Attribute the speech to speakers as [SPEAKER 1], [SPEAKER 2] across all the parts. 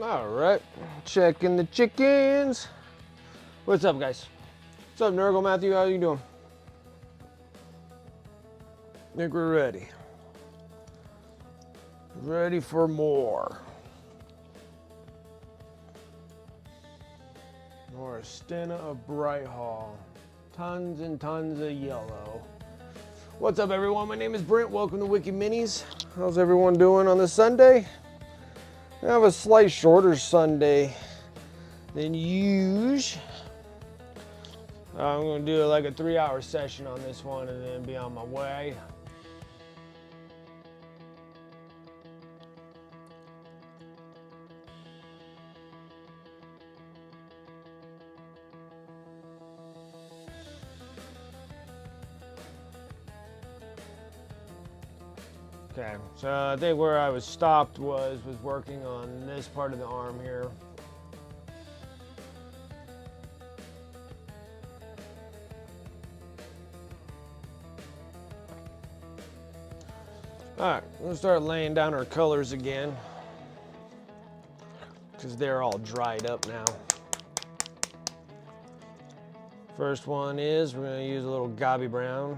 [SPEAKER 1] All right, checking the chickens. What's up, guys? What's up, Nurgle Matthew? How you doing? Think we're ready. Ready for more. More Estenna of Brighthall. Tons and tons of yellow. What's up, everyone? My name is Brent. Welcome to Wiki Minis. How's everyone doing on this Sunday? I have a slight shorter Sunday than usual. I'm going to do like a 3-hour session on this one and then be on my way. Okay, so I think where I was stopped was working on this part of the arm here. All right, we'll start laying down our colors again because they're all dried up now. First one is we're going to use a little gobby brown.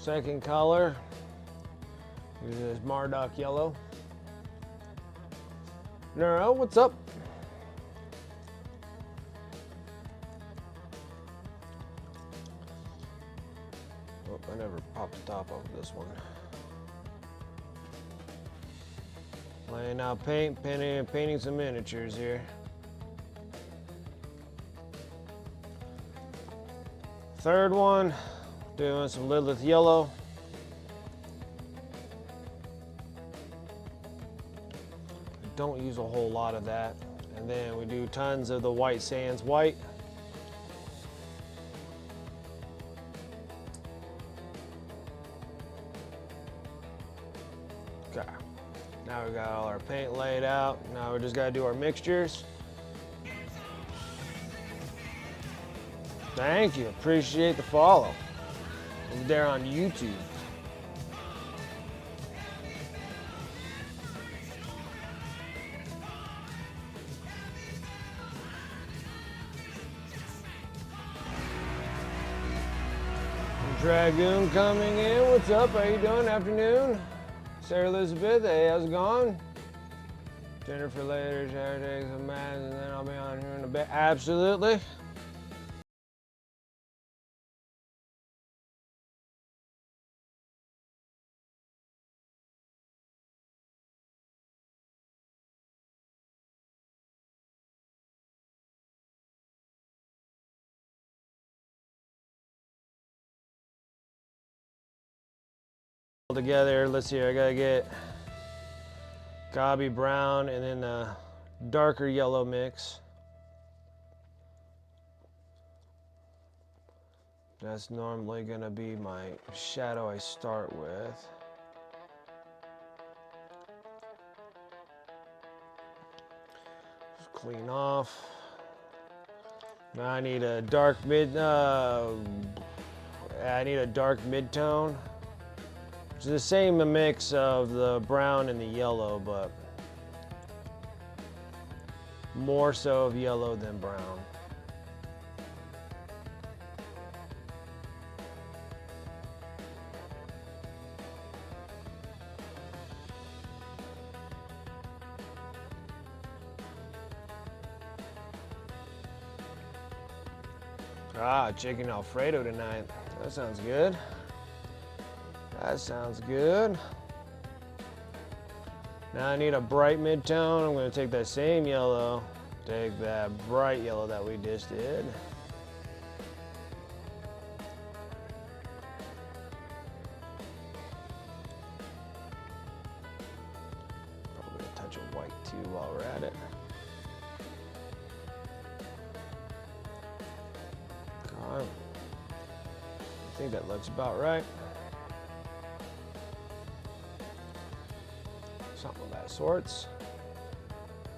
[SPEAKER 1] Second color is Mardock yellow. Neuro, what's up? Oh, I never popped the top off this one. Laying out paint, painting some miniatures here. Third one, doing some Lilith yellow. Don't use a whole lot of that. And then we do tons of the White Sands white. Okay. Now we got all our paint laid out. Now we just gotta do our mixtures. Thank you, appreciate the follow. Over there on YouTube. Dragoon coming in. What's up? How you doing? Afternoon. Sarah Elizabeth. Hey, how's it going? Dinner for later. Saturday, some mass, and then I'll be on here in a bit. Absolutely. Together, let's see, I gotta get gobby brown and then the darker yellow mix. That's normally gonna be my shadow I start with. Just clean off. Now I need a dark mid-tone. It's the same mix of the brown and the yellow, but more so of yellow than brown. Ah, chicken Alfredo tonight. That sounds good. That sounds good. Now I need a bright mid-tone. I'm going to take that same yellow, take that bright yellow that we just did. Probably a touch of white too while we're at it. Okay. I think that looks about right. Something of that sorts.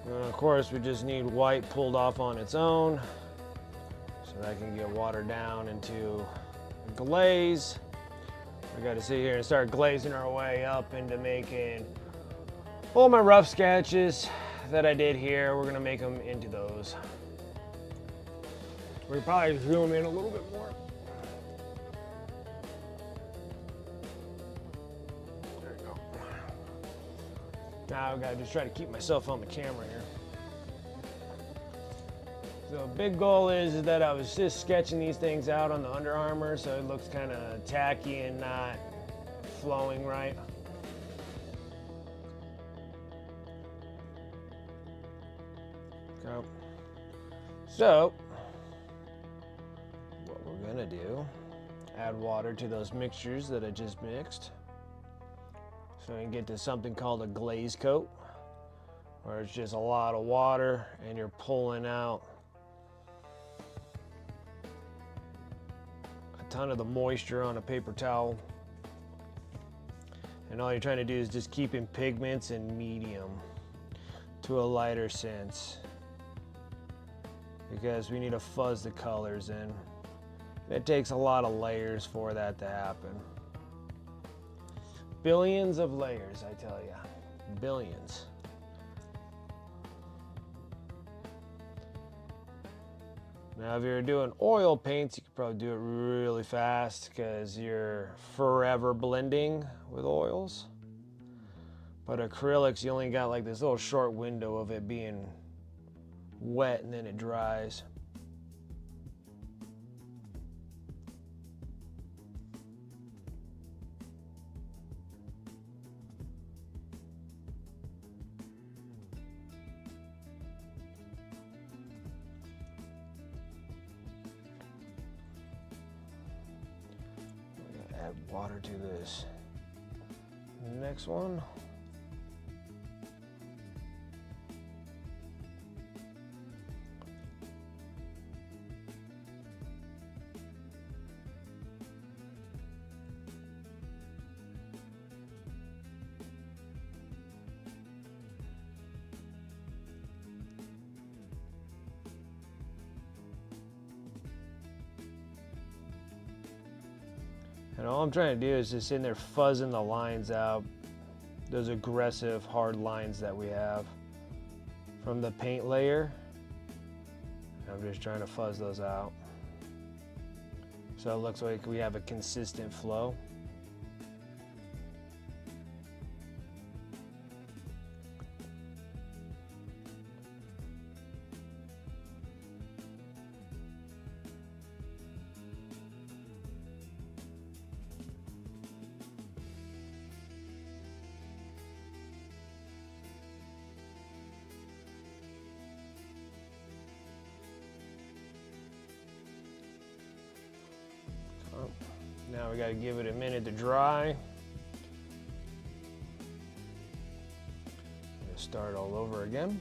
[SPEAKER 1] And of course, we just need white pulled off on its own, so that can get watered down into a glaze. We got to sit here and start glazing our way up into making all my rough sketches that I did here. We're gonna make them into those. We can probably zoom in a little bit more. There you go. Now I gotta just try to keep myself on the camera here. So big goal is that I was just sketching these things out on the Under Armour so it looks kind of tacky and not flowing right. Okay. So what we're gonna do, add water to those mixtures that I just mixed. So we can get to something called a glaze coat, where it's just a lot of water and you're pulling out a ton of the moisture on a paper towel. And all you're trying to do is just keeping pigments in medium to a lighter sense, because we need to fuzz the colors in. It takes a lot of layers for that to happen. Billions of layers, I tell ya. Billions. Now, if you're doing oil paints, you could probably do it really fast because you're forever blending with oils. But acrylics, you only got like this little short window of it being wet and then it dries. Add water to this next one. And all I'm trying to do is just in there fuzzing the lines out, those aggressive hard lines that we have from the paint layer. I'm just trying to fuzz those out so it looks like we have a consistent flow. Now we got to give it a minute to dry. Start all over again.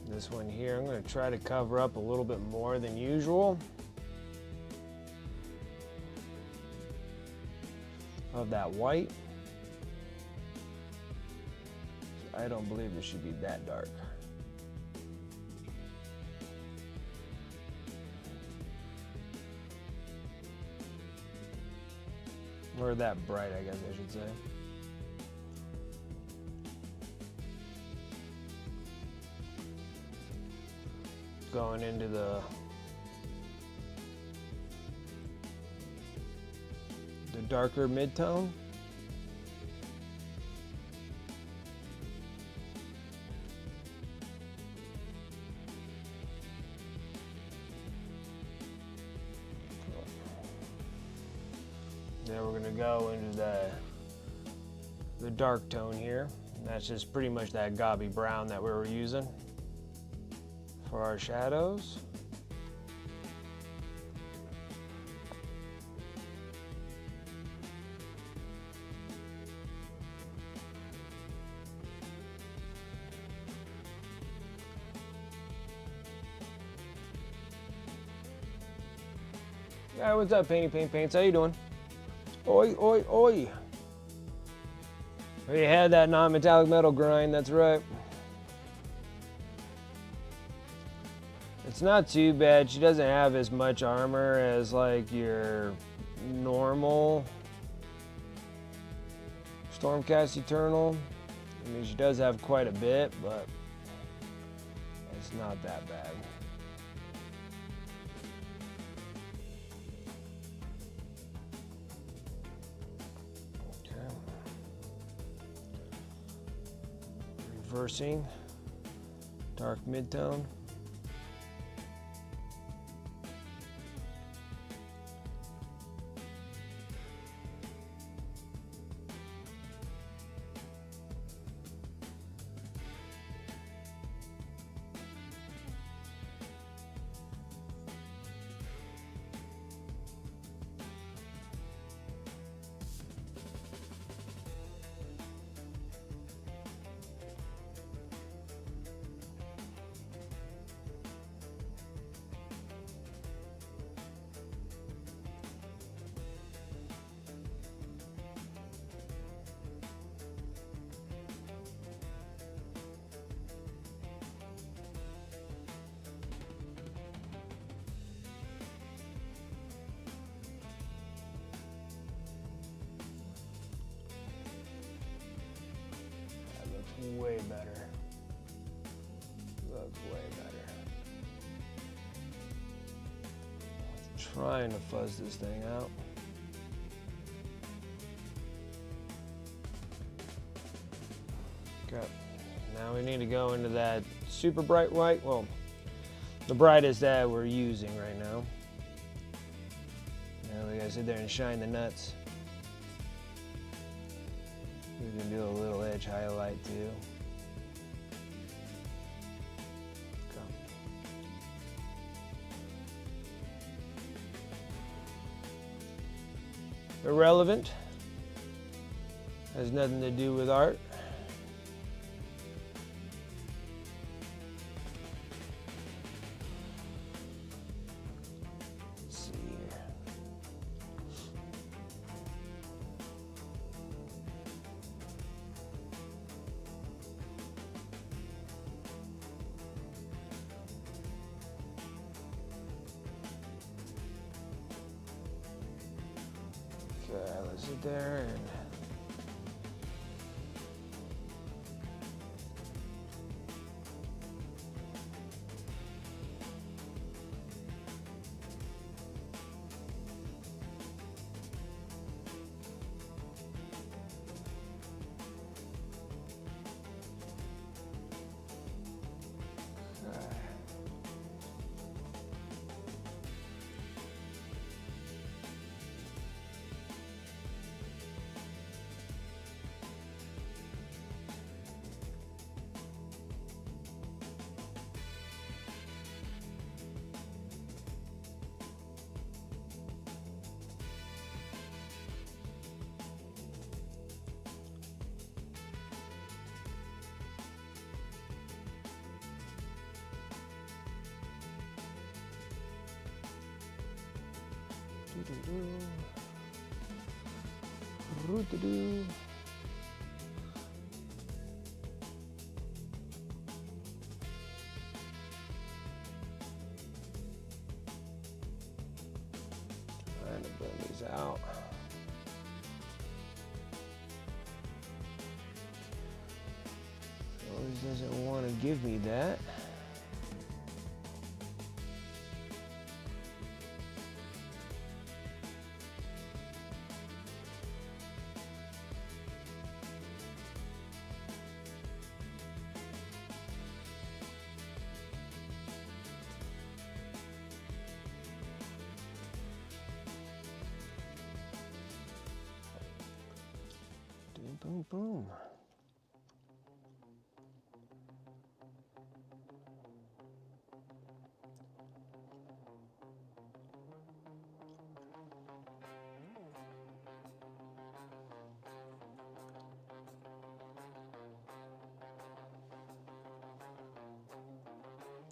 [SPEAKER 1] This one here, I'm going to try to cover up a little bit more than usual of that white. I don't believe it should be that dark. Or that bright, I guess I should say. Going into the darker mid-tone. Then we're going to go into the dark tone here. And that's just pretty much that gobby brown that we were using for our shadows. Hey, what's up, Painty Paint Paints? How you doing? Oi, oi, oi. We had that non-metallic metal grind, that's right. It's not too bad. She doesn't have as much armor as like your normal Stormcast Eternal. I mean, she does have quite a bit, but it's not that bad. Okay. Reversing. Dark midtone. Way better. Looks way better. Trying to fuzz this thing out. Okay. Now we need to go into that super bright white. Well, the brightest that we're using right now. Now we gotta sit there and shine the nuts. We can do a little edge highlight too. Irrelevant. Has nothing to do with art. Let's see here. Okay, let's sit there and do. Trying to blend these out. Always doesn't want to give me that. Boom, boom.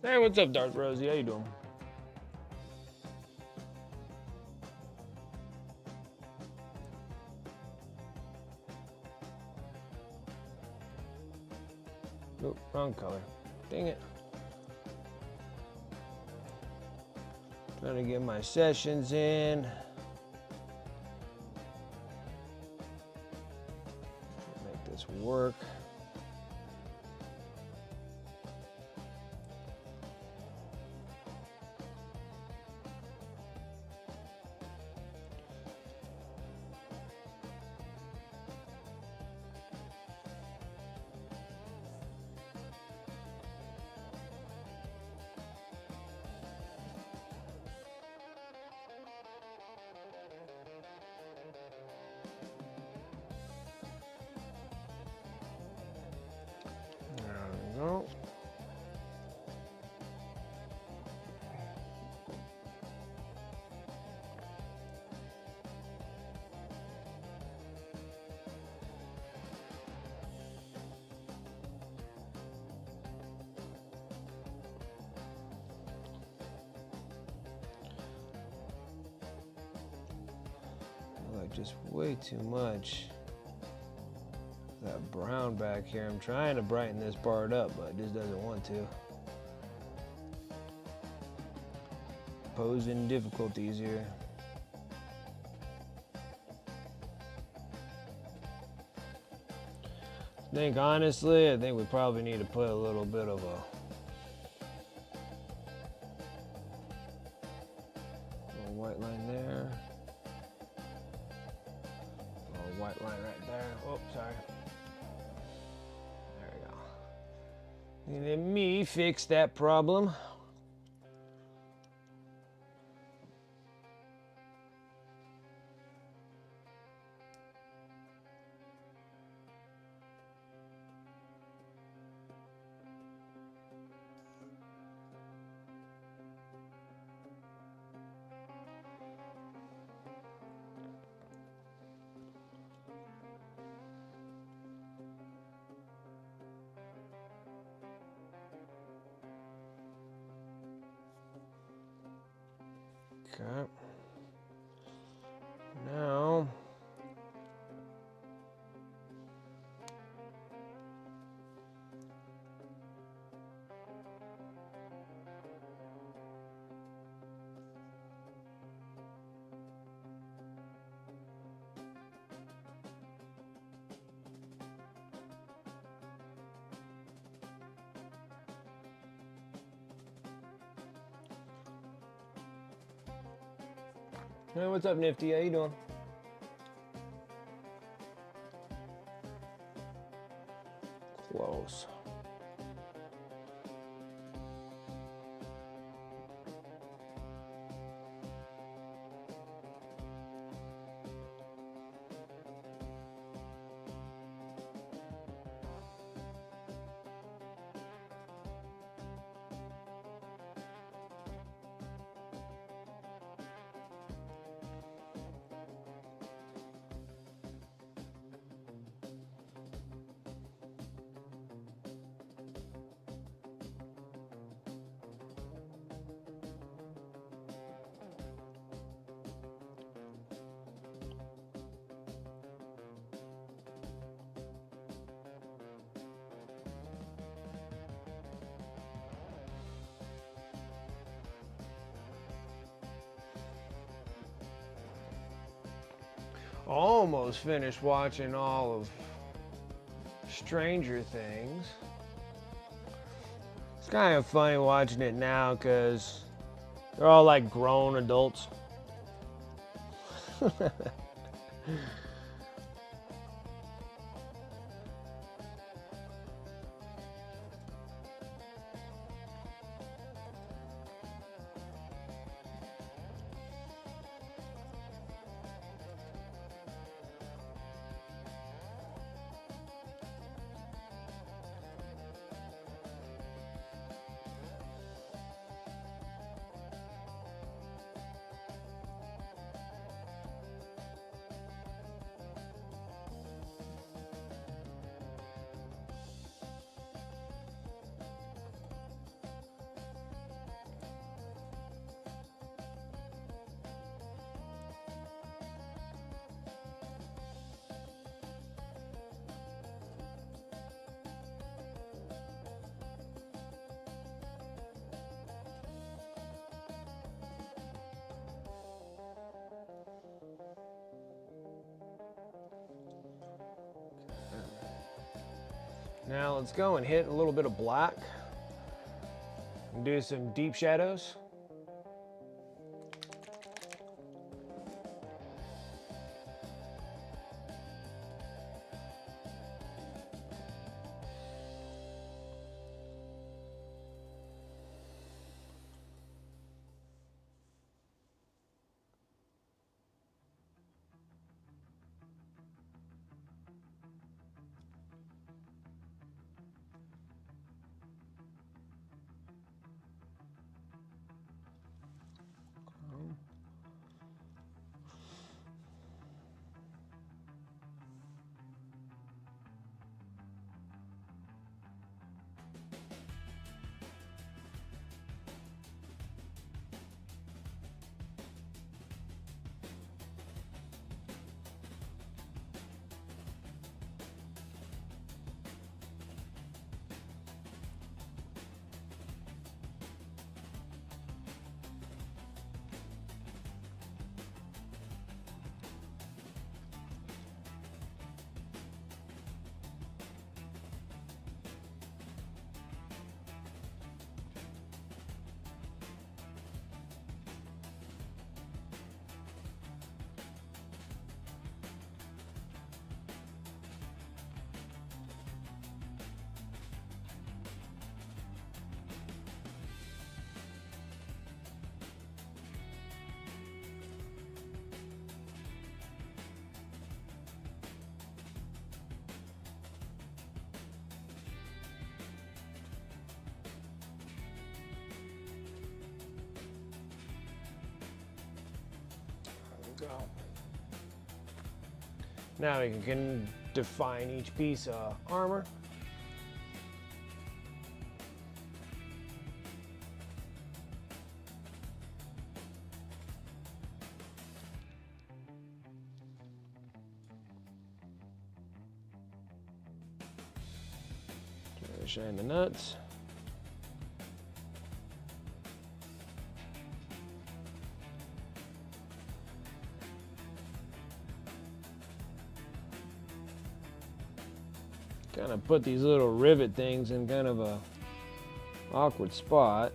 [SPEAKER 1] Hey, what's up, Darth Rosie? How you doing? Nope, wrong color. Dang it. Trying to get my sessions in. Make this work. No. Like just way too much. That brown back here. I'm trying to brighten this part up, but it just doesn't want to. Posing difficulties here. Honestly, I think we probably need to put a little bit of a little white line there. A little white line right there. Oh, sorry. And then me fix that problem. Okay. Now, hey, what's up, Nifty? How you doing? Close. Almost finished watching all of Stranger Things. It's kind of funny watching it now because they're all like grown adults. Now let's go and hit a little bit of black and do some deep shadows. Go. Now we can define each piece of armor. Shine the nuts. Kind of put these little rivet things in kind of a awkward spot.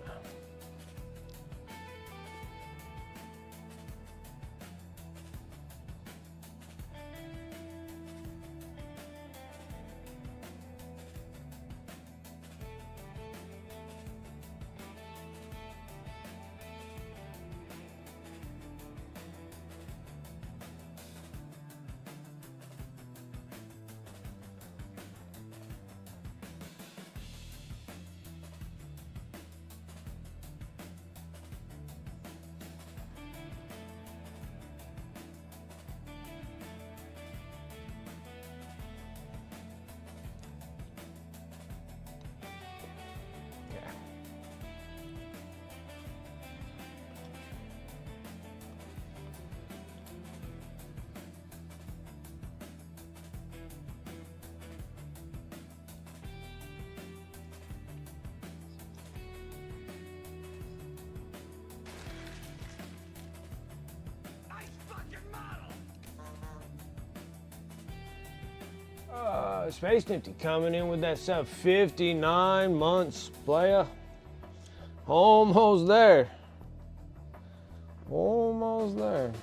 [SPEAKER 1] Space Nifty coming in with that stuff. 59 months, playa. Almost there. Almost there.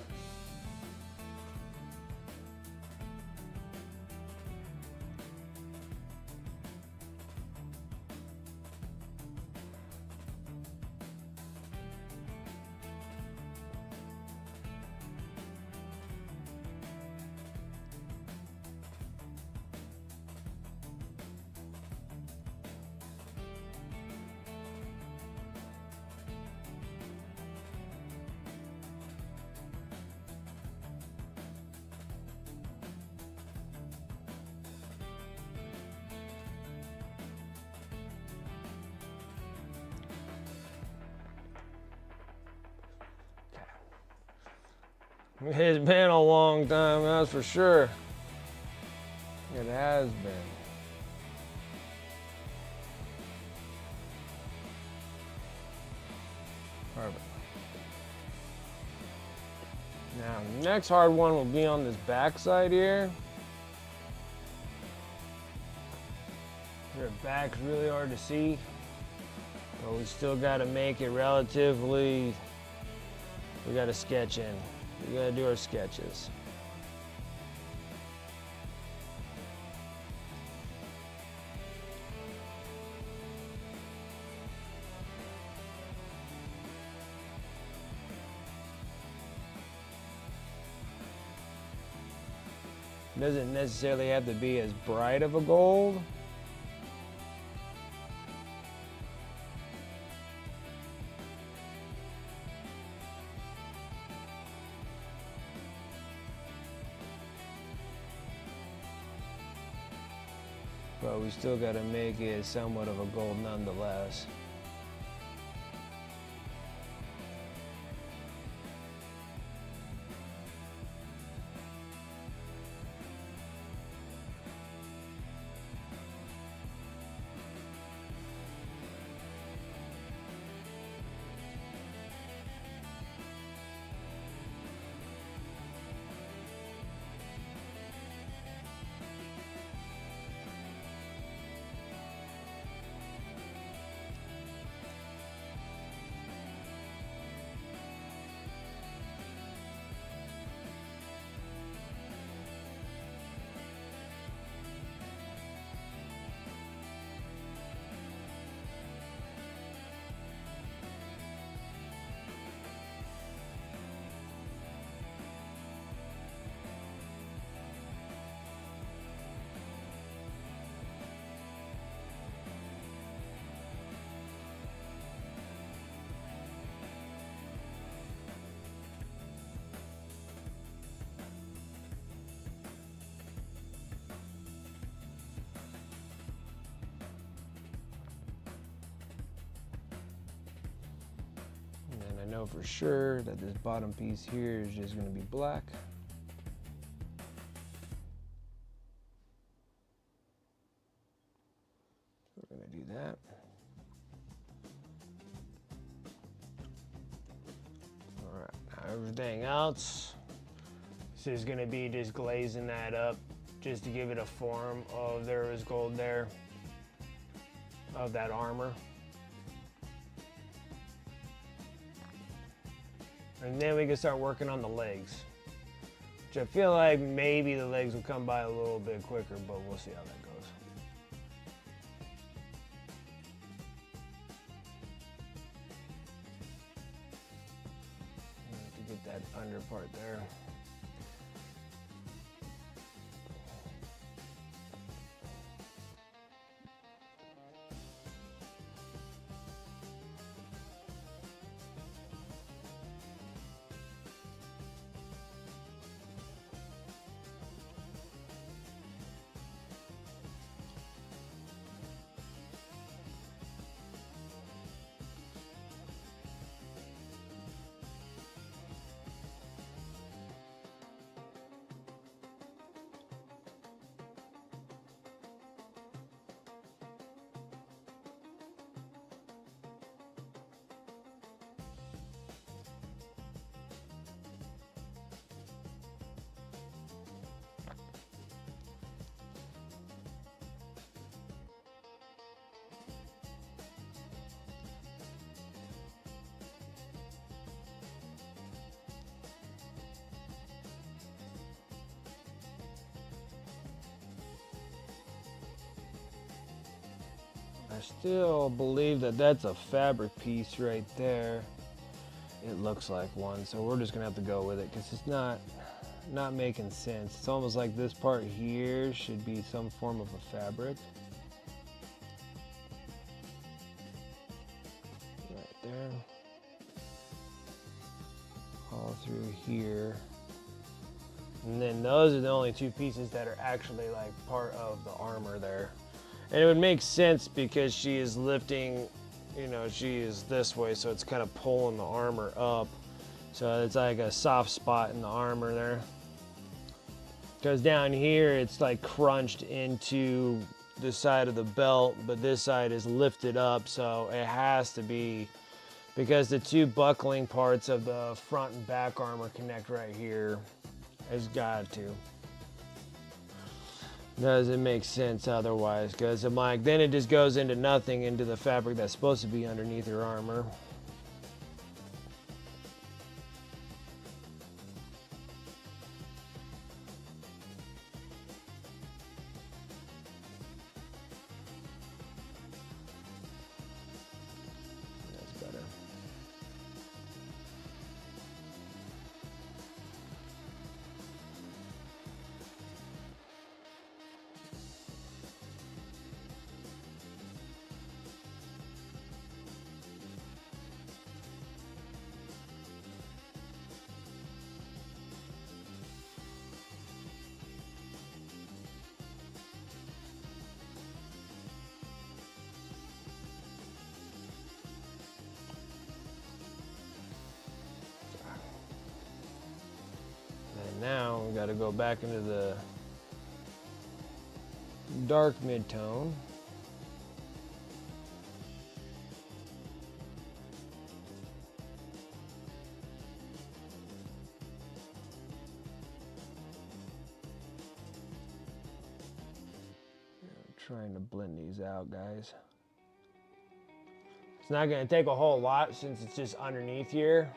[SPEAKER 1] It's been a long time, that's for sure. It has been. Perfect. Now, next hard one will be on this back side here. Her back's really hard to see, but we still got to make it relatively. We got to sketch in. We got to do our sketches. Doesn't necessarily have to be as bright of a gold. But we still got to make it somewhat of a gold nonetheless. I know for sure that this bottom piece here is just going to be black. We're going to do that. All right, now everything else, this is going to be just glazing that up just to give it a form of there is gold there, of that armor. And then we can start working on the legs, which I feel like maybe the legs will come by a little bit quicker, but we'll see how that goes. To get that under part there. I still believe that that's a fabric piece right there. It looks like one, so we're just gonna have to go with it because it's not making sense. It's almost like this part here should be some form of a fabric. Right there. All through here. And then those are the only two pieces that are actually like part of the armor there. And it would make sense because she is lifting, you know, she is this way, so it's kind of pulling the armor up. So it's like a soft spot in the armor there. Because down here, it's like crunched into the side of the belt, but this side is lifted up, so it has to be, because the two buckling parts of the front and back armor connect right here. It's got to. Doesn't make sense otherwise, because I'm like, then it just goes into nothing, into the fabric that's supposed to be underneath your armor. That's better. And now we got to go back into the dark mid-tone. Trying to blend these out, guys. It's not going to take a whole lot since it's just underneath here.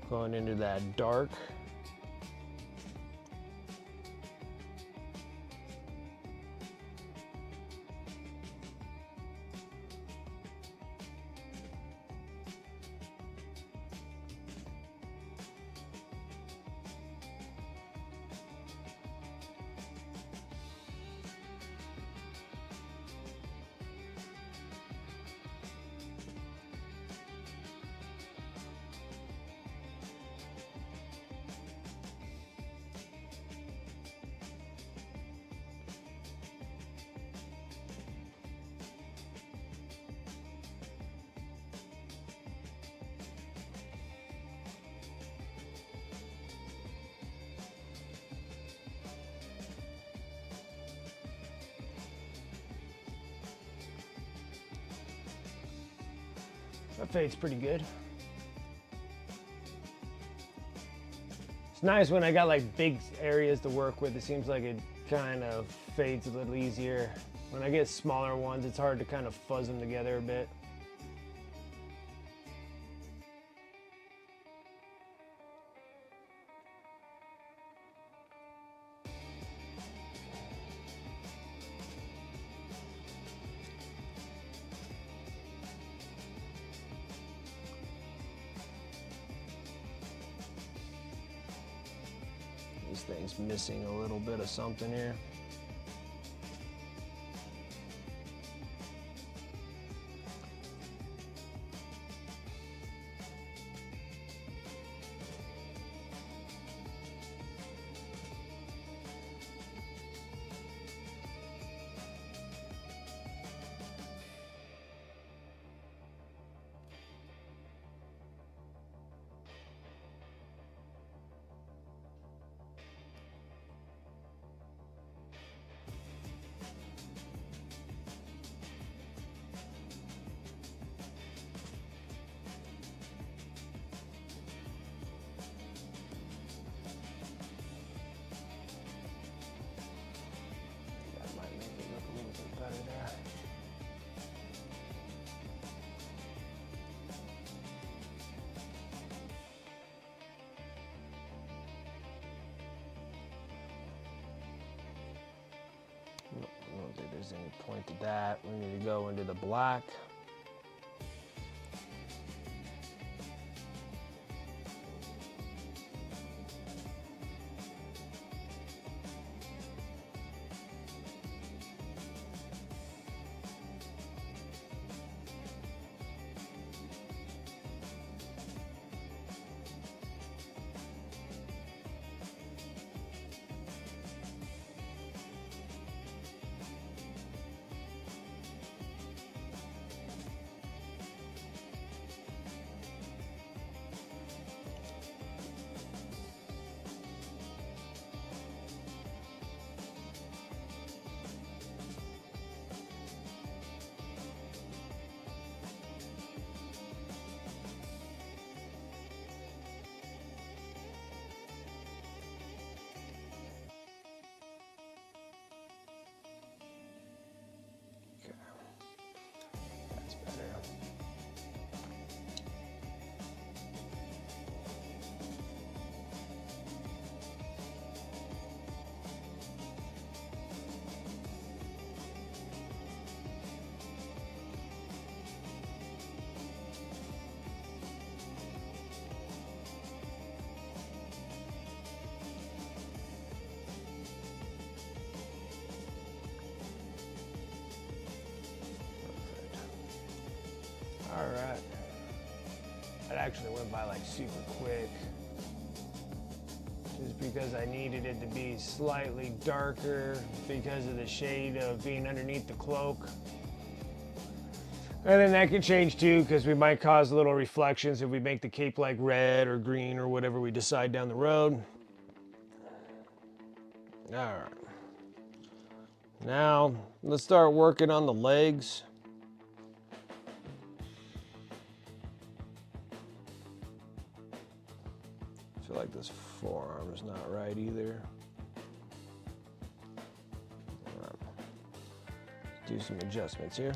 [SPEAKER 1] Going into that dark. That fade's pretty good. It's nice when I got like big areas to work with. It seems like it kind of fades a little easier. When I get smaller ones, it's hard to kind of fuzz them together a bit. This thing's missing a little bit of something here. I don't think there's any point to that. We need to go into the black. actually went by like super quick. Just because I needed it to be slightly darker because of the shade of being underneath the cloak. And then that can change too, because we might cause little reflections if we make the cape like red or green or whatever we decide down the road. All right. Now, let's start working on the legs. I feel like this forearm is not right either. All right. Let's do some adjustments here.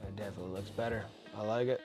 [SPEAKER 1] That definitely looks better. I like it.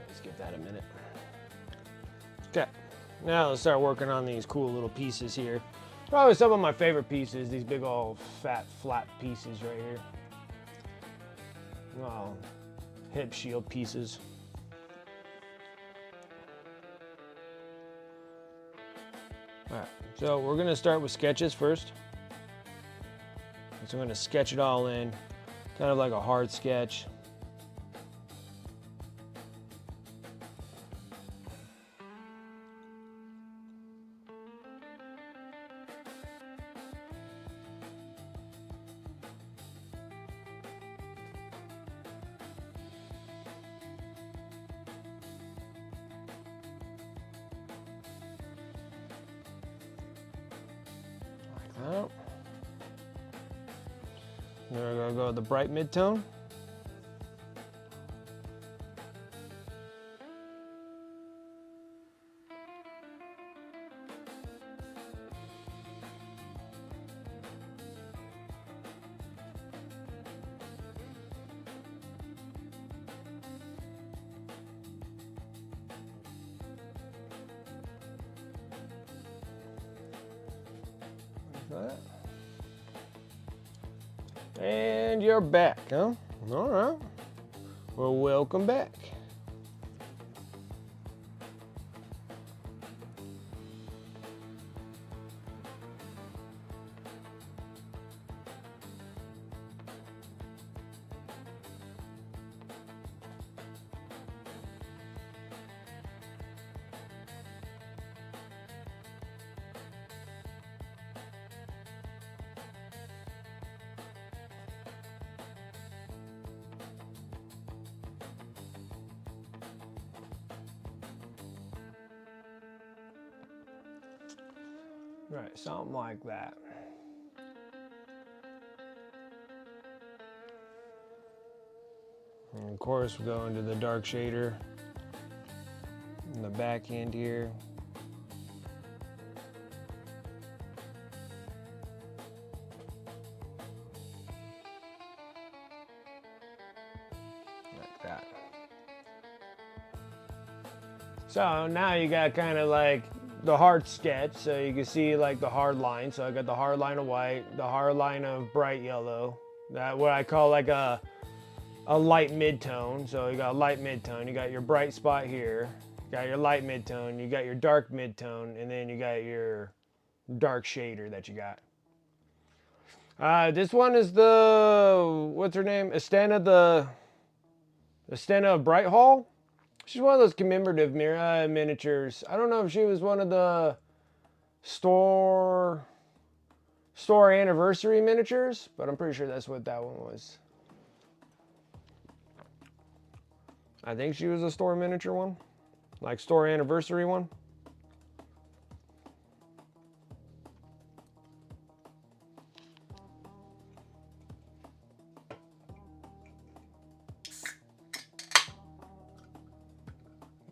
[SPEAKER 1] Let's give that a minute. Okay, now let's start working on these cool little pieces here. Probably some of my favorite pieces, these big old fat flat pieces right here. Oh, hip shield pieces. All right, so we're gonna start with sketches first. So I'm gonna sketch it all in, kind of like a hard sketch. Out. We're going to go with the bright mid-tone. That. And you're back, huh? All right. Well, welcome back. Right, something like that. And of course, we go into the dark shader in the back end here. Like that. So now you got kind of like the hard sketch, so you can see like the hard line. So I got the hard line of white, the hard line of bright yellow, that what I call like a light mid-tone. So you got a light mid-tone, you got your bright spot here, you got your light mid-tone, you got your dark mid-tone, and then you got your dark shader that you got. This one is the, what's her name? Estenna, the Estenna of Brighthall. She's one of those commemorative miniatures. I don't know if she was one of the store anniversary miniatures, but I'm pretty sure that's what that one was. I think she was a store miniature one, like store anniversary one.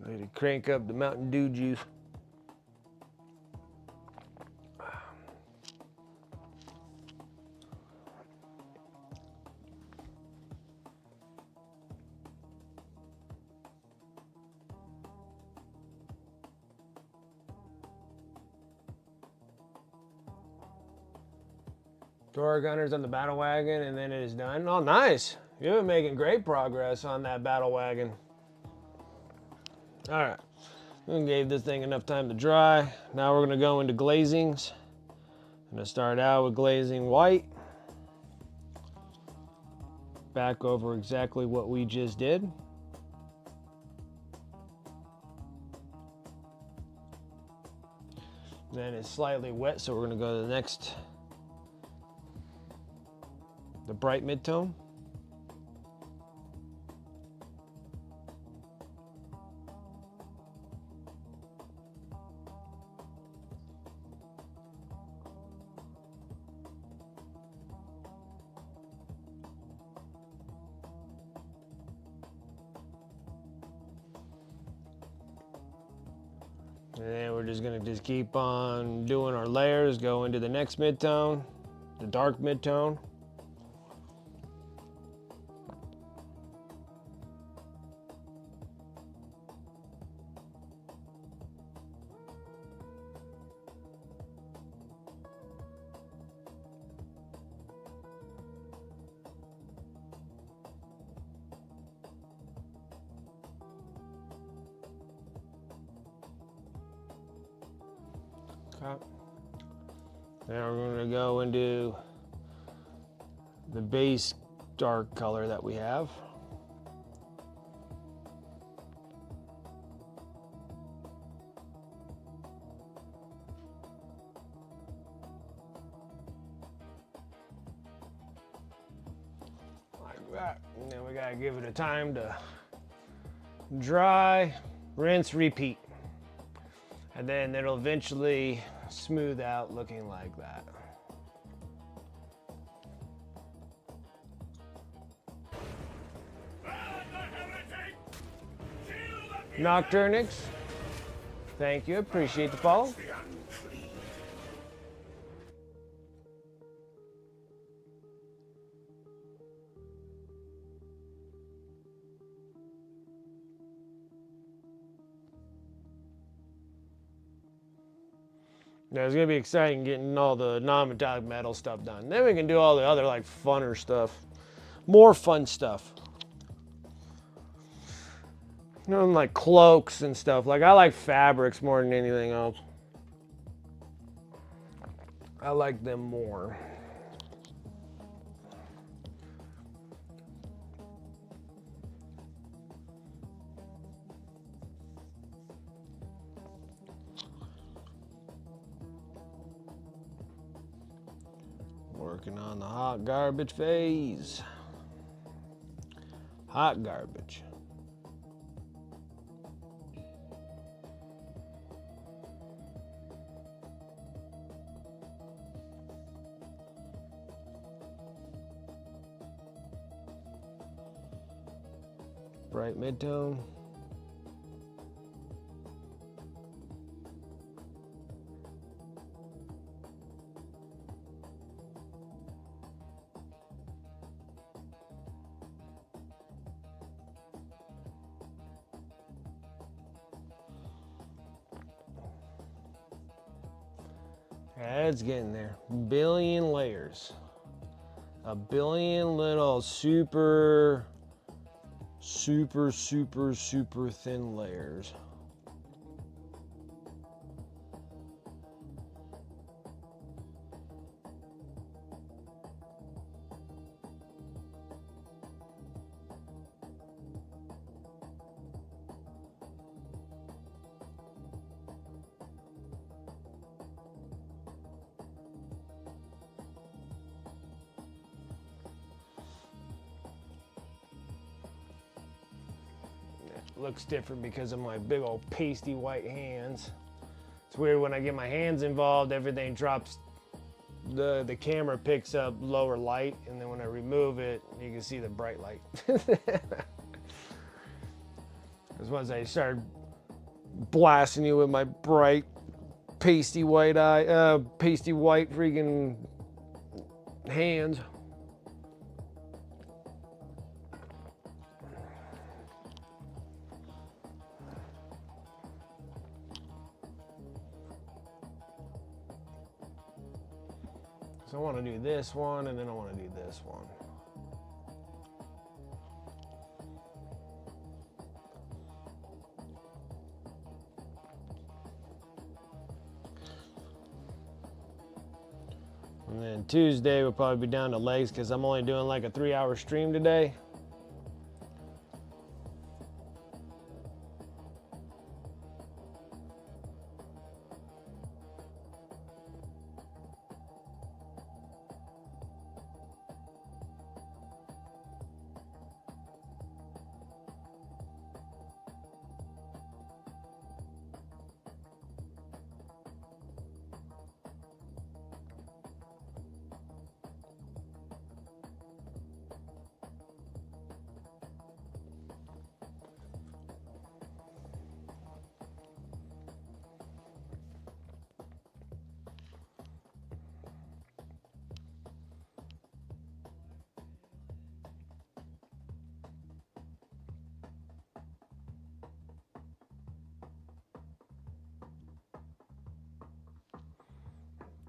[SPEAKER 1] Ready to crank up the Mountain Dew juice. Door gunners on the battle wagon, and then it is done. Oh, nice. You've been making great progress on that battle wagon. All right. We gave this thing enough time to dry. Now we're going to go into glazings. I'm going to start out with glazing white. Back over exactly what we just did. Then it's slightly wet, so we're going to go to the next, the bright mid-tone. And then we're just gonna keep on doing our layers, go into the next mid-tone, the dark mid-tone. Okay. Now we're going to go into the base dark color that we have. Like that. And then we got to give it a time to dry, rinse, repeat. And then it'll eventually smooth out looking like that. Nocturnix, thank you, appreciate the follow. Yeah, it's gonna be exciting getting all the non-metallic metal stuff done. Then we can do all the other like funner stuff, more fun stuff. You know, like cloaks and stuff. Like I like fabrics more than anything else. I like them more. Working on the hot garbage phase. Hot garbage. bright mid-tone. It's getting there. Billion layers. A billion little super thin layers. Looks different because of my big old pasty white hands. It's weird when I get my hands involved, everything drops, the camera picks up lower light, and then when I remove it, you can see the bright light. Because once I start blasting you with my bright pasty white freaking hands. So I want to do this one, and then I want to do this one. And then Tuesday we'll probably be down to legs because I'm only doing like a 3-hour stream today.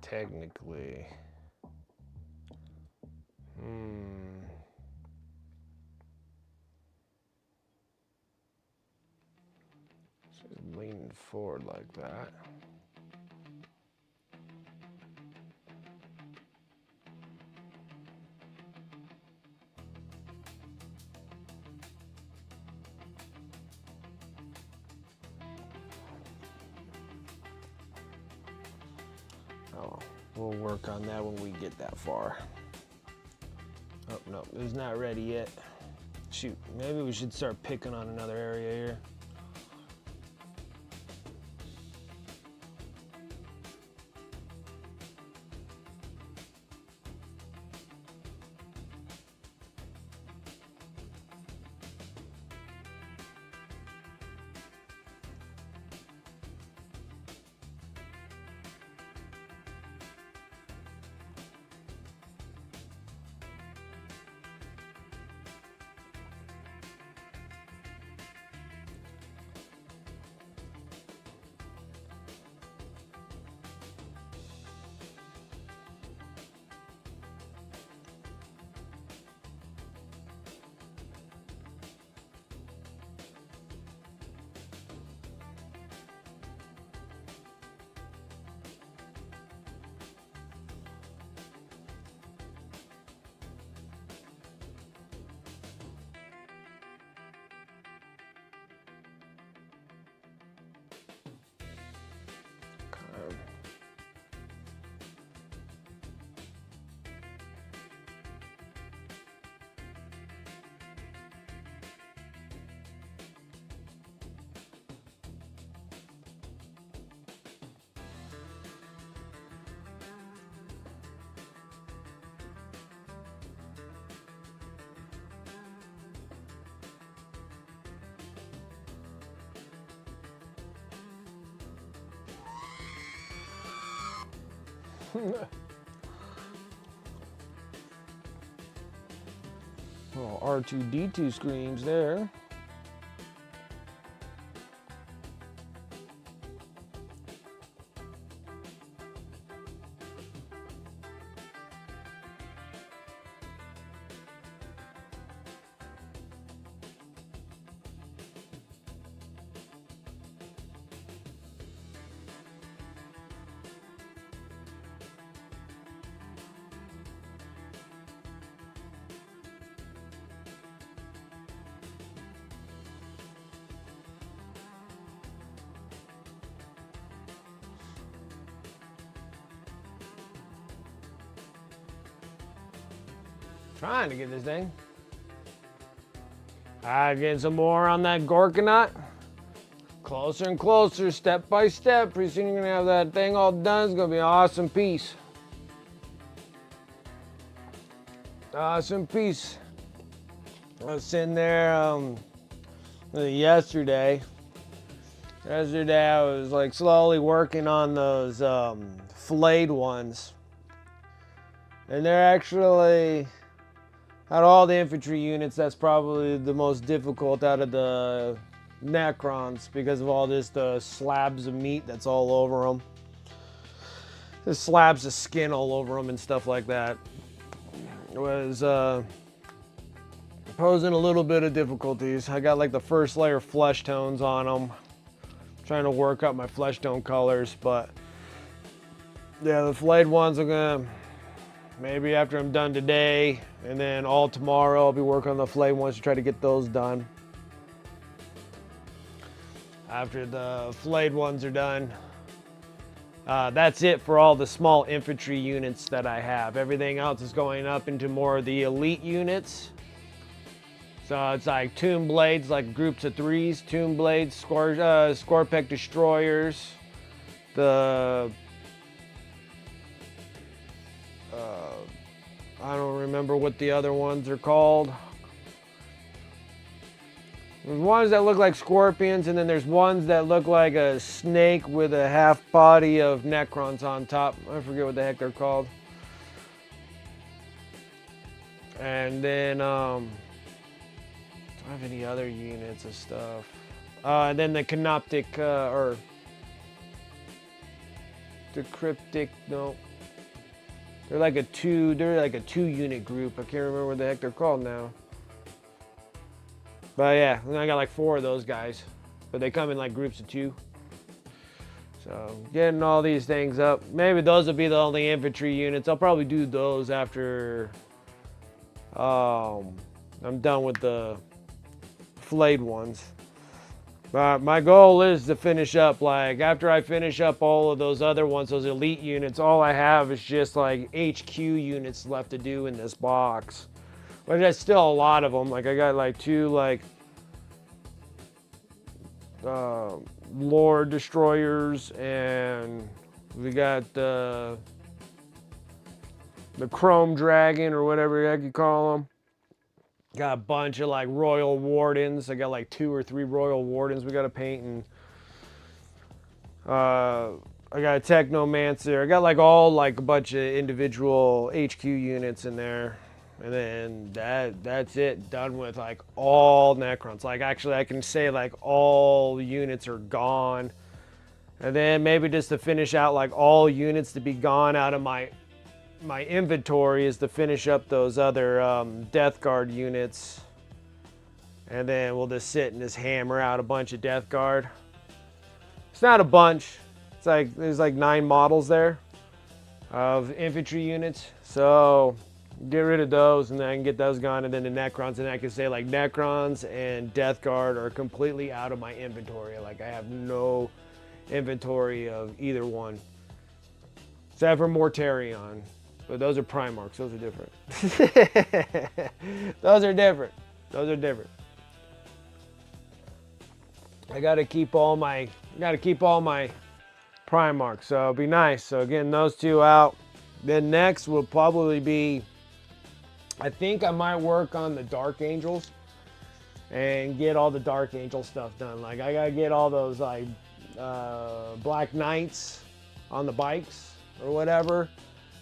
[SPEAKER 1] Technically. Just leaning forward like that. Oh, we'll work on that when we get that far. Oh, no, it's not ready yet. Shoot, maybe we should start picking on another area here. Oh, R2-D2 screens there. Trying to get this thing. Getting some more on that Gorkanut. Closer and closer, step by step. Pretty soon you're gonna have that thing all done. It's gonna be an awesome piece. Awesome piece. I was sitting there yesterday. Yesterday I was like slowly working on those flayed ones. And they're actually, out of all the infantry units, that's probably the most difficult out of the Necrons because of all this, the slabs of meat that's all over them. The slabs of skin all over them and stuff like that. It was posing a little bit of difficulties. I got like the first layer of flesh tones on them. Trying to work up my flesh tone colors, but yeah, the flayed ones are gonna, maybe after I'm done today, and then all tomorrow I'll be working on the flayed ones to try to get those done. After the flayed ones are done, that's it for all the small infantry units that I have. Everything else is going up into more of the elite units. So it's like tomb blades, like groups of 3s, tomb blades, Scorpec destroyers, the I don't remember what the other ones are called. There's ones that look like scorpions, and then there's ones that look like a snake with a half body of Necrons on top. I forget what the heck they're called. And then, do I have any other units of stuff? And then the Canoptic, or the Cryptic, no. They're like a two unit group. I can't remember what the heck they're called now. But yeah, I got like 4 of those guys. But they come in like groups of 2. So getting all these things up. Maybe those will be the only infantry units. I'll probably do those after I'm done with the flayed ones. My goal is to finish up, like, after I finish up all of those other ones, those elite units, all I have is just like HQ units left to do in this box. But there's still a lot of them. Like, I got like 2 like Lord destroyers, and we got the Chrome Dragon, or whatever the heck you call them. Got a bunch of like Royal Wardens. I got like 2 or 3 Royal Wardens we got to paint, and I got a Technomancer. I got like all like a bunch of individual HQ units in there, and then that's it. Done with like all Necrons. Like, actually, I can say like all units are gone, and then maybe just to finish out like all units to be gone out of my inventory is to finish up those other Death Guard units, and then we'll just sit and just hammer out a bunch of Death Guard. It's not a bunch. It's like there's like 9 models there of infantry units. So get rid of those, and then I can get those gone, and then the Necrons, and I can say like Necrons and Death Guard are completely out of my inventory. Like, I have no inventory of either one, except for Mortarion. But those are Primarchs. Those are different. Those are different. Those are different. I gotta keep all my Primarchs. So it'll be nice. So getting those 2 out. Then next will probably be, I think I might work on the Dark Angels and get all the Dark Angel stuff done. Like, I gotta get all those like Black Knights on the bikes. or whatever.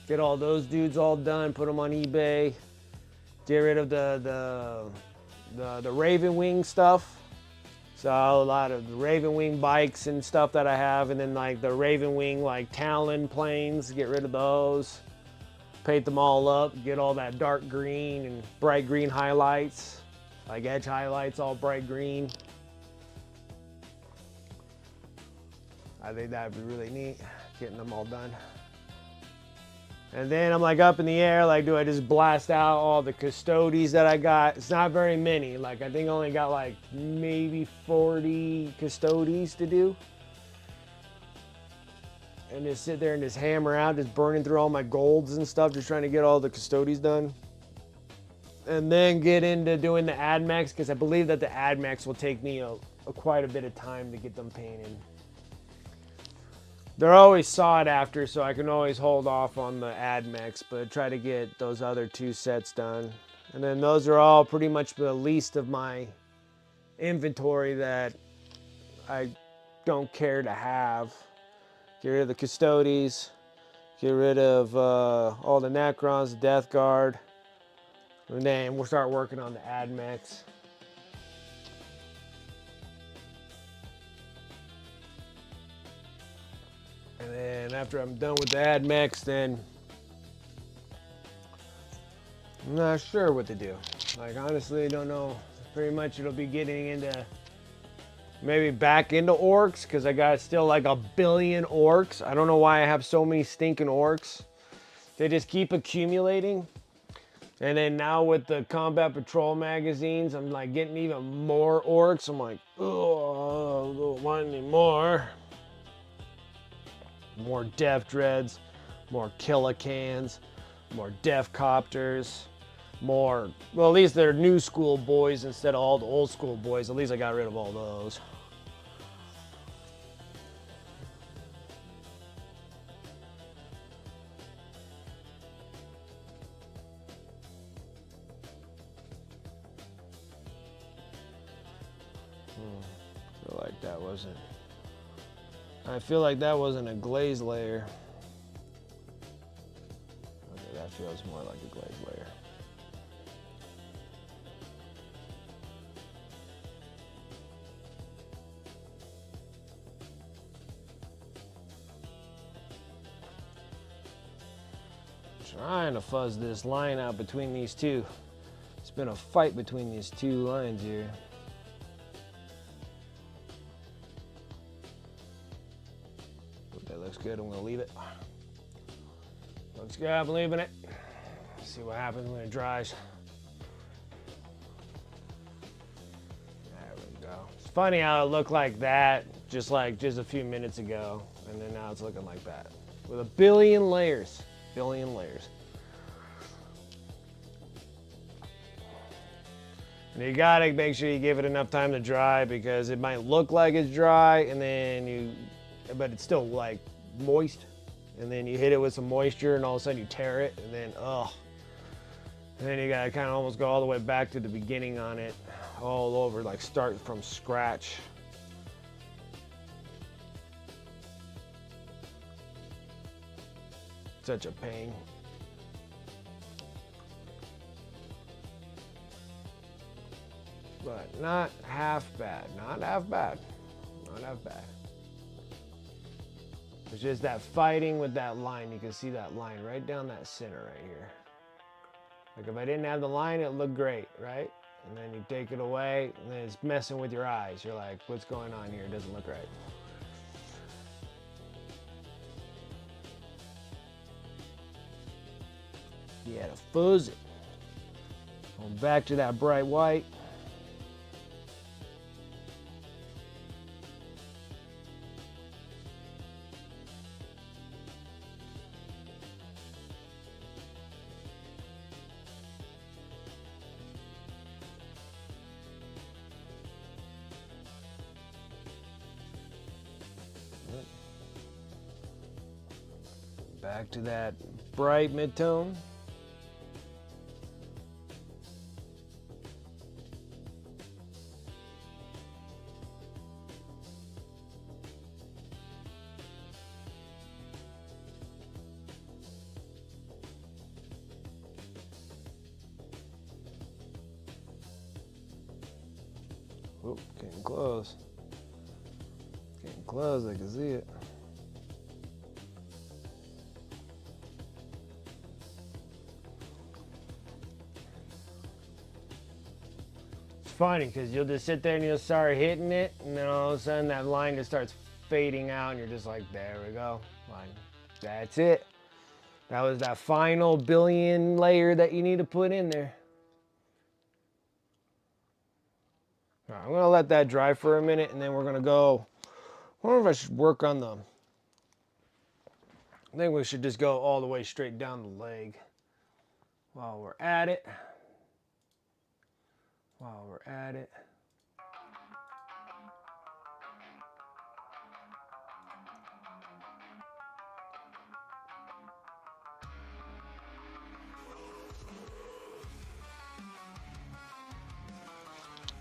[SPEAKER 1] Get all those dudes all done, put them on eBay. Get rid of the Raven Wing stuff. So a lot of the Raven Wing bikes and stuff that I have, and then like the Raven Wing like Talon planes, get rid of those. Paint them all up, get all that dark green and bright green highlights, like edge highlights, all bright green. I think that'd be really neat, getting them all done. And then I'm like up in the air, like do I just blast out all the custodies that I got? It's not very many, like I think I only got like maybe 40 custodies to do. And just sit there and just hammer out, just burning through all my golds and stuff, just trying to get all the custodies done. And then get into doing the AdMax, because I believe that the AdMax will take me quite a bit of time to get them painted. They're always sought after, so I can always hold off on the AdMax, but try to get those other 2 sets done. And then those are all pretty much the least of my inventory that I don't care to have. Get rid of the custodies, get rid of all the Necrons, the Death Guard, and then we'll start working on the AdMax. And then after I'm done with the AdMax, then I'm not sure what to do. Like honestly, I don't know. Pretty much it'll be getting into maybe back into orcs, because I got still like 1 billion orcs. I don't know why I have so many stinking orcs. They just keep accumulating. And then now with the Combat Patrol magazines, I'm like getting even more orcs. I'm like, oh, I don't want any more. More Death Dreads, more Killicans, more Death Copters, more, well at least they're new school boys instead of all the old school boys. At least I got rid of all those. I feel like that wasn't a glaze layer. Okay, that feels more like a glaze layer. Trying to fuzz this line out between these two. It's been a fight between these 2 lines here. That looks good. I'm gonna leave it. Looks good. I'm leaving it. See what happens when it dries. There we go. It's funny how it looked like that just a few minutes ago, and then now it's looking like that with 1 billion layers. Billion layers. And you gotta make sure you give it enough time to dry, because it might look like it's dry and then but it's still like moist, and then you hit it with some moisture and all of a sudden you tear it, and then and then you gotta kind of almost go all the way back to the beginning on it, all over, like start from scratch. Such a pain. But not half bad, not half bad, not half bad. It's just that fighting with that line. You can see that line right down that center right here. Like if I didn't have the line, it looked great, right? And then you take it away, and then it's messing with your eyes. You're like, what's going on here? It doesn't look right. You had to fuzz it. Going back to that bright white. Back to that bright mid-tone. Oh, getting close. Getting close, I can see it. It's funny because you'll just sit there and you'll start hitting it, and then all of a sudden that line just starts fading out, and you're just like, there we go. Line. That's it. That was that final billion layer that you need to put in there. All right, I'm gonna let that dry for a minute, and then we're gonna go. I wonder if I should work on the. I think we should just go all the way straight down the leg while we're at it. While we're at it.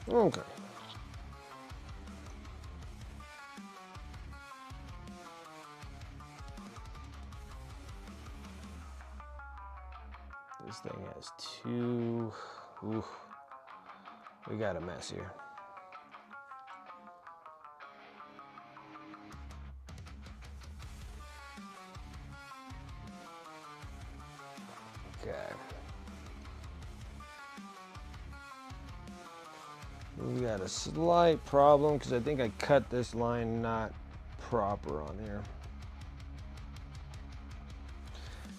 [SPEAKER 1] Okay. This thing has two. Ooh, we got a mess here. Okay. We got a slight problem because I think I cut this line not proper on here.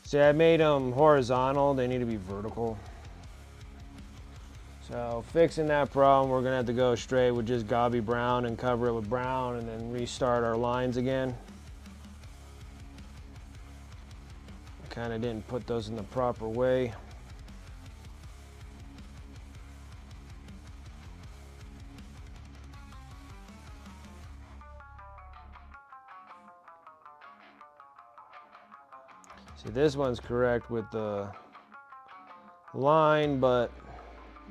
[SPEAKER 1] See, I made them horizontal. They need to be vertical. So fixing that problem, we're gonna have to go straight with just Gobby brown and cover it with brown and then restart our lines again. Kind of didn't put those in the proper way. See, this one's correct with the line, but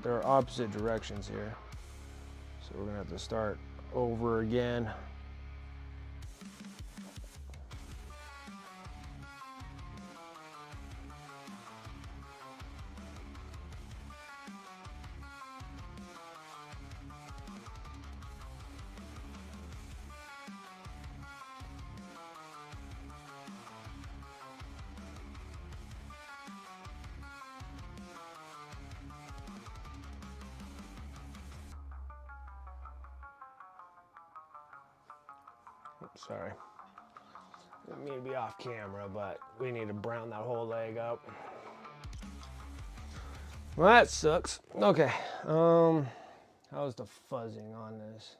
[SPEAKER 1] there are opposite directions here. So we're gonna have to start over again. Sorry. Didn't mean to be off camera, but we need to brown that whole leg up. Well, that sucks. Okay. How's the fuzzing on this?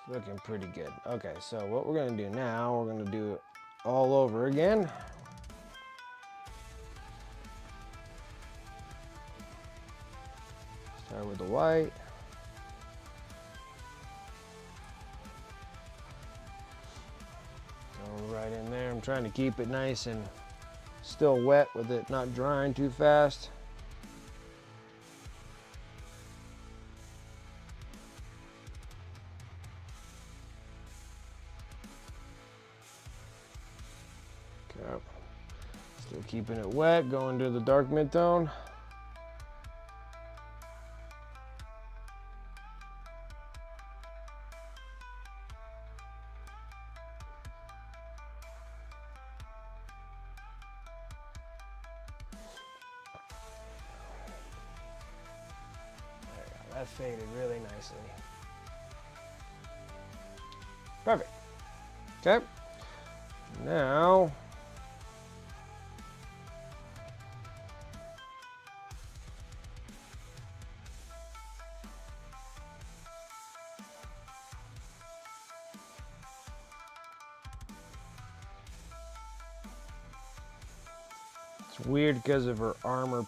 [SPEAKER 1] Looking pretty good. Okay, so what we're gonna do now, we're gonna do it all over again. Start with the white. Right in there. I'm trying to keep it nice and still wet with it not drying too fast. Okay. Still keeping it wet, going to the dark mid-tone. That faded really nicely. Perfect. Okay. Now, it's weird because of her armor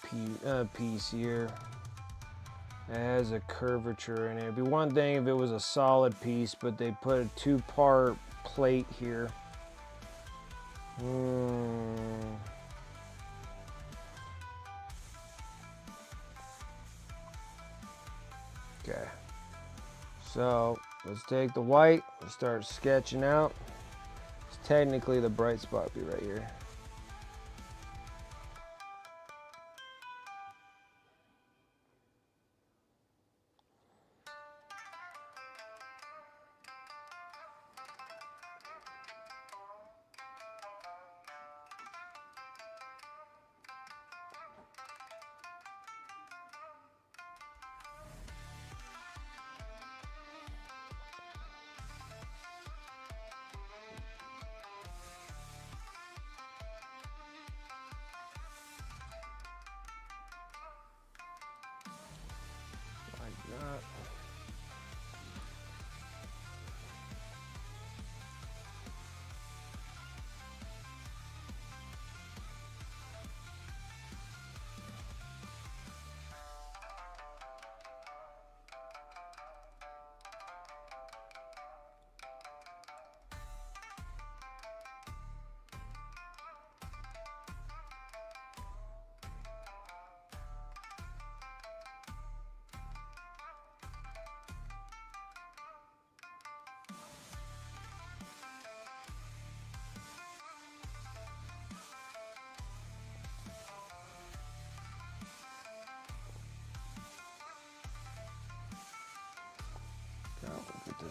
[SPEAKER 1] piece here. It has a curvature in it. It'd be one thing if it was a solid piece, but they put a two-part plate here. Okay. So let's take the white and start sketching out. It's technically the bright spot be right here.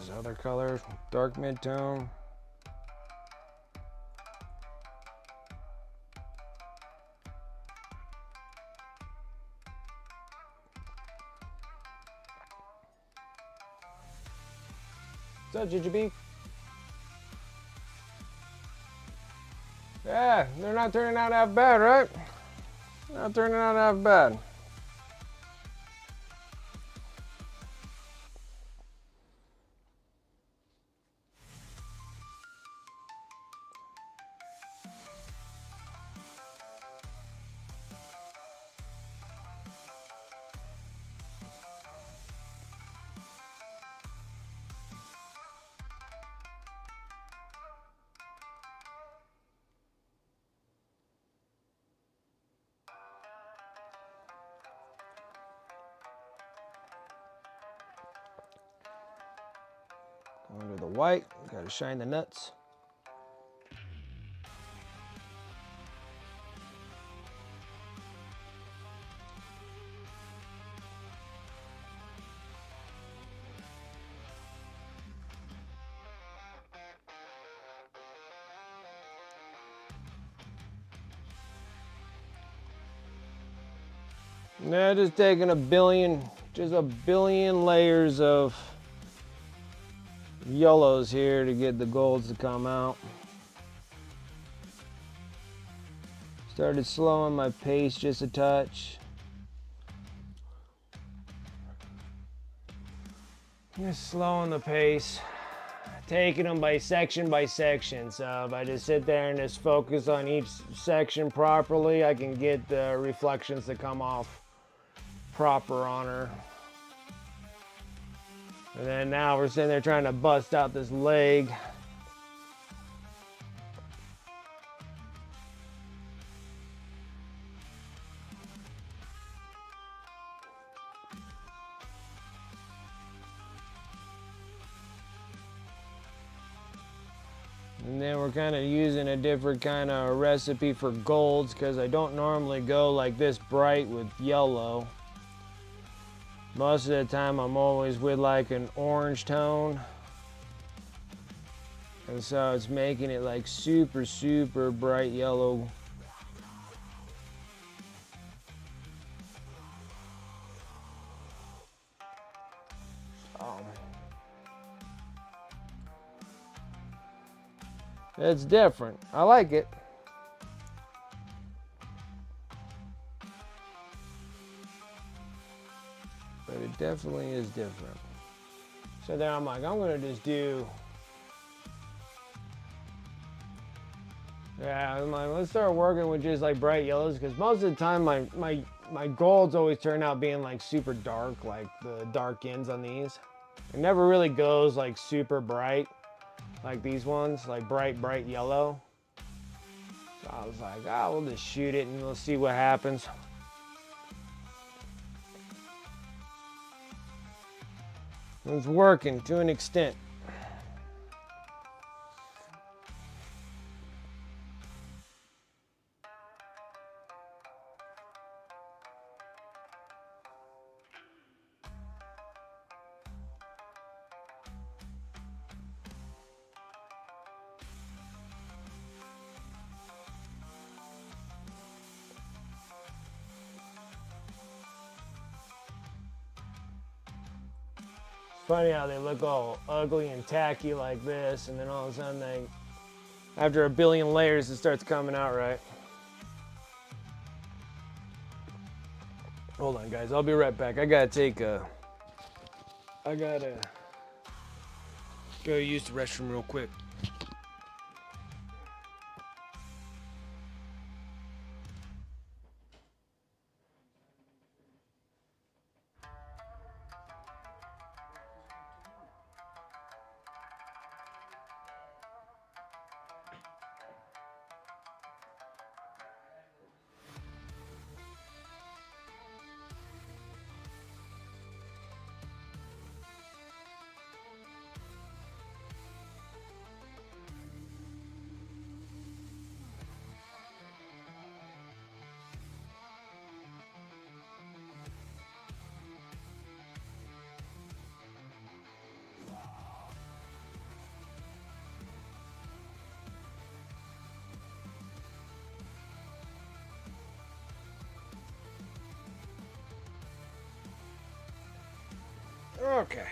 [SPEAKER 1] this other color, dark mid-tone. What's up, Ginger Beef? Yeah, they're not turning out half bad, right? Not turning out half bad. Under the white, gotta shine the nuts. Now just taking just a billion layers of yellows here to get the golds to come out. Started slowing my pace just a touch. Just slowing the pace. Taking them by section. So if I just sit there and just focus on each section properly, I can get the reflections to come off proper on her. And then now we're sitting there trying to bust out this leg. And then we're kind of using a different kind of recipe for golds because I don't normally go like this bright with yellow. Most of the time I'm always with like an orange tone. And so it's making it like super, super bright yellow. It's different. I like it. But it definitely is different. So then I'm like, I'm gonna just do. Yeah, I'm like, let's start working with just like bright yellows because most of the time my golds always turn out being like super dark, like the dark ends on these. It never really goes like super bright, like these ones, like bright yellow. So I was like, we'll just shoot it and we'll see what happens. It's working to an extent. Funny how they look all ugly and tacky like this, and then all of a sudden after a billion layers, it starts coming out right. Hold on, guys. I'll be right back. I gotta go use the restroom real quick. Okay.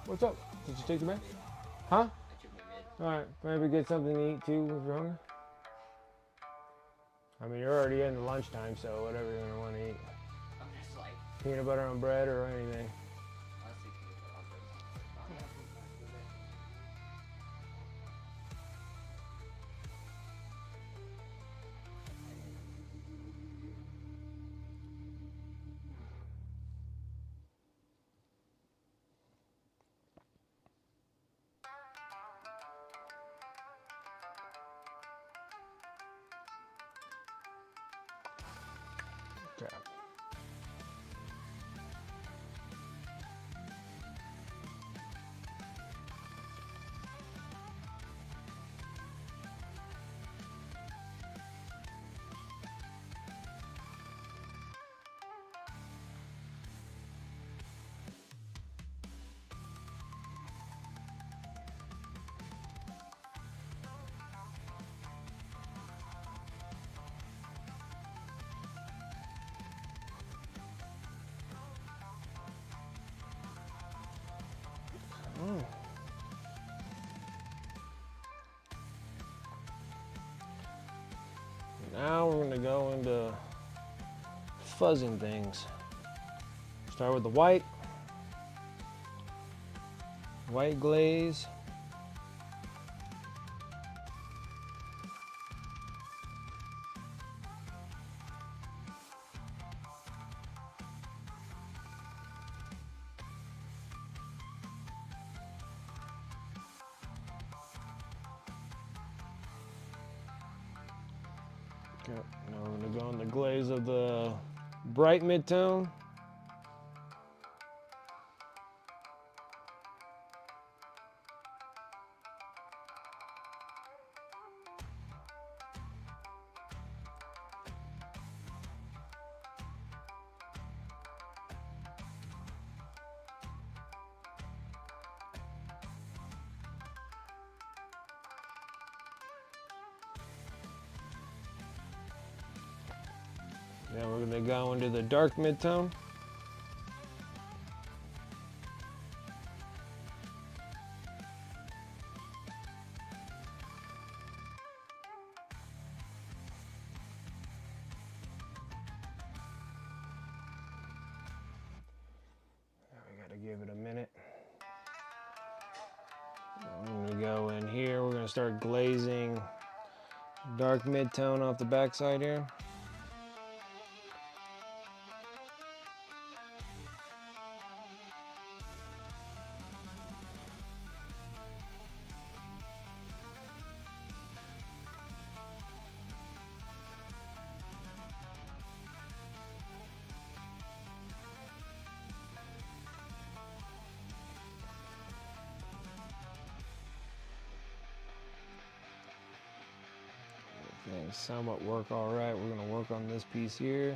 [SPEAKER 1] What's up? Did you take the bag? Huh? Alright, maybe get something to eat too if you're hungry. I mean, you're already in the lunchtime, so whatever you're gonna want to eat.
[SPEAKER 2] I'm just like,
[SPEAKER 1] Peanut butter on bread or anything.
[SPEAKER 2] honestly,
[SPEAKER 1] Okay. Now we're gonna go into fuzzing things. Start with the white glaze. Okay, now we're gonna go in the glaze of the bright mid-tone. Then we're gonna go into the dark mid-tone. Now we gotta give it a minute. I'm gonna go in here. We're gonna start glazing dark mid-tone off the backside here. Things somewhat work all right. We're gonna work on this piece here.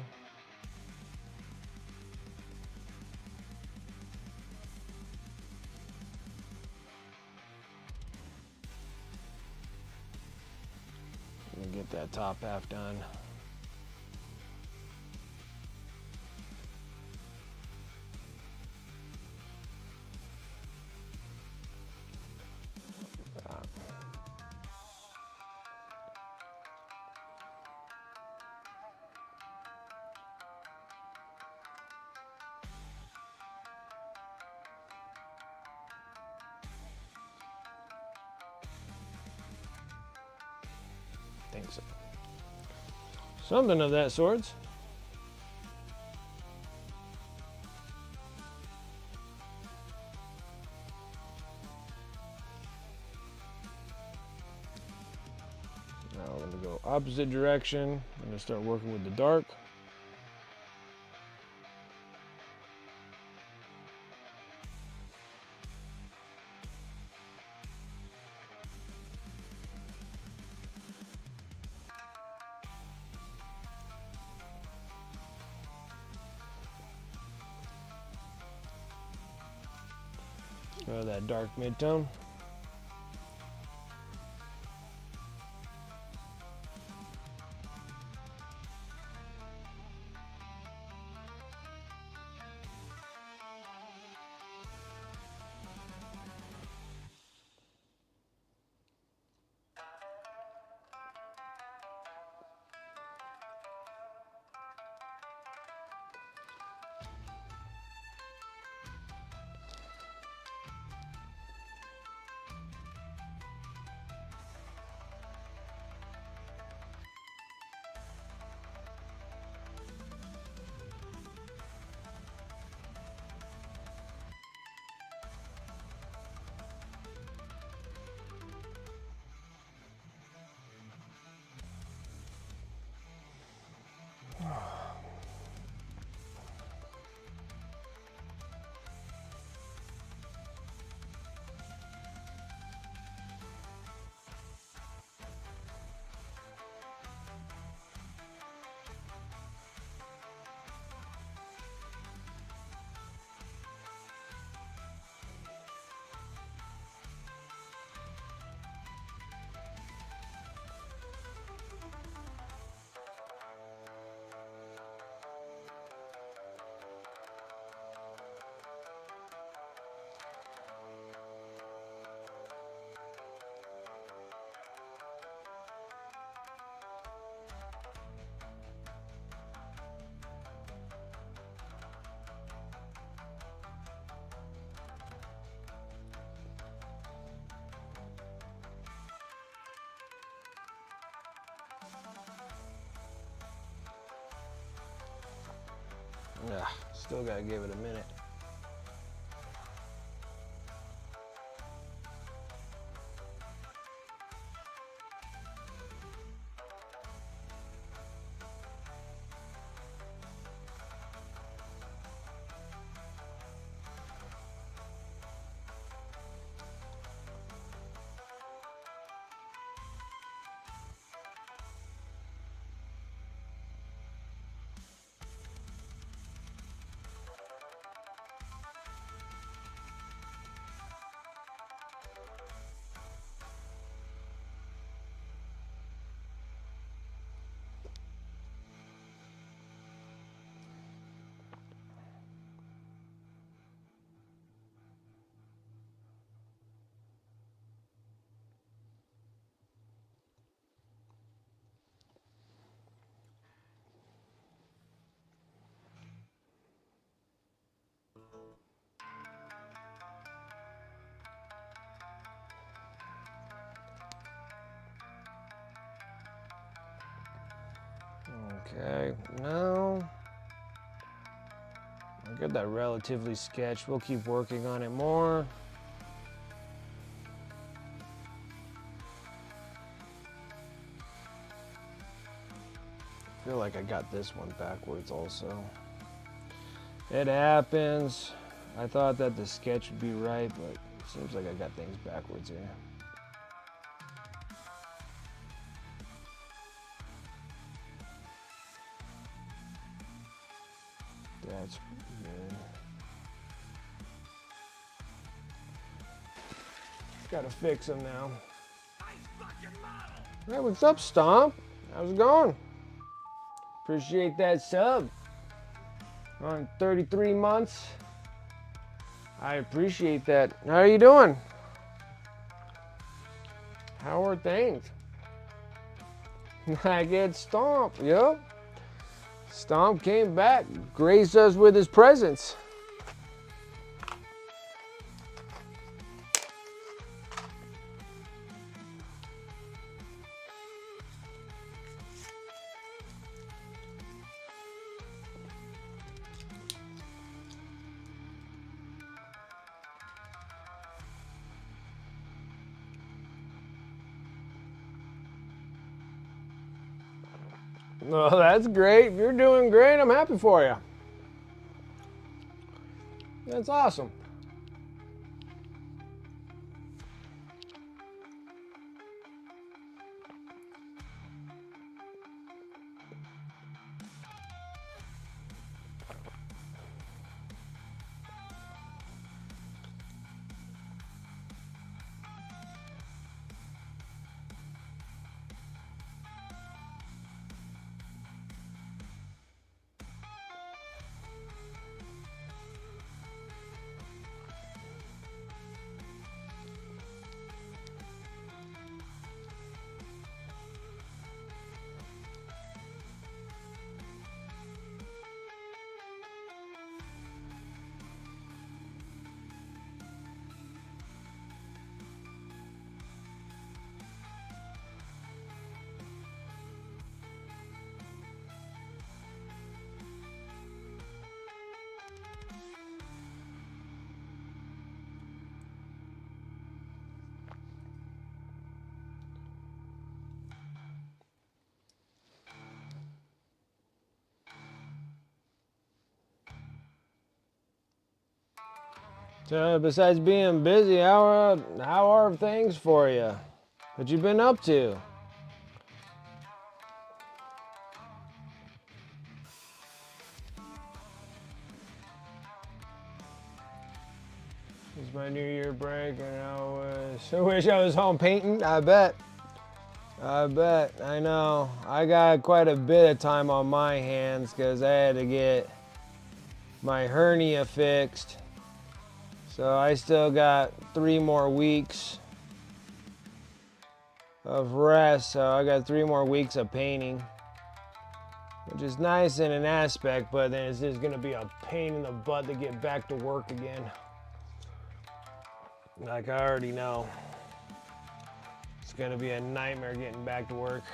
[SPEAKER 1] And get that top half done. think so. Something of that sort. Now I'm going to go opposite direction. I'm going to start working with the dark. That dark mid-tone. Still gotta give it a minute. Okay, now I got that relatively sketched. We'll keep working on it more. I feel like I got this one backwards also. It happens. I thought that the sketch would be right, but it seems like I got things backwards here. That's good. Gotta fix them now. Hey, what's up, Stomp? How's it going? Appreciate that sub. On 33 months. I appreciate that. How are you doing? How are things? I get Stomp, yep. Stomp came back, graced us with his presence. Well, that's great. If you're doing great, I'm happy for you. That's awesome. So besides being busy, how are things for you? What you been up to? It's my New Year break, and I wish I was home painting. I bet. I know. I got quite a bit of time on my hands because I had to get my hernia fixed. So I still got 3 more weeks of rest. So I got 3 more weeks of painting, which is nice in an aspect, but then it's just gonna be a pain in the butt to get back to work again. Like I already know. It's gonna be a nightmare getting back to work.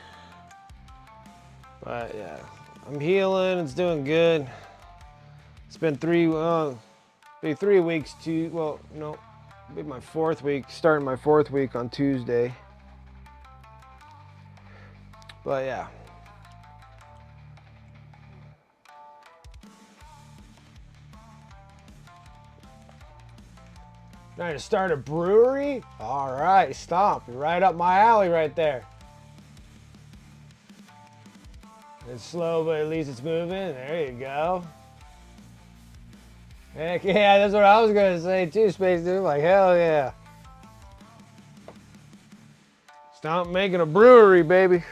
[SPEAKER 1] But yeah, I'm healing, it's doing good. It's been 3 weeks to, well, no, it'll be my 4th week, starting my 4th week on Tuesday. But yeah. Trying to start a brewery? All right, stop. You're right up my alley right there. It's slow, but at least it's moving. There you go. Heck yeah, that's what I was going to say too, Space Dude. Like, hell yeah. Stop making a brewery, baby.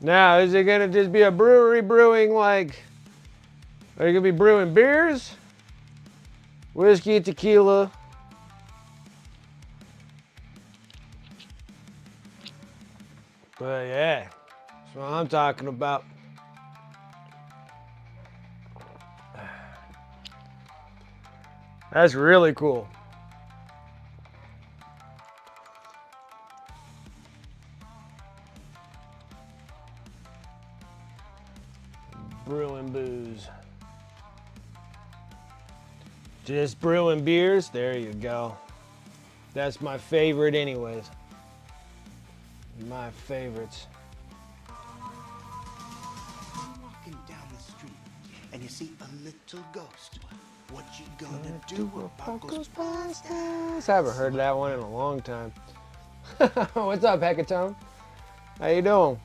[SPEAKER 1] Now, is it going to just be a brewery brewing like, are you going to be brewing beers? Whiskey, tequila? But yeah, that's what I'm talking about. That's really cool. Brewing booze. Just brewing beers? There you go. That's my favorite anyways. My favorites.
[SPEAKER 3] Walking down the street and you see a little ghost. What you gonna do about ghost
[SPEAKER 1] I haven't heard that one in a long time. What's up, Hecatone? How you doing?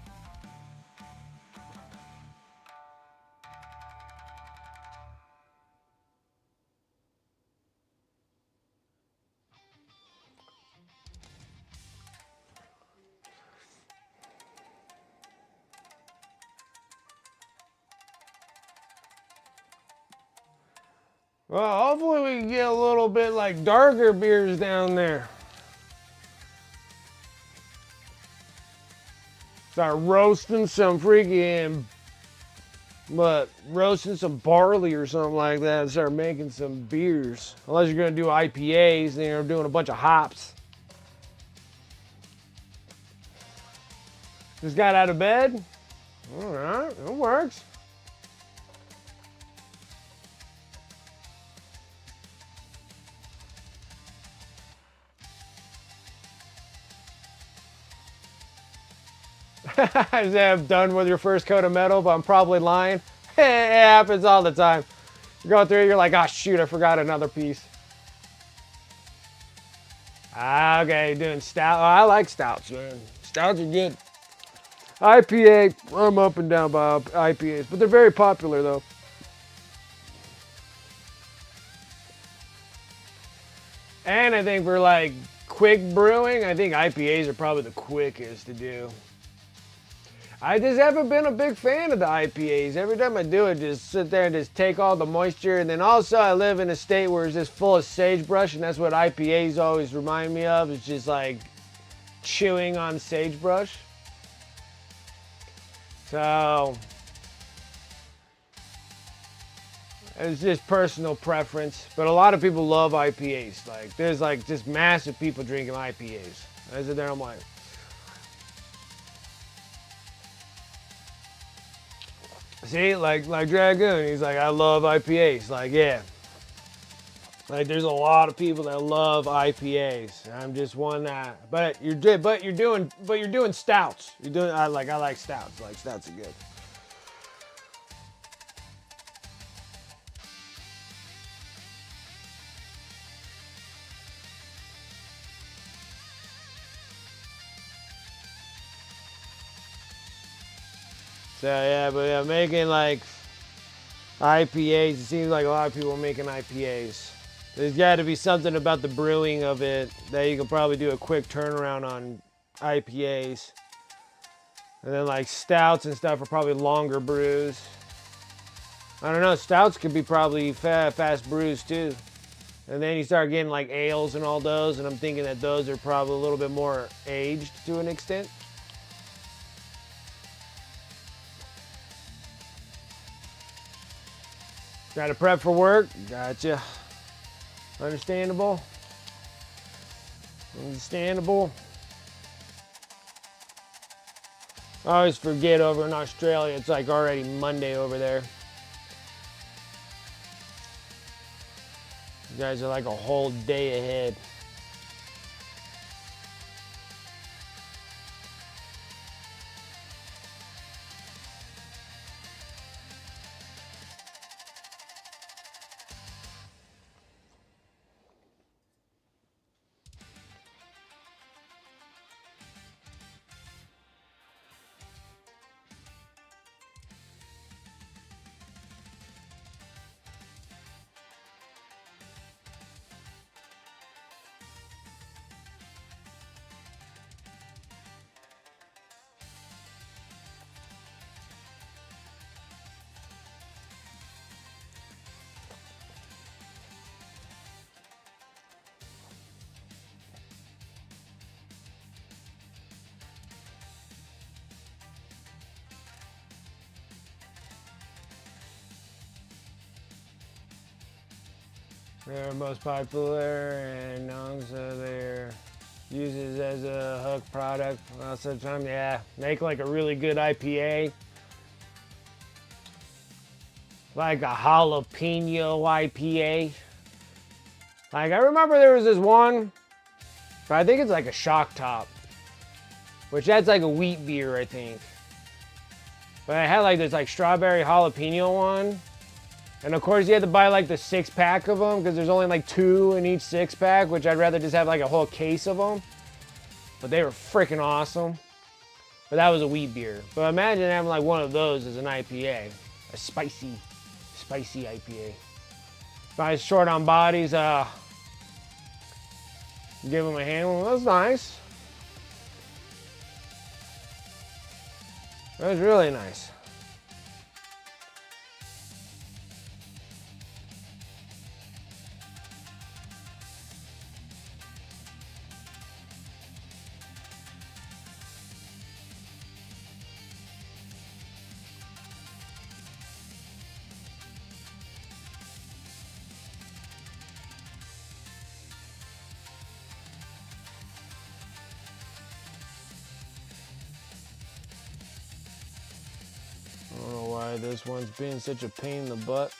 [SPEAKER 1] Well, hopefully we can get a little bit like darker beers down there. Start roasting some freaking, roasting some barley or something like that and start making some beers. Unless you're gonna do IPAs, then you're doing a bunch of hops. Just got out of bed? All right, it works. I say I'm done with your first coat of metal, but I'm probably lying. It happens all the time. You go through, you're like, oh shoot, I forgot another piece. Okay, doing stout. Oh, I like stouts, man. Stouts are good. IPA, I'm up and down by IPAs, but they're very popular though. And I think for like quick brewing, I think IPAs are probably the quickest to do. I just haven't been a big fan of the IPAs. Every time I do it, just sit there and just take all the moisture. And then also I live in a state where it's just full of sagebrush, and that's what IPAs always remind me of. It's just like chewing on sagebrush. So it's just personal preference. But a lot of people love IPAs. Like there's like just massive people drinking IPAs. I sit there, I'm like, see, like Dragoon, he's like, I love IPAs. Like, yeah. Like, there's a lot of people that love IPAs. I'm just one that, but you're doing stouts. I like stouts. Like, stouts are good. So yeah, but yeah, making like IPAs, it seems like a lot of people are making IPAs. There's got to be something about the brewing of it that you can probably do a quick turnaround on IPAs. And then like stouts and stuff are probably longer brews. I don't know, stouts could be probably fast brews too. And then you start getting like ales and all those, and I'm thinking that those are probably a little bit more aged to an extent. Got to prep for work? Gotcha. Understandable. Understandable. I always forget over in Australia, it's like already Monday over there. You guys are like a whole day ahead. They're most popular and known, so they're uses as a hook product. Most of the time, yeah, make like a really good IPA. Like a jalapeno IPA. Like I remember there was this one, but I think it's like a shock top, which that's like a wheat beer, I think. But I had like this like strawberry jalapeno one. And of course you had to buy like the 6-pack of them because there's only like 2 in each 6-pack, which I'd rather just have like a whole case of them. But they were freaking awesome. But that was a wheat beer. But imagine having like one of those as an IPA. A spicy IPA. If I was short on bodies, give them a hand. Well, that's nice. That was really nice. I don't know why this one's being such a pain in the butt,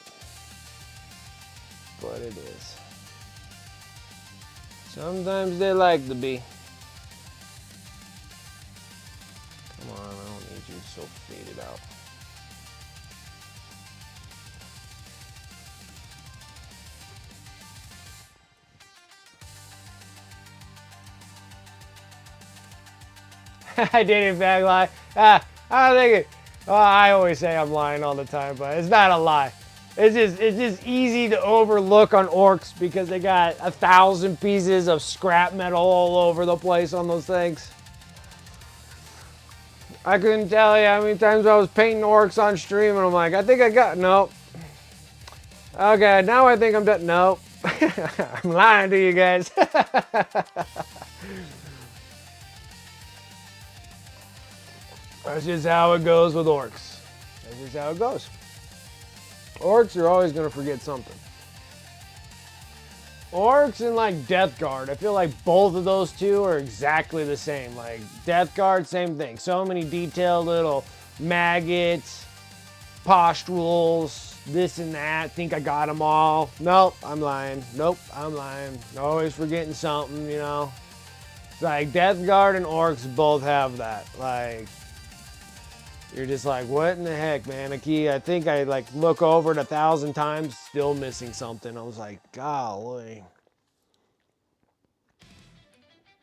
[SPEAKER 1] but it is. Sometimes they like to be. Come on. everything's so faded out. I did in fact lie. I don't think it. Oh, I always say I'm lying all the time, but it's not a lie. It's just easy to overlook on orcs because they got 1,000 pieces of scrap metal all over the place on those things. I couldn't tell you how many times I was painting orcs on stream and I'm like, I think I got, nope. Okay, now I think I'm done. Nope. I'm lying to you guys. That's just how it goes with orcs. That's just how it goes. Orcs are always going to forget something. Orcs and like Death Guard, I feel like both of those two are exactly the same. Like Death Guard, same thing. So many detailed little maggots, pustules, this and that. Think I got them all. Nope, I'm lying. Nope, I'm lying. Always forgetting something, you know. It's like Death Guard and Orcs both have that. Like, you're just like, what in the heck, man? I think I like look over it 1,000 times, still missing something. I was like, golly.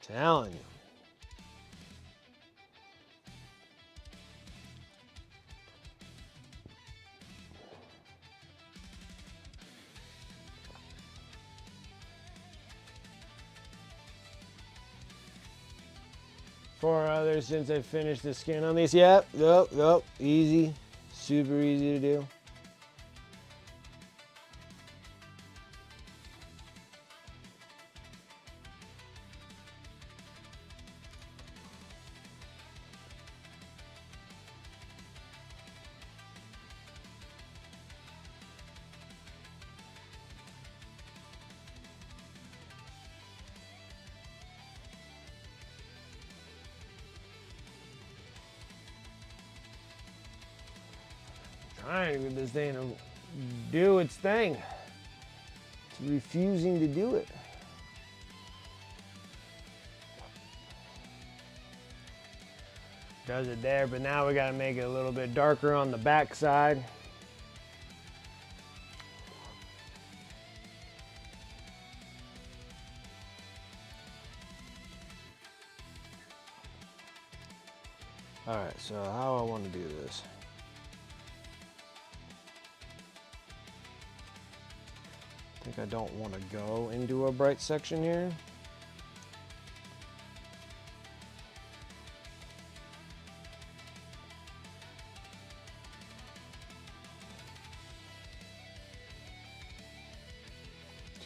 [SPEAKER 1] Telling you. Four others since I finished the skin on these. Yep. Easy. Super easy to do. Trying to get this thing to do its thing. It's refusing to do it. Does it there, but now we gotta make it a little bit darker on the back side. All right, so how I want to do this. I think I don't want to go into a bright section here.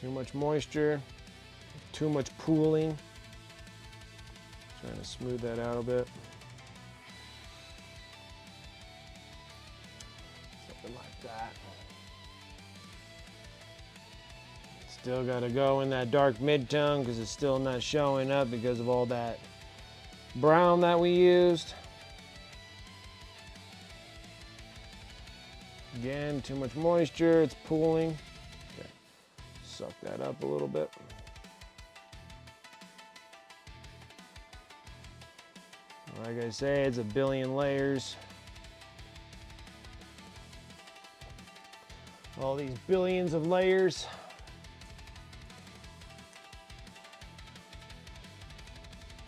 [SPEAKER 1] Too much moisture, too much pooling. Trying to smooth that out a bit. Something like that. Still got to go in that dark mid-tone because it's still not showing up because of all that brown that we used. Again, too much moisture, it's pooling. Okay. Suck that up a little bit. Like I say, it's a billion layers. All these billions of layers.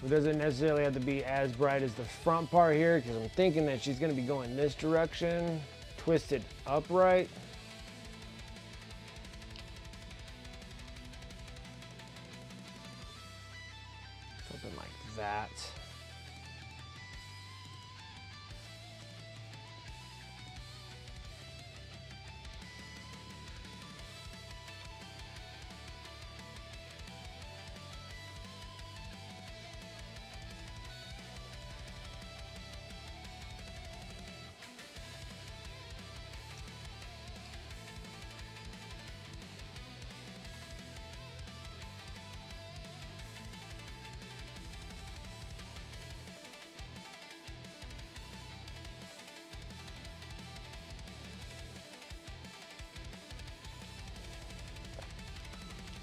[SPEAKER 1] It doesn't necessarily have to be as bright as the front part here because I'm thinking that she's going to be going this direction, twisted upright. Something like that.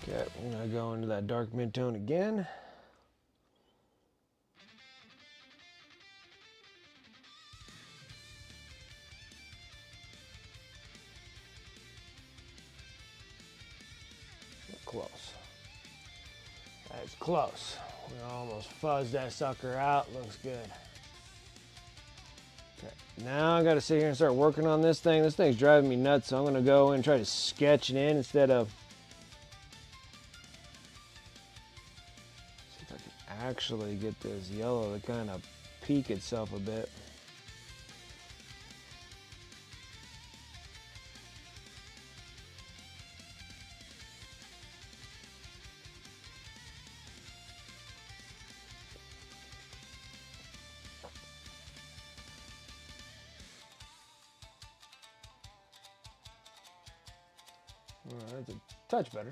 [SPEAKER 1] Okay, I'm gonna go into that dark mid-tone again. close. That's close. We almost fuzzed that sucker out. Looks good. Okay, now I got to sit here and start working on this thing. This thing's driving me nuts, so I'm going to go in and try to sketch it in instead of... See if I can actually get this yellow to kind of peak itself a bit. That's a touch better.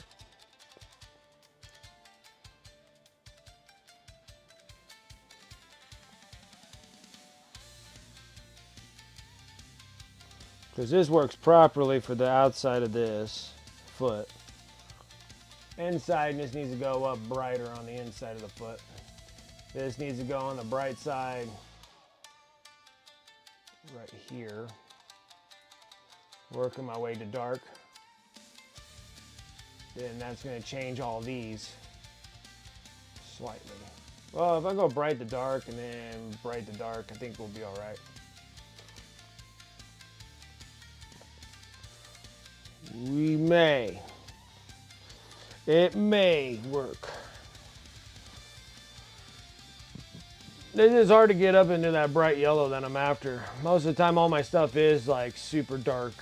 [SPEAKER 1] Because this works properly for the outside of this foot. Inside just needs to go up brighter on the inside of the foot. This needs to go on the bright side right here. Working my way to dark. Then that's going to change all these slightly. Well, if I go bright to dark and then bright to dark, I think we'll be all right. We may. It may work. It is hard to get up into that bright yellow that I'm after. Most of the time, all my stuff is like super dark.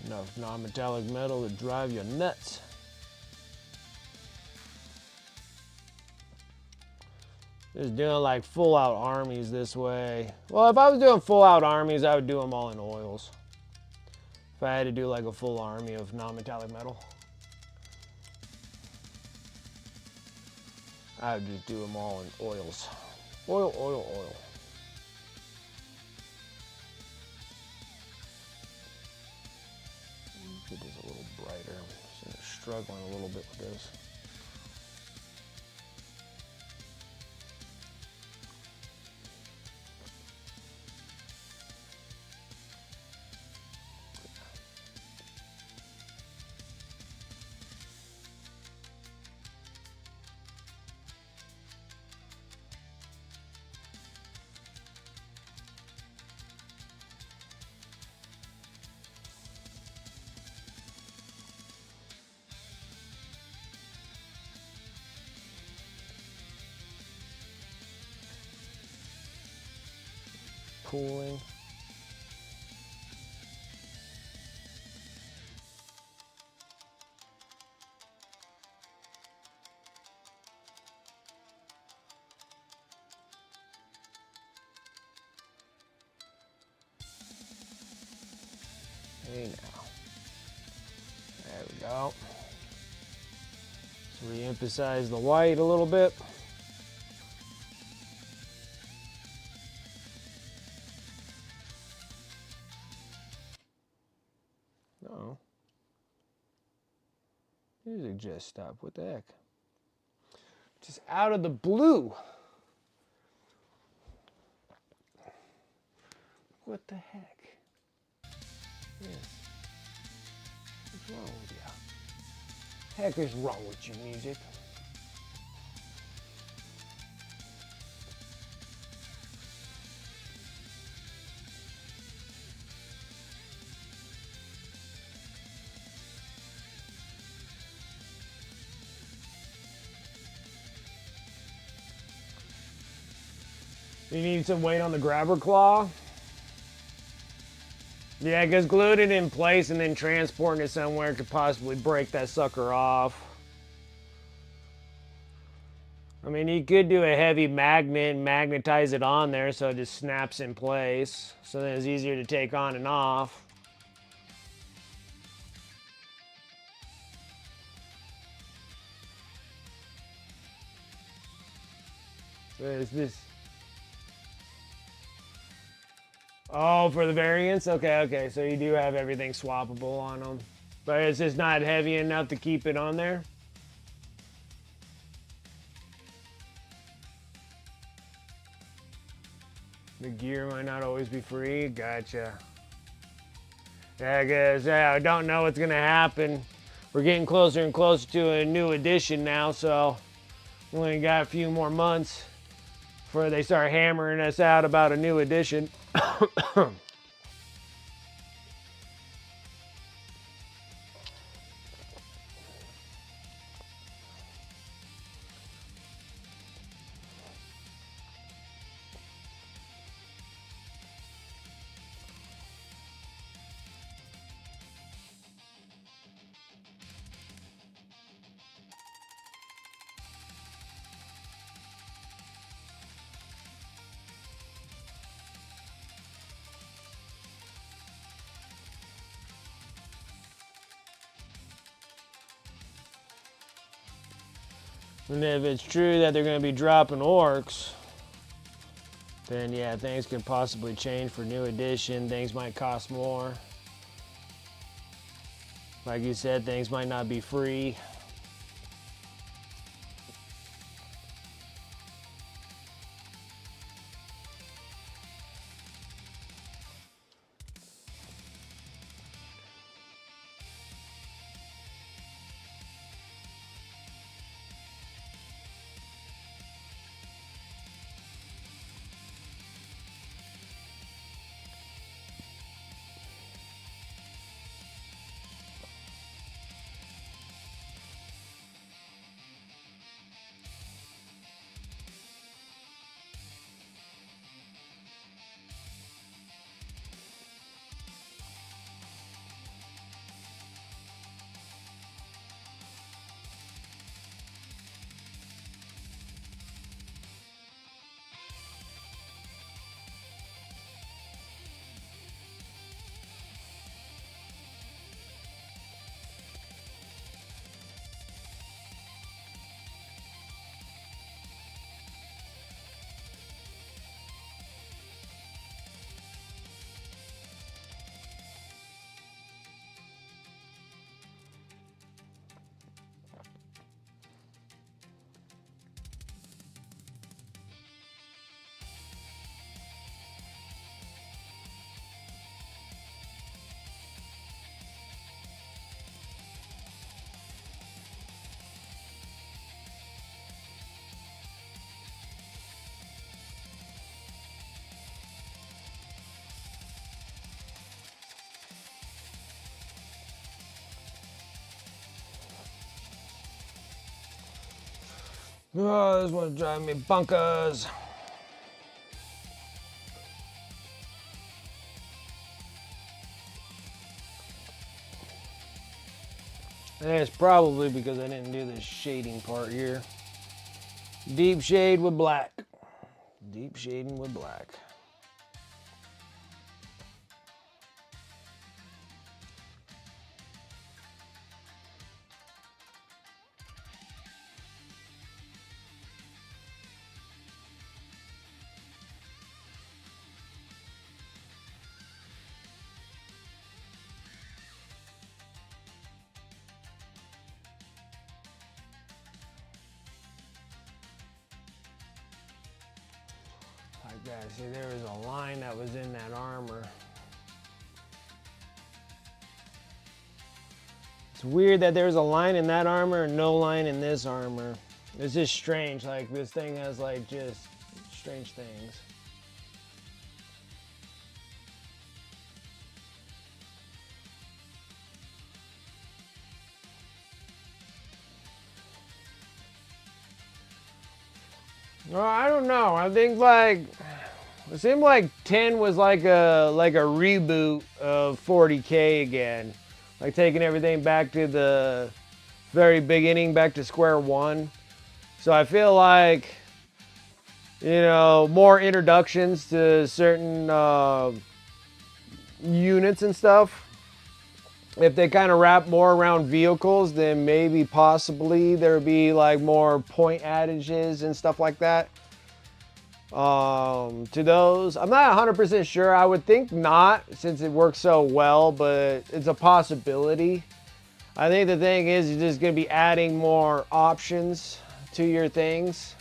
[SPEAKER 1] Enough non-metallic metal to drive you nuts. Just doing like full out armies this way. Well, if I was doing full out armies, I would do them all in oils. If I had to do like a full army of non-metallic metal, I would just do them all in oils. Oil, oil, oil. It is a little brighter. I'm just struggling a little bit with this. Cooling. Hey now. There we go. Let's re-emphasize the white a little bit. No. Music just stopped. What the heck? Just out of the blue. What the heck? Yes. What's wrong with you? Heck is wrong with you, music? You need some weight on the grabber claw? Yeah, because gluing it in place and then transporting it somewhere could possibly break that sucker off. I mean, you could do a heavy magnet and magnetize it on there so it just snaps in place. So then it's easier to take on and off. Is this? Oh, for the variants? Okay. So you do have everything swappable on them. But it's just not heavy enough to keep it on there? The gear might not always be free? Gotcha. Yeah, I guess, I don't know what's going to happen. We're getting closer and closer to a new edition now, so we only got a few more months before they start hammering us out about a new edition. And if it's true that they're going to be dropping orcs, then yeah, things could possibly change for new edition. Things might cost more. Like you said, things might not be free. Oh, this one's driving me bunkers. And it's probably because I didn't do this shading part here. Deep shade with black. Deep shading with black. Like that. See, there was a line that was in that armor. It's weird that there's a line in that armor and no line in this armor. It's just strange. Like, this thing has, like, just strange things. Well, I don't know. I think, like, it seemed like 10 was like a reboot of 40K again. Like taking everything back to the very beginning, back to square one. So I feel like, you know, more introductions to certain units and stuff. If they kind of wrap more around vehicles, then maybe possibly there would be like more point adages and stuff like that. to those. I'm not 100% sure. I would think not, since it works so well, but it's a possibility. I think the thing is, you're just going to be adding more options to your things.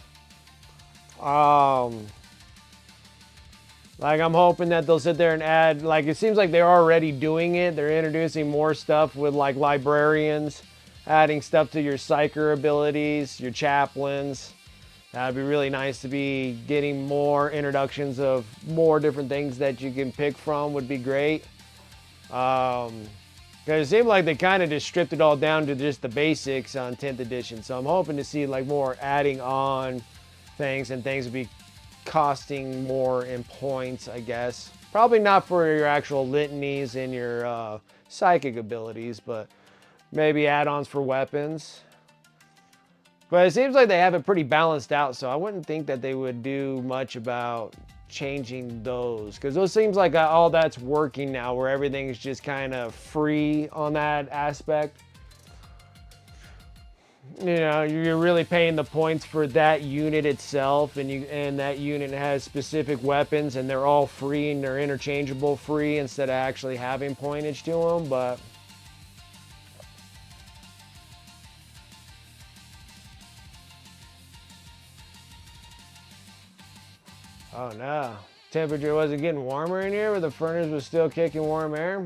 [SPEAKER 1] Like, I'm hoping that they'll sit there and add, like, it seems like they're already doing it. They're introducing more stuff with, like, librarians, adding stuff to your psyker abilities, your chaplains. That'd be really nice to be getting more introductions of more different things that you can pick from would be great. Because it seemed like they kind of just stripped it all down to just the basics on 10th edition. So I'm hoping to see like more adding on things, and things would be costing more in points, I guess. Probably not for your actual litanies and your psychic abilities, but maybe add-ons for weapons. But it seems like they have it pretty balanced out, so I wouldn't think that they would do much about changing those, because those seems like all that's working now, where everything's just kind of free on that aspect. You know, you're really paying the points for that unit itself, and that unit has specific weapons, and they're all free and they're interchangeable free instead of actually having pointage to them. But oh no, temperature wasn't getting warmer in here, but the furnace was still kicking warm air.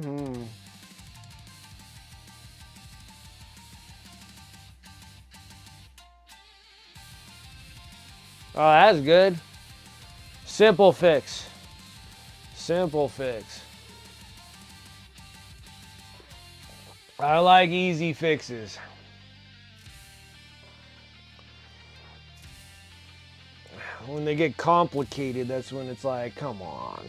[SPEAKER 1] Oh, that's good. Simple fix. Simple fix. I like easy fixes. When they get complicated, that's when it's like, come on.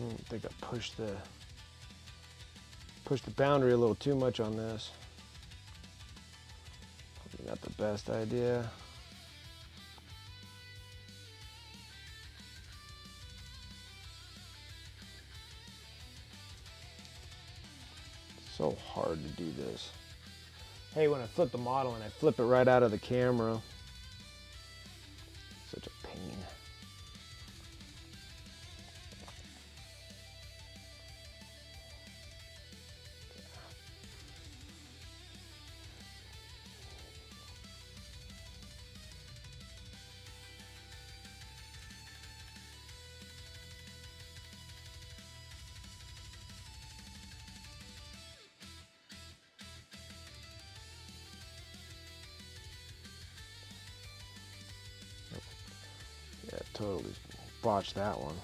[SPEAKER 1] I think I pushed the boundary a little too much on this. Probably not the best idea. So hard to do this. Hey, when I flip the model and I flip it right out of the camera. Such a pain. Yeah, totally botched that one.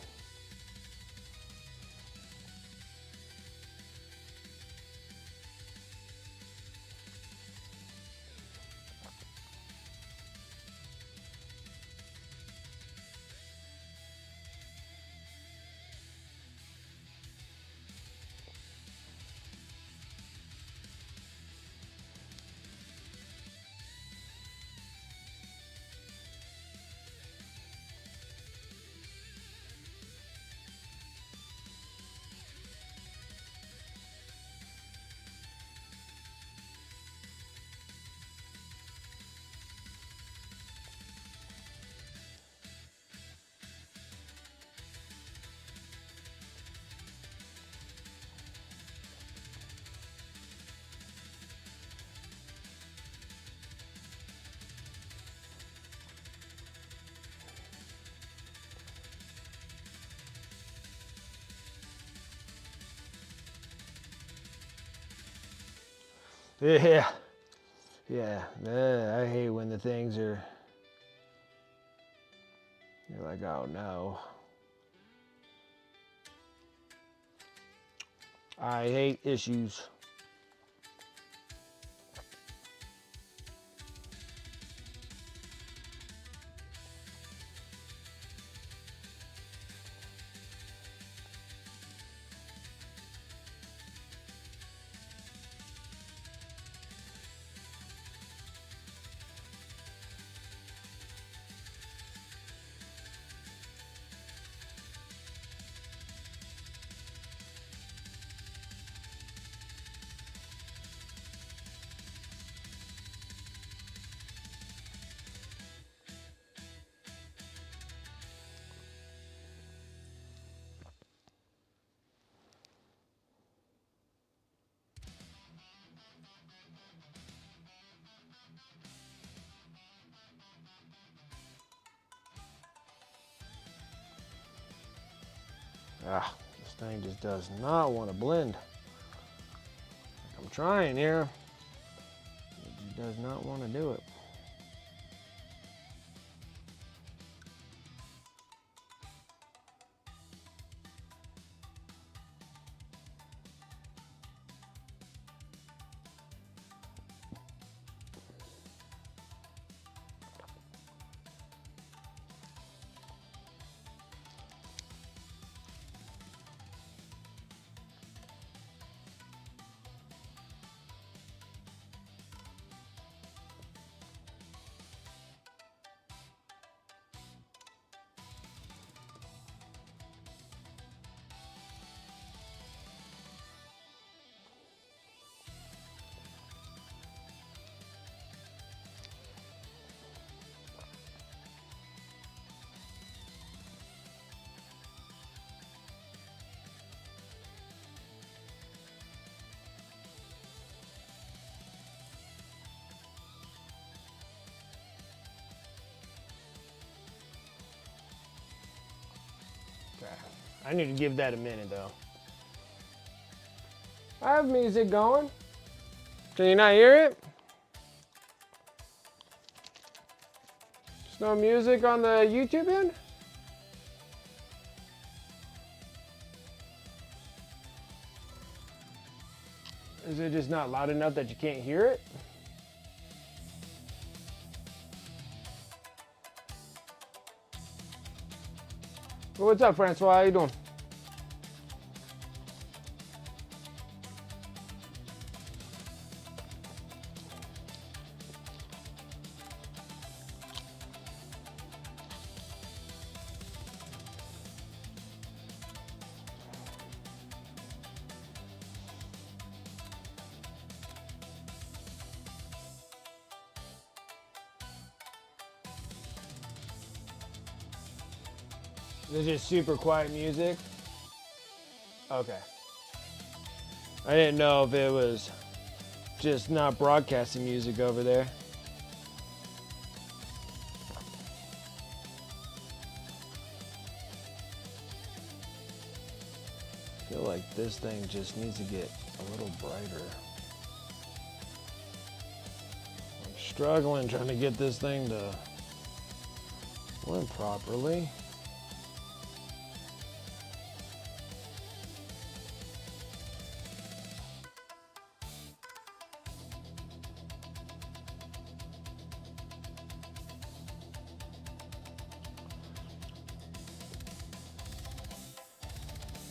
[SPEAKER 1] Yeah. Yeah. I hate when the things are... You're like, oh no. I hate issues. Ah, this thing just does not want to blend. I'm trying here. It just does not want to do it. Okay. I need to give that a minute though. I have music going. Can you not hear it? There's no music on the YouTube end? Is it just not loud enough that you can't hear it? Well, what's up, Francois? How you doing? This is super quiet music. Okay. I didn't know if it was just not broadcasting music over there. I feel like this thing just needs to get a little brighter. I'm struggling trying to get this thing to blend properly.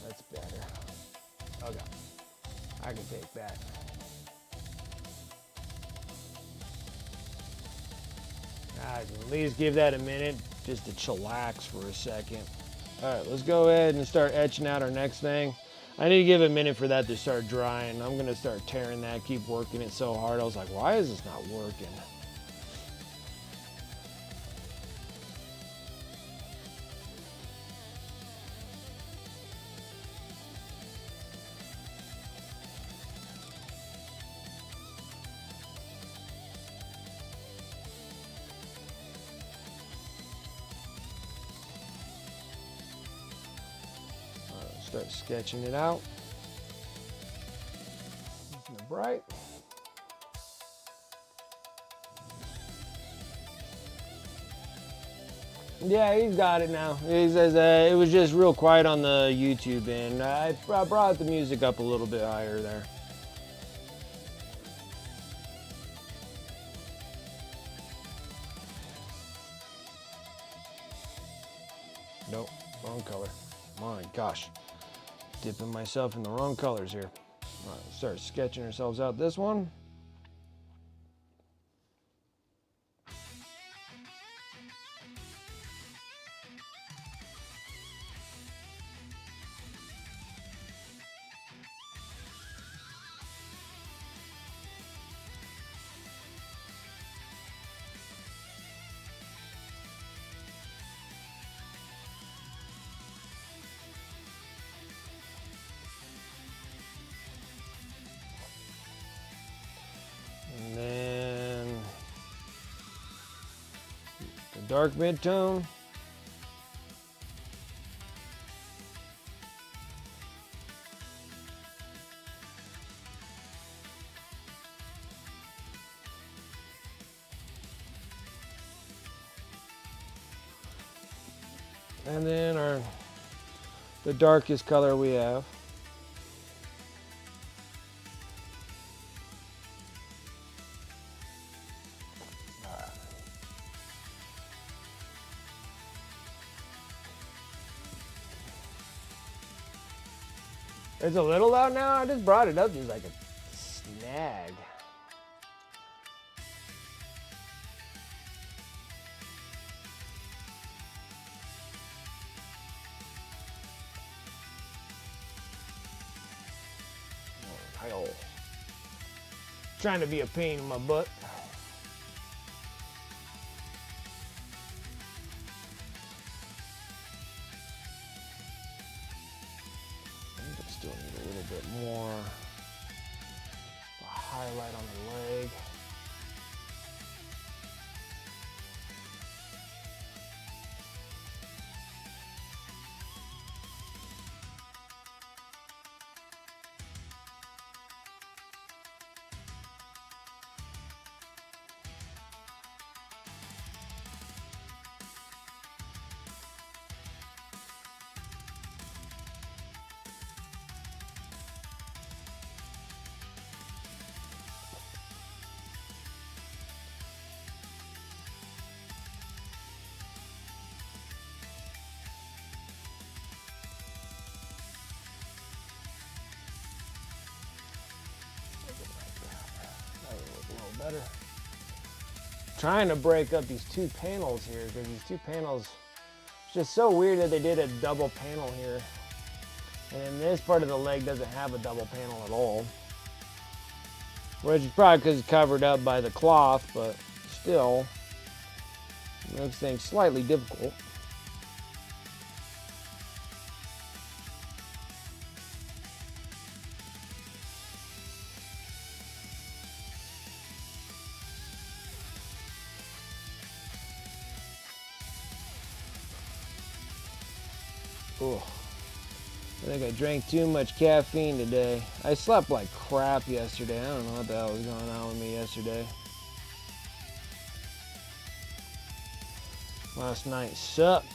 [SPEAKER 1] That's better. Okay. I can take that. I can at least give that a minute just to chillax for a second. All right, let's go ahead and start etching out our next thing. I need to give it a minute for that to start drying. I'm gonna start tearing that, keep working it so hard. I was like, why is this not working? Start sketching it out. Nice and bright. Yeah, he's got it now. He says it was just real quiet on the YouTube end. I brought the music up a little bit higher there. Nope, wrong color. My gosh, dipping myself in the wrong colors here. All right, start sketching ourselves out this one. And then the dark mid-tone. And then the darkest color we have. It's a little loud now. I just brought it up. There's like a snag. Oh, trying to be a pain in my butt. Still need a little bit more highlight on the leg. Better. Trying to break up these two panels here because these two panels, it's just so weird that they did a double panel here. And then this part of the leg doesn't have a double panel at all. Which is probably because it's covered up by the cloth, but still makes things slightly difficult. Ugh. I think I drank too much caffeine today. I slept like crap yesterday. I don't know what the hell was going on with me yesterday. Last night sucked.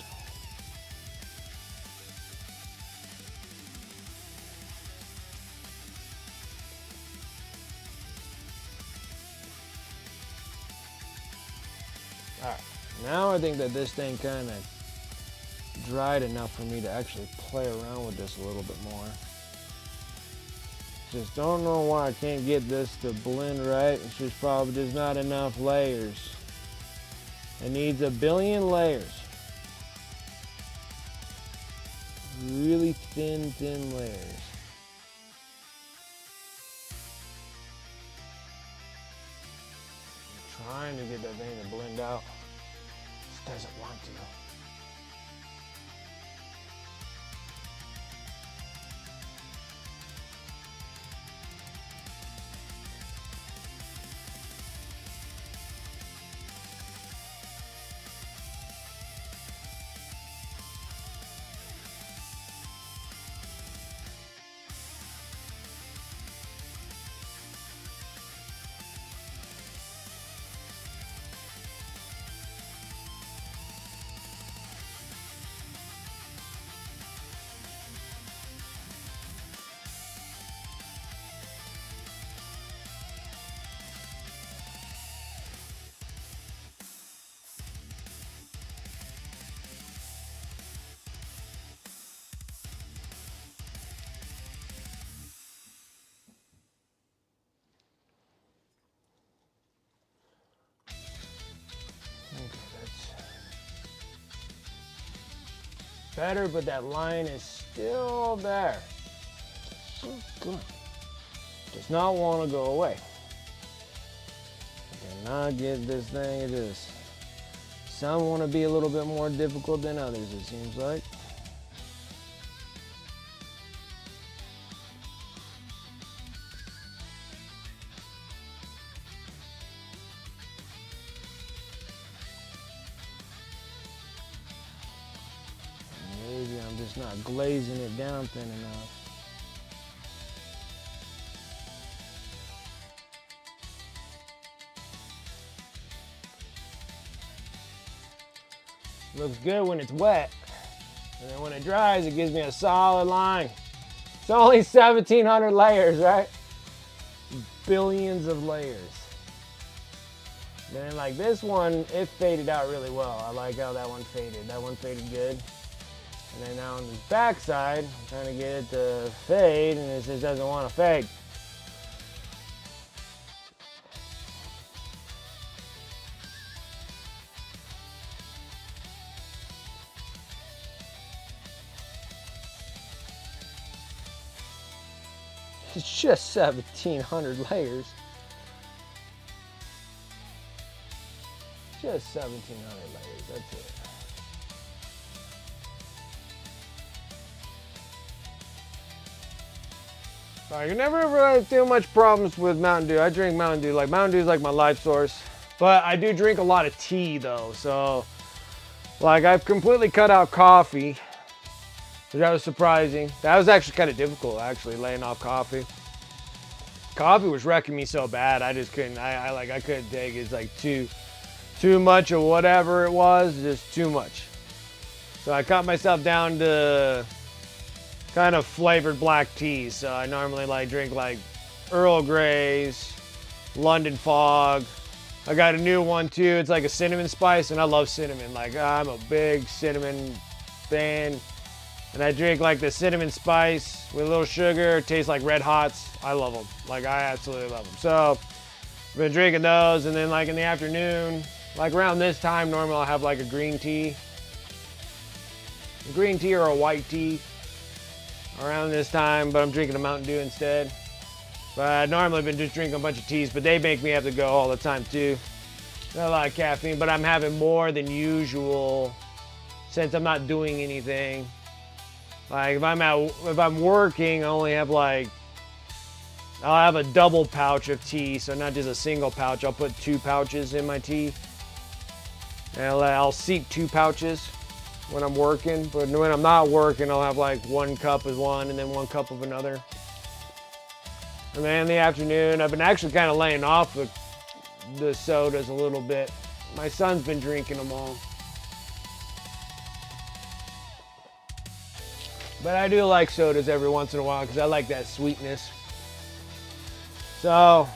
[SPEAKER 1] Alright, now I think that this thing kind of dried enough for me to actually play around with this a little bit more. Just don't know why I can't get this to blend right. It's just probably just not enough layers. It needs a billion layers. Really thin layers. I'm trying to get that thing to blend out. It just doesn't want to. better, but that line is still there. Oh, good. Does not want to go away. I cannot get this thing. It is. Some want to be a little bit more difficult than others, it seems like. Maybe I'm just not glazing it down thin enough. Looks good when it's wet, and then when it dries, it gives me a solid line. It's only 1,700 layers, right? Billions of layers. Then like this one, it faded out really well. I like how that one faded. That one faded good. And then now on this back side, I'm trying to get it to fade, and it just doesn't want to fade. It's just 1,700 layers. Just 1,700 layers, that's it. I never really feel much problems with Mountain Dew. I drink Mountain Dew. Like Mountain Dew is like my life source. But I do drink a lot of tea though. So like I've completely cut out coffee. So that was surprising. That was actually kind of difficult actually, laying off coffee. Coffee was wrecking me so bad. I just couldn't, I couldn't take it. It's like too much of whatever it was, just too much. So I cut myself down to kind of flavored black teas. So I normally like drink like Earl Grey's, London Fog. I got a new one too. It's like a cinnamon spice, and I love cinnamon. Like I'm a big cinnamon fan. And I drink like the cinnamon spice with a little sugar. It tastes like Red Hots. I love them. Like I absolutely love them. So I've been drinking those, and then like in the afternoon, like around this time, normally I'll have like a green tea. A green tea or a white tea around this time, but I'm drinking a Mountain Dew instead. But I normally been just drinking a bunch of teas, but they make me have to go all the time too. Not a lot of caffeine, but I'm having more than usual since I'm not doing anything. Like if I'm working, I only have like, I'll have a double pouch of tea, so not just a single pouch. I'll put 2 pouches in my tea. And I'll seep 2 pouches when I'm working, but when I'm not working, I'll have like 1 cup of one and then 1 cup of another. And then in the afternoon, I've been actually kind of laying off the sodas a little bit. My son's been drinking them all. But I do like sodas every once in a while because I like that sweetness. So,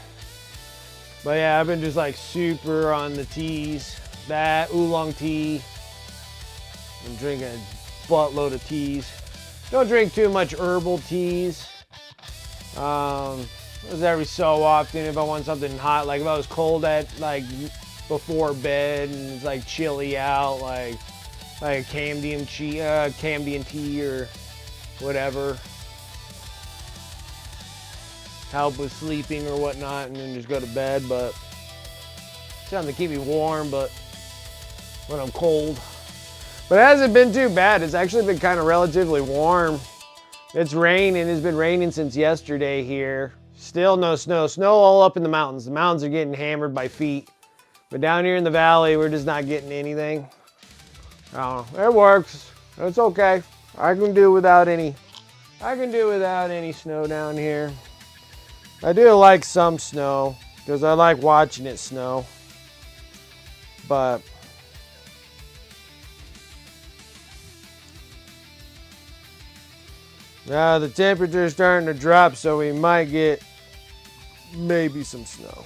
[SPEAKER 1] but yeah, I've been just like super on the teas. That oolong tea. I'm drinking a buttload of teas. Don't drink too much herbal teas. Just every so often if I want something hot, like if I was cold at like before bed and it's like chilly out, like a Camden tea or whatever. Help with sleeping or whatnot, and then just go to bed. But something to keep me warm, but when I'm cold. But it hasn't been too bad. It's actually been kind of relatively warm. It's raining. It's been raining since yesterday here. Still no snow. Snow all up in the mountains. The mountains are getting hammered by feet. But down here in the valley, we're just not getting anything. Oh, it works. It's okay. I can do without any snow down here. I do like some snow because I like watching it snow. But now the temperature is starting to drop, so we might get maybe some snow.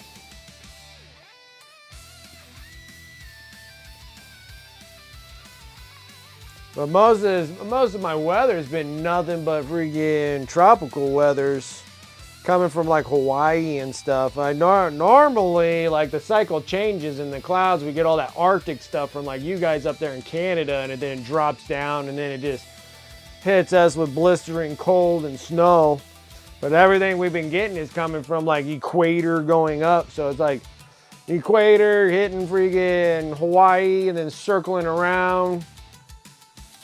[SPEAKER 1] But most of my weather has been nothing but freaking tropical weathers. coming from like Hawaii and stuff. Normally, like the cycle changes in the clouds. We get all that Arctic stuff from like you guys up there in Canada, and then it drops down, and then it just hits us with blistering cold and snow. But everything we've been getting is coming from like equator going up. So it's like equator hitting freaking Hawaii and then circling around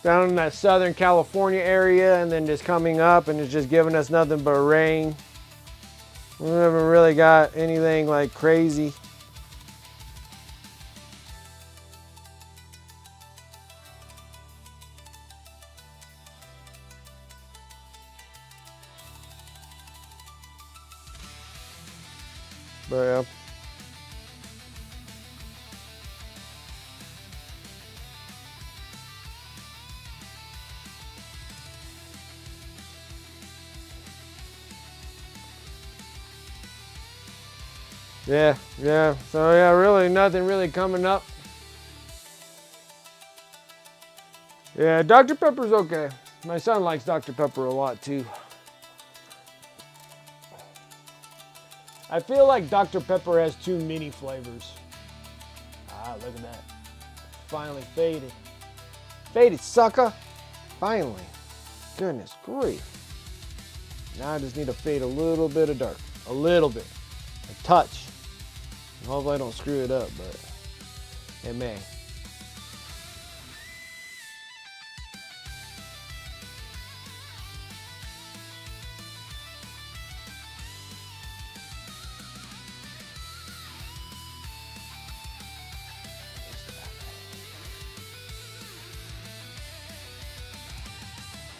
[SPEAKER 1] down in that Southern California area, and then just coming up, and it's just giving us nothing but rain. We haven't really got anything like crazy. But yeah. Yeah. So yeah, really nothing really coming up. Yeah, Dr. Pepper's okay. My son likes Dr. Pepper a lot too. I feel like Dr. Pepper has too many flavors. Ah, look at that. Finally faded. Faded, sucker. Finally. Goodness grief. Now I just need to fade a little bit of dark. A little bit. A touch. Hopefully I don't screw it up, but it may.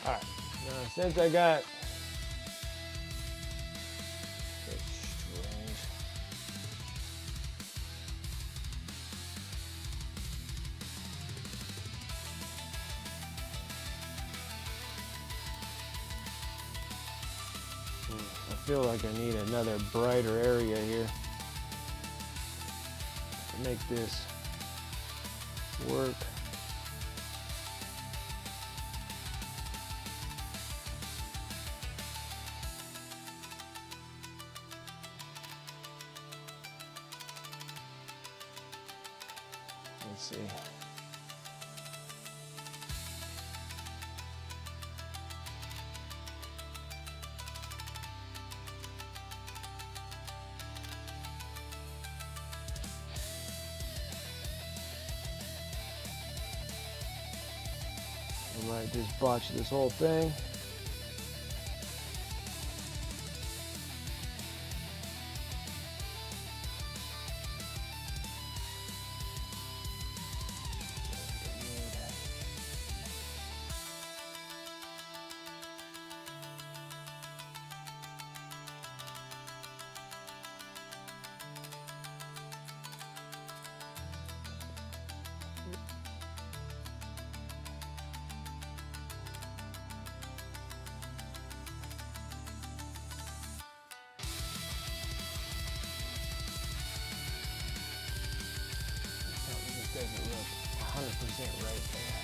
[SPEAKER 1] All right, now since I got I feel like I need another brighter area here to make this work. Let's see. I might just botch this whole thing. Doesn't look 100% right there.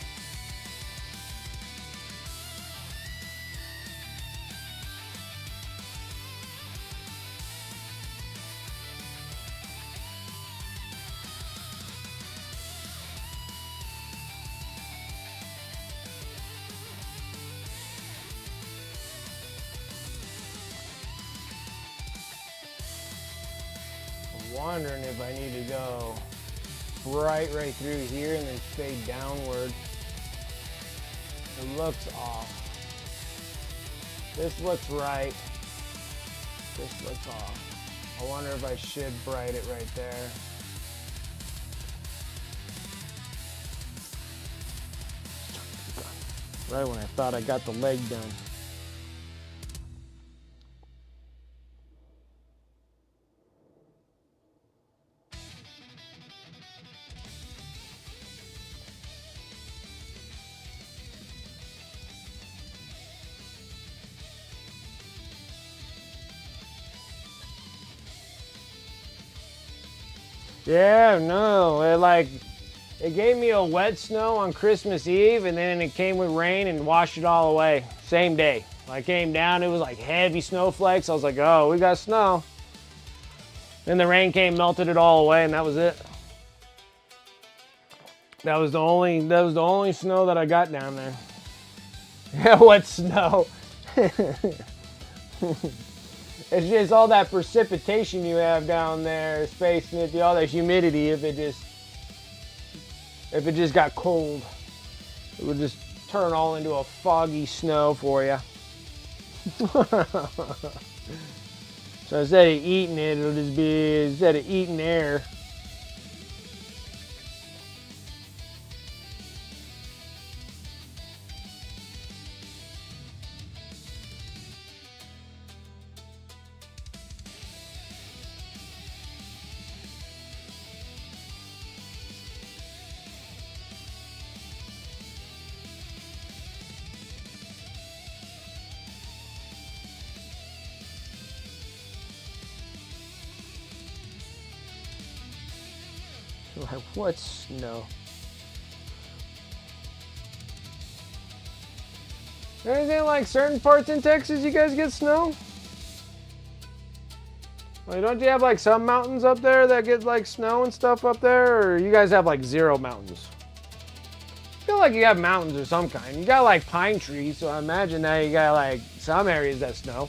[SPEAKER 1] I'm wondering if I need to go bright right through here and then fade downward. It looks off. This looks right. This looks off. I wonder if I should bright it right there. Right when I thought I got the leg done. Yeah, no, it gave me a wet snow on Christmas Eve, and then it came with rain and washed it all away, same day. I came down, it was like heavy snowflakes. I was like, oh, we got snow. Then the rain came, melted it all away, and that was it. That was the only snow that I got down there. Yeah, what snow? It's just all that precipitation you have down there, space and all that humidity. If it just got cold, it would just turn all into a foggy snow for you. So instead of eating it, it'll just be, instead of eating air. Like, what snow? Anything like certain parts in Texas you guys get snow? Like, don't you have like some mountains up there that get like snow and stuff up there? Or you guys have like zero mountains? I feel like you have mountains of some kind. You got like pine trees, so I imagine that you got like some areas that snow.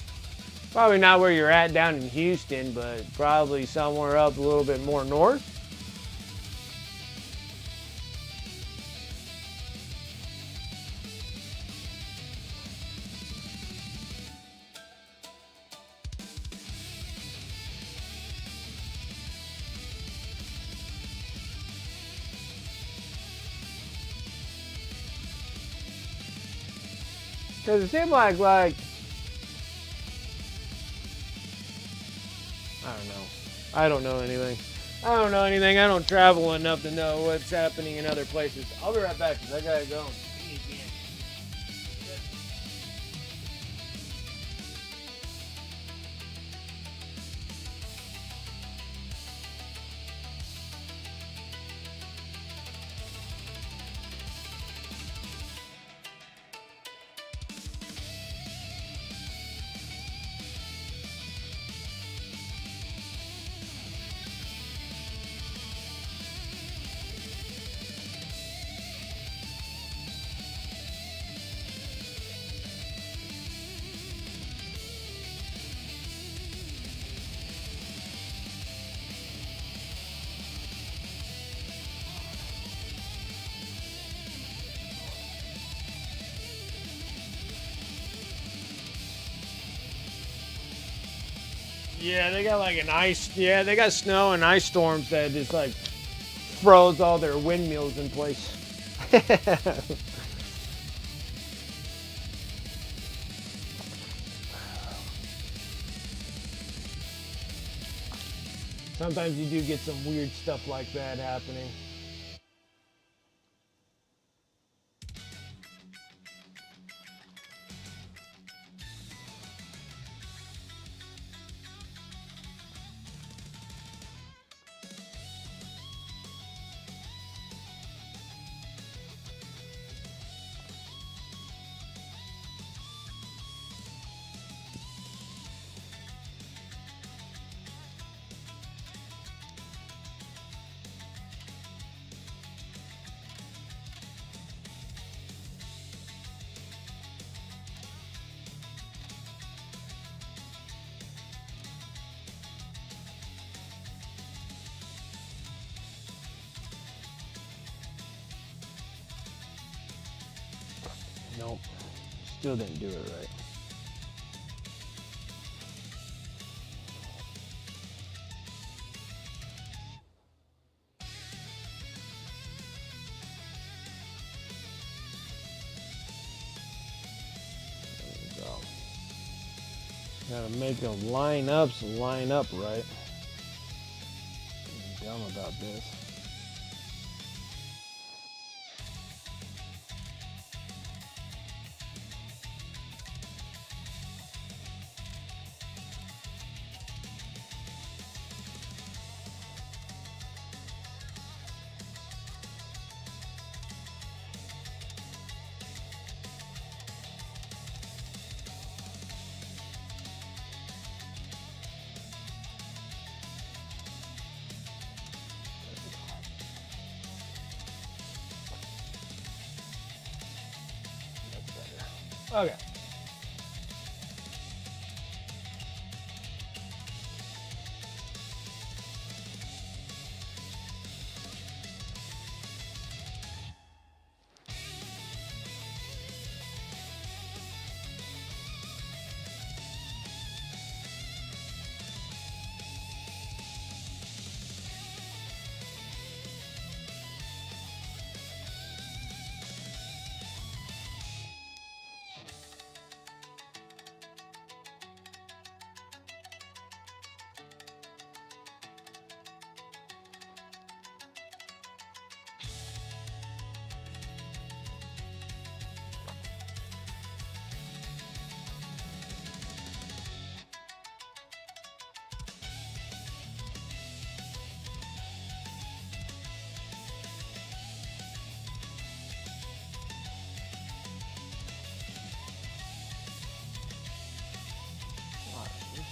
[SPEAKER 1] Probably not where you're at down in Houston, but probably somewhere up a little bit more north. Because it seemed like, I don't know. I don't know anything. I don't know anything. I don't travel enough to know what's happening in other places. I'll be right back because I gotta go. Yeah, they got like they got snow and ice storms that just like froze all their windmills in place. Sometimes you do get some weird stuff like that happening. Nope, still didn't do it right. There we go. Gotta make them line up right. I'm dumb about this. Okay.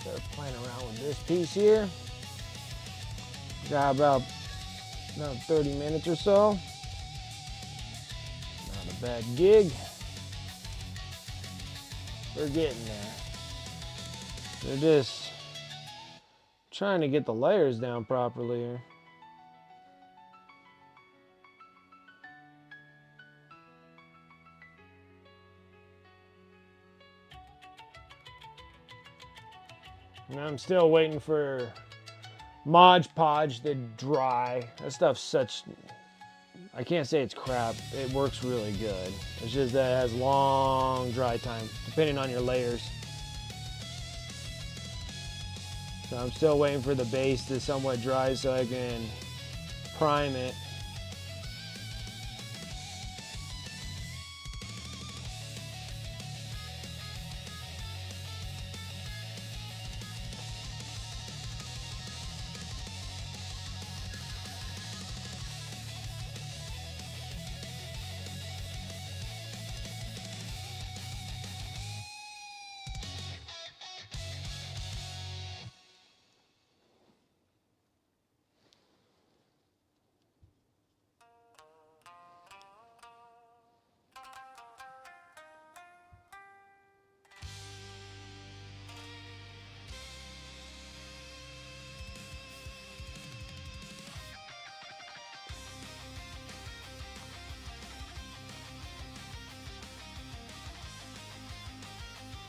[SPEAKER 1] Start playing around with this piece here. Got about 30 minutes or so. Not a bad gig. We're getting there. They're just trying to get the layers down properly here. And I'm still waiting for Mod Podge to dry. That stuff's such, I can't say it's crap. It works really good. It's just that it has long dry time, depending on your layers. So I'm still waiting for the base to somewhat dry so I can prime it.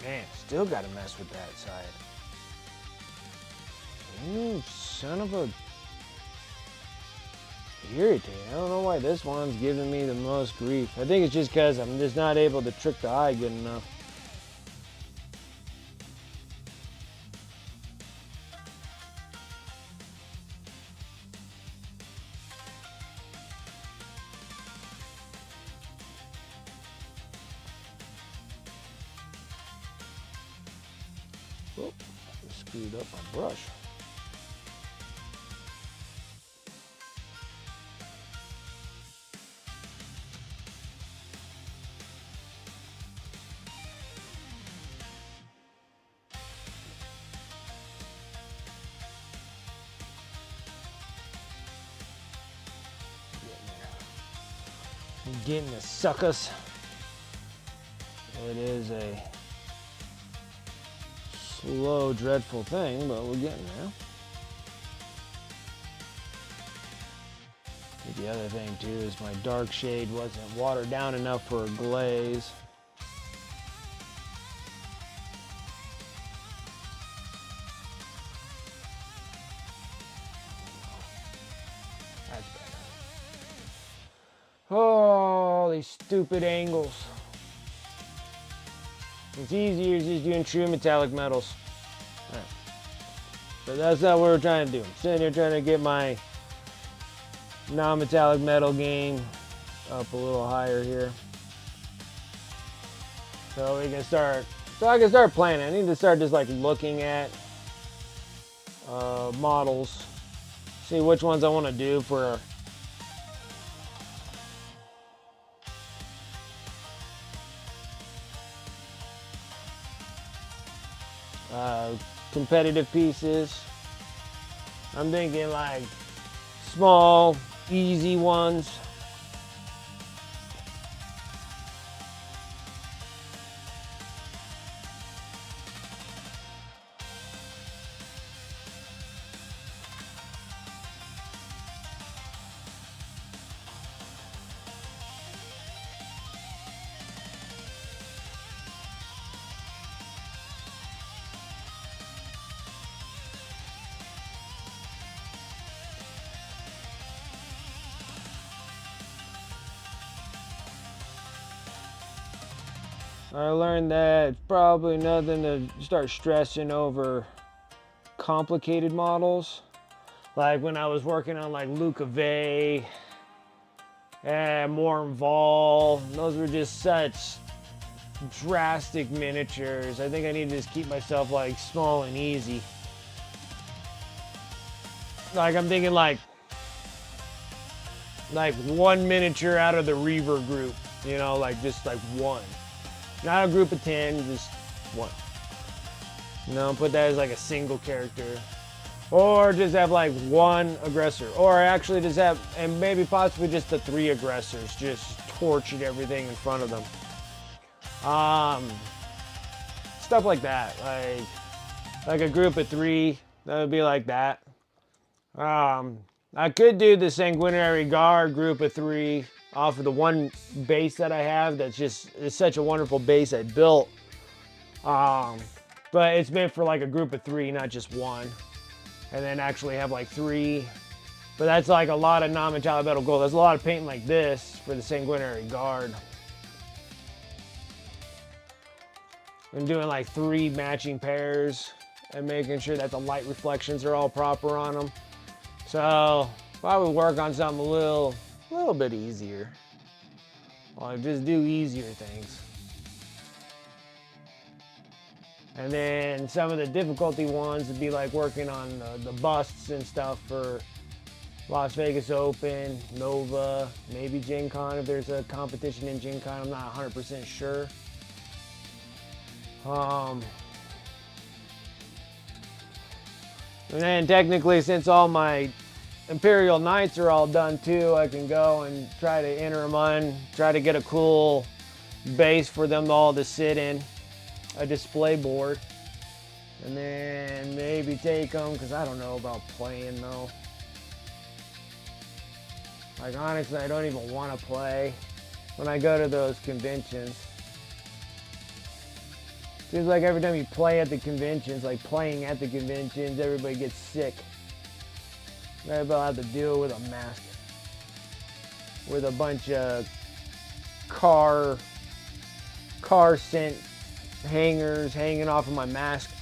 [SPEAKER 1] Man, still got to mess with that side. You son of a... irritating. I don't know why this one's giving me the most grief. I think it's just because I'm just not able to trick the eye good enough. Oh, I screwed up my brush. Getting the suckers. It is a slow, dreadful thing, but we're getting there. I think the other thing too is my dark shade wasn't watered down enough for a glaze. That's better. Oh, these stupid angles. It's easier just doing true metallic metals. Right. But that's not what we're trying to do. I'm sitting here trying to get my non-metallic metal game up a little higher here. So we can start, I can start planning. I need to start just like looking at models, see which ones I want to do for competitive pieces. I'm thinking like small, easy ones. I learned that it's probably nothing to start stressing over complicated models. Like when I was working on like Luca Vey and Mornval, those were just such drastic miniatures. I think I need to just keep myself like small and easy. Like I'm thinking like one miniature out of the Reaver group, you know, like just like one. Not a group of 10, just one. You know, put that as like a single character. Or just have like one aggressor. Or actually just have, and maybe possibly just the 3 aggressors, just torching everything in front of them. Stuff like that. Like a group of 3, that would be like that. I could do the Sanguinary Guard group of 3 off of the one base that I have. That's just, it's such a wonderful base I built. But it's meant for like a group of 3, not just one. And then actually have like 3. But that's like a lot of non-metallic metal gold. There's a lot of painting like this for the Sanguinary Guard. And doing like 3 matching pairs and making sure that the light reflections are all proper on them. So if I would work on something a little bit easier, or just do easier things. And then some of the difficulty ones would be like working on the busts and stuff for Las Vegas Open, Nova, maybe Gen Con if there's a competition in Gen Con. I'm not 100% sure. And then technically, since all my Imperial Knights are all done too, I can go and try to enter them on, try to get a cool base for them all to sit in, a display board. And then maybe take them, because I don't know about playing though. Like honestly, I don't even want to play when I go to those conventions. Seems like every time you play at the conventions, like playing at the conventions, everybody gets sick. Everybody have to deal with a mask. With a bunch of car scent hangers hanging off of my mask.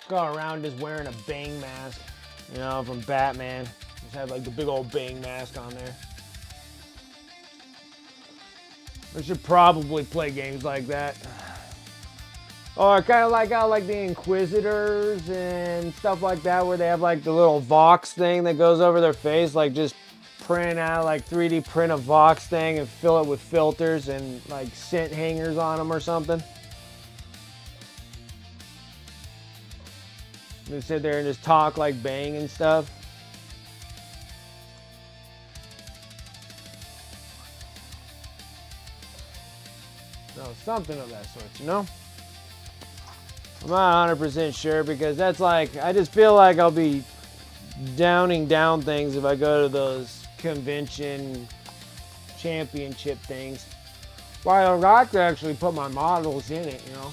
[SPEAKER 1] Go around just wearing a Bang mask, you know, from Batman. Just have like the big old Bang mask on there. I should probably play games like that. Or kind of like how like the Inquisitors and stuff like that, where they have like the little Vox thing that goes over their face, like just print out like 3D print a Vox thing and fill it with filters and like scent hangers on them or something. Just sit there and just talk like Bang and stuff. No, something of that sort, you know? I'm not 100% sure because that's like, I just feel like I'll be downing down things if I go to those convention championship things. Well, I'd like to actually put my models in it, you know?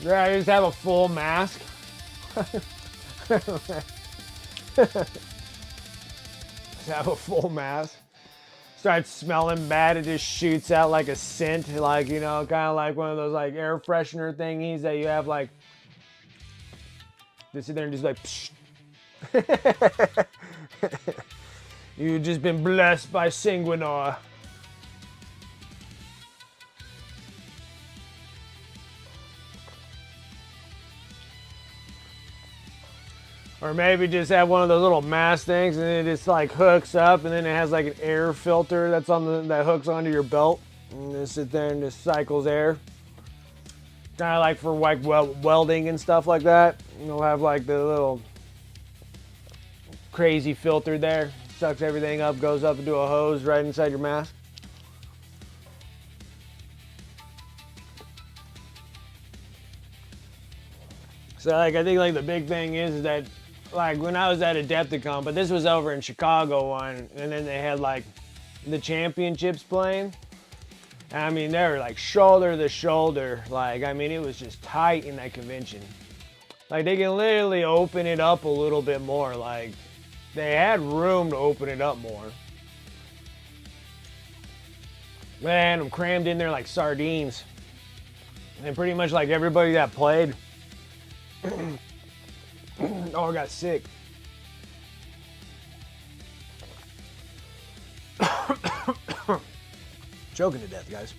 [SPEAKER 1] Yeah, I just have a full mask. Just have a full mask. Start smelling bad, it just shoots out like a scent, like, you know, kind of like one of those like air freshener thingies that you have like, just sit there and just like, psh. You've just been blessed by Sanguinor. Or maybe just have one of those little mask things and it just like hooks up and then it has like an air filter that's on that hooks onto your belt. And just sit there and just cycles air. Kind of like for like welding and stuff like that. You'll have like the little crazy filter there. Sucks everything up, goes up into a hose right inside your mask. So like I think like the big thing is that like when I was at Adepticon, but this was over in Chicago one, and then they had like the championships playing. I mean, they were like shoulder to shoulder. Like, I mean, it was just tight in that convention. Like, they can literally open it up a little bit more. Like, they had room to open it up more. Man, I'm crammed in there like sardines. And pretty much like everybody that played. Oh, I got sick. Choking to death, guys.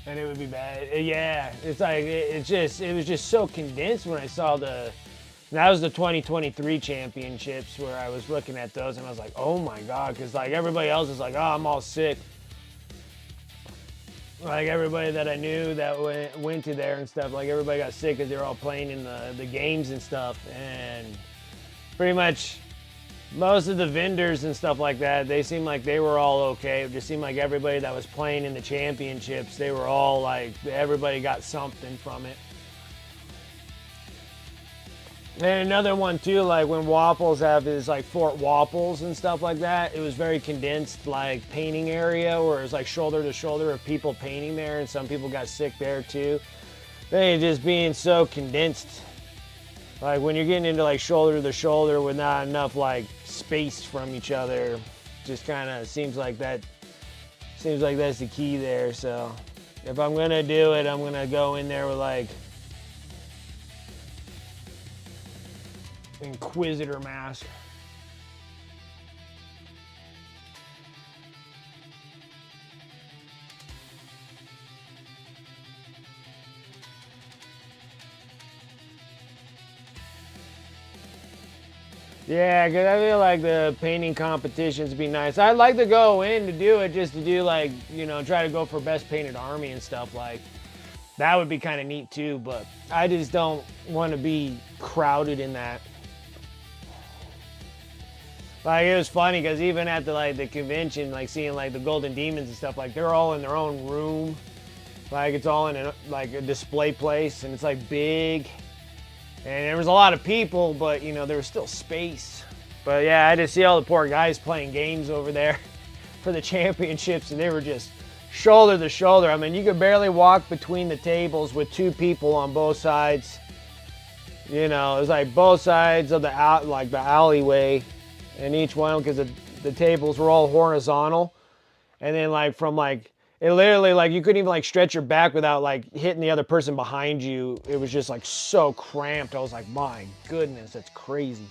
[SPEAKER 1] And it would be bad. Yeah, it's like it was just so condensed when I saw that was the 2023 championships where I was looking at those and I was like, oh my god, because like everybody else is like, oh, I'm all sick. Like everybody that I knew that went to there and stuff, like everybody got sick because they were all playing in the games and stuff, and pretty much most of the vendors and stuff like that, they seemed like they were all okay. It just seemed like everybody that was playing in the championships, they were all like, everybody got something from it. And another one too, like when Waffles have his like Fort Waffles and stuff like that, it was very condensed like painting area where it was like shoulder to shoulder of people painting there, and some people got sick there too. They just being so condensed. Like when you're getting into like shoulder to shoulder with not enough like space from each other, just kind of seems like that's the key there. So if I'm gonna do it, I'm gonna go in there with like Inquisitor mask. Yeah, because I feel like the painting competitions would be nice. I'd like to go in to do it just to do like, you know, try to go for best painted army and stuff like. That would be kind of neat too, but I just don't want to be crowded in that. Like it was funny because even at the convention, like seeing like the Golden Demons and stuff, like they're all in their own room. Like it's all in a display place, and it's like big. And there was a lot of people, but you know, there was still space. But yeah, I just see all the poor guys playing games over there for the championships, and they were just shoulder to shoulder. I mean, you could barely walk between the tables with two people on both sides. You know, it was like both sides of the alleyway, and each one, because the tables were all horizontal. And then like from like, it literally, like, you couldn't even, like, stretch your back without, like, hitting the other person behind you. It was just, like, so cramped. I was like, my goodness, that's crazy.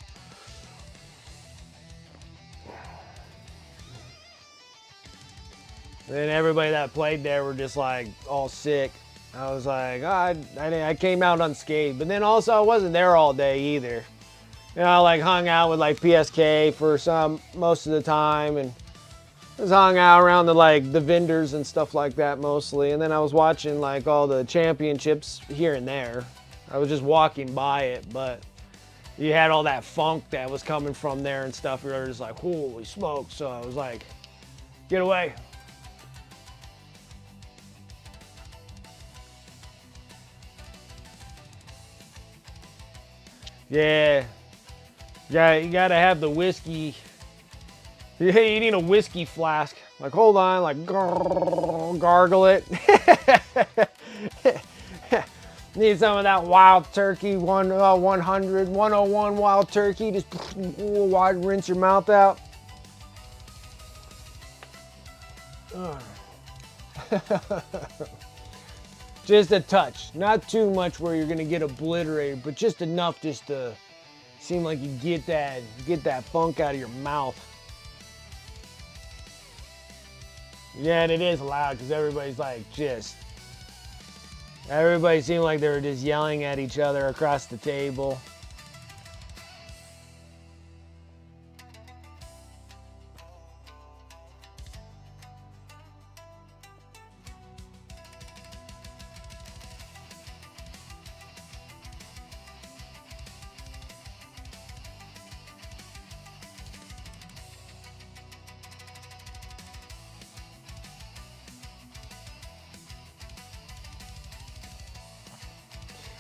[SPEAKER 1] And then everybody that played there were just, like, all sick. I was like, oh, I came out unscathed. But then also, I wasn't there all day either. You know, I, like, hung out with, like, PSK for most of the time, and just hung out around the vendors and stuff like that mostly, and then I was watching like all the championships here and there. I was just walking by it, but you had all that funk that was coming from there and stuff. We were just like, holy smokes! So I was like, get away. Yeah, you gotta have the whiskey. Yeah, you need a whiskey flask. Like, hold on, like, gargle it. Need some of that wild turkey, 100, 101 wild turkey. Just wide rinse your mouth out. Just a touch. Not too much where you're gonna get obliterated, but just enough just to seem like you get that funk out of your mouth. Yeah, and it is loud because everybody's like everybody seemed like they were just yelling at each other across the table.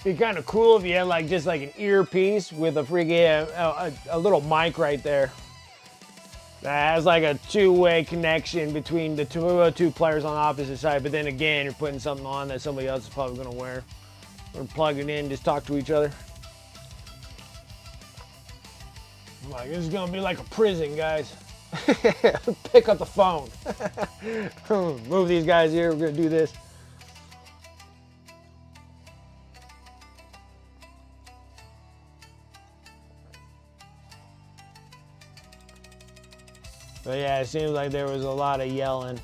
[SPEAKER 1] be kind of cool if you had like just like an earpiece with a freaking a little mic right there that has like a two-way connection between the two players on the opposite side. But then again, you're putting something on that somebody else is probably gonna wear. Or plug it in, just talk to each other. I'm like, this is gonna be like a prison, guys. Pick up the phone. Move these guys here. We're gonna do this. But yeah, it seems like there was a lot of yelling,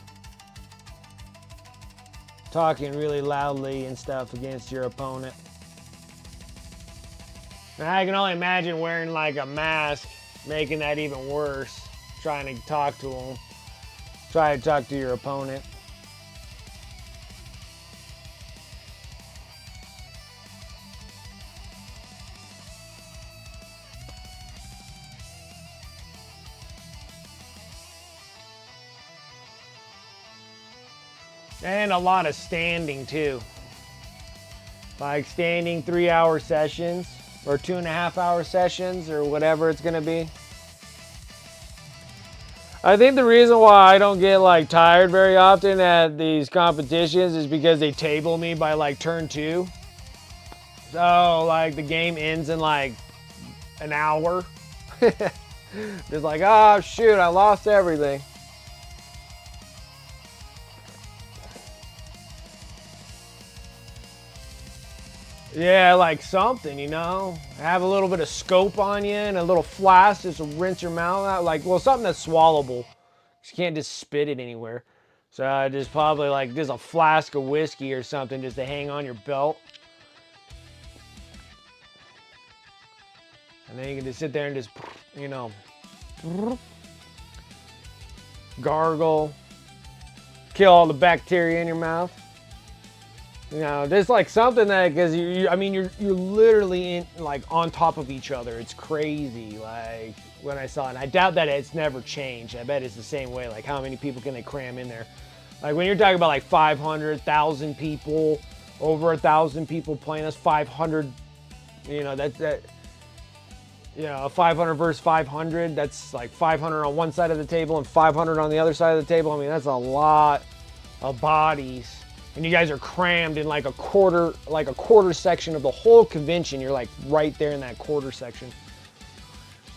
[SPEAKER 1] talking really loudly and stuff against your opponent. And I can only imagine wearing like a mask, making that even worse. Trying to talk to them. Try to talk to your opponent. And a lot of standing too. Like standing 3-hour sessions or 2.5-hour sessions or whatever it's gonna be. I think the reason why I don't get like tired very often at these competitions is because they table me by like turn 2. So like the game ends in like an hour. Just like, oh shoot, I lost everything. Yeah, like something, you know? Have a little bit of scope on you and a little flask just to rinse your mouth out. Like, well, something that's swallowable. You can't just spit it anywhere. So just probably like just a flask of whiskey or something just to hang on your belt. And then you can just sit there and just, you know, gargle, kill all the bacteria in your mouth. You know, just like something that, because I mean, you're literally in like on top of each other. It's crazy. Like when I saw it, and I doubt that it's never changed. I bet it's the same way. Like how many people can they cram in there? Like when you're talking about like 500,000 people, over 1,000 people playing, that's 500. You know, that. You know, 500 versus 500. That's like 500 on one side of the table and 500 on the other side of the table. I mean, that's a lot of bodies. And you guys are crammed in like a quarter section of the whole convention. You're like right there in that quarter section.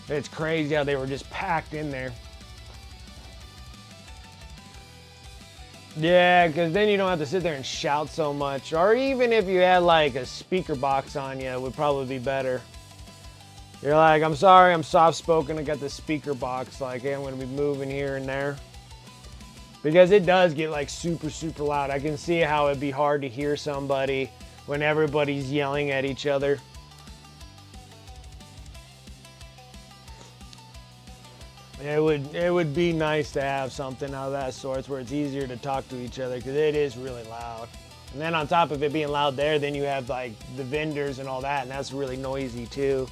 [SPEAKER 1] It's crazy how they were just packed in there. Yeah, because then you don't have to sit there and shout so much. Or even if you had like a speaker box on you, it would probably be better. You're like, I'm sorry, I'm soft-spoken. I got the speaker box. Like, hey, I'm going to be moving here and there. Because it does get like super, super loud. I can see how it'd be hard to hear somebody when everybody's yelling at each other. It would be nice to have something of that sort where it's easier to talk to each other because it is really loud. And then on top of it being loud there, then you have like the vendors and all that, and that's really noisy too.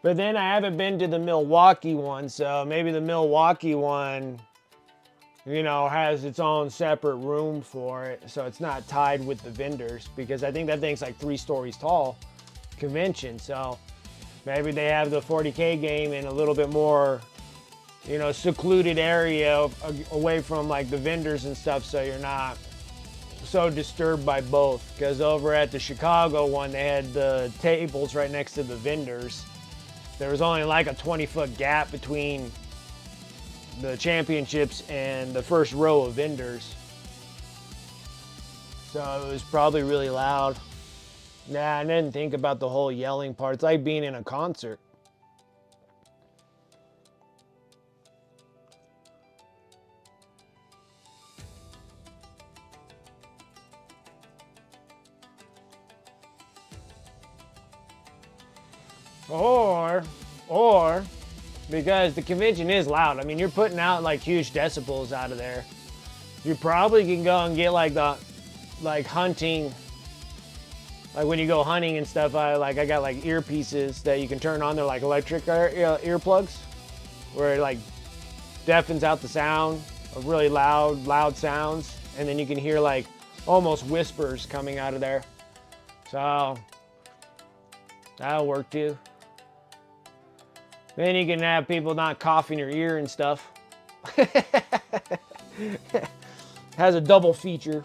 [SPEAKER 1] But then I haven't been to the Milwaukee one, so maybe the Milwaukee one, you know, has its own separate room for it, so it's not tied with the vendors, because I think that thing's like 3 stories tall, convention, so maybe they have the 40K game in a little bit more, you know, secluded area away from like the vendors and stuff, so you're not so disturbed by both, because over at the Chicago one, they had the tables right next to the vendors. There was only like a 20-foot gap between the championships and the first row of vendors. So it was probably really loud. Nah, I didn't think about the whole yelling part. It's like being in a concert. Or, because the convention is loud. I mean, you're putting out like huge decibels out of there. You probably can go and get like the, like hunting, like when you go hunting and stuff, I got like earpieces that you can turn on. They're like electric earplugs, where it like deafens out the sound of really loud sounds. And then you can hear like almost whispers coming out of there. So that'll work too. Then you can have people not cough in your ear and stuff. Has a double feature.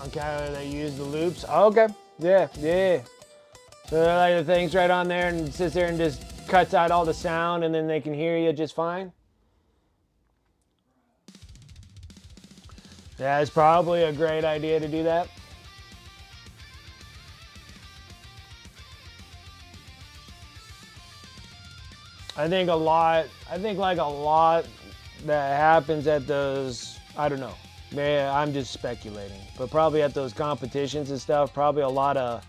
[SPEAKER 1] Okay, they use the loops. Okay, yeah. So they're like the things right on there and sits there and just cuts out all the sound and then they can hear you just fine. Yeah, it's probably a great idea to do that. I think like a lot that happens at those, I don't know. Man, I'm just speculating. But probably at those competitions and stuff, probably a lot of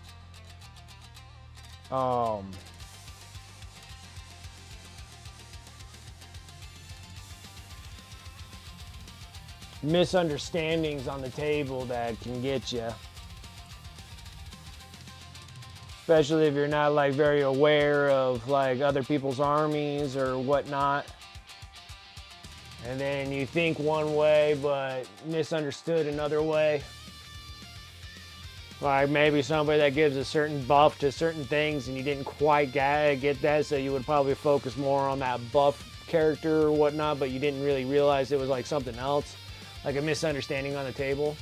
[SPEAKER 1] misunderstandings on the table that can get you. Especially if you're not like very aware of like other people's armies or whatnot. And then you think one way, but misunderstood another way. Like maybe somebody that gives a certain buff to certain things and you didn't quite get that, so you would probably focus more on that buff character or whatnot, but you didn't really realize it was like something else, like a misunderstanding on the table.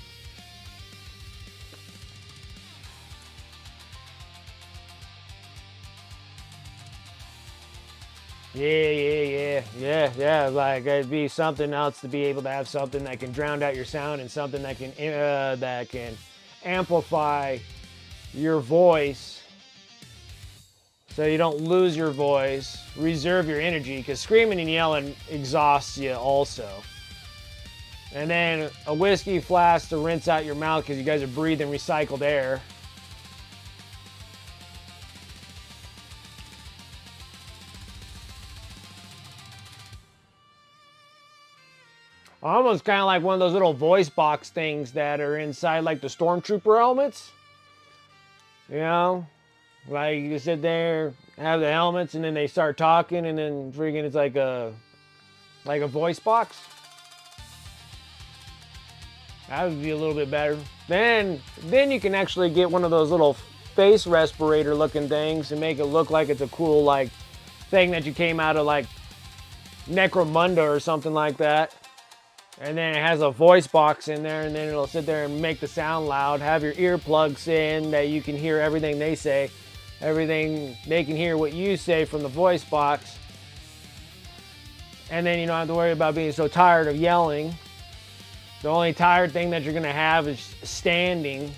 [SPEAKER 1] Yeah. Like it'd be something else to be able to have something that can drown out your sound and something that can amplify your voice, so you don't lose your voice. Reserve your energy, because screaming and yelling exhausts you also. And then a whiskey flask to rinse out your mouth because you guys are breathing recycled air. Almost kind of like one of those little voice box things that are inside like the stormtrooper helmets. You know? Like you sit there, have the helmets, and then they start talking, and then freaking it's like a voice box. That would be a little bit better. Then you can actually get one of those little face respirator looking things and make it look like it's a cool like thing that you came out of like Necromunda or something like that. And then it has a voice box in there, and then it'll sit there and make the sound loud. Have your earplugs in that you can hear everything they say. Everything, they can hear what you say from the voice box. And then you don't have to worry about being so tired of yelling. The only tired thing that you're gonna have is standing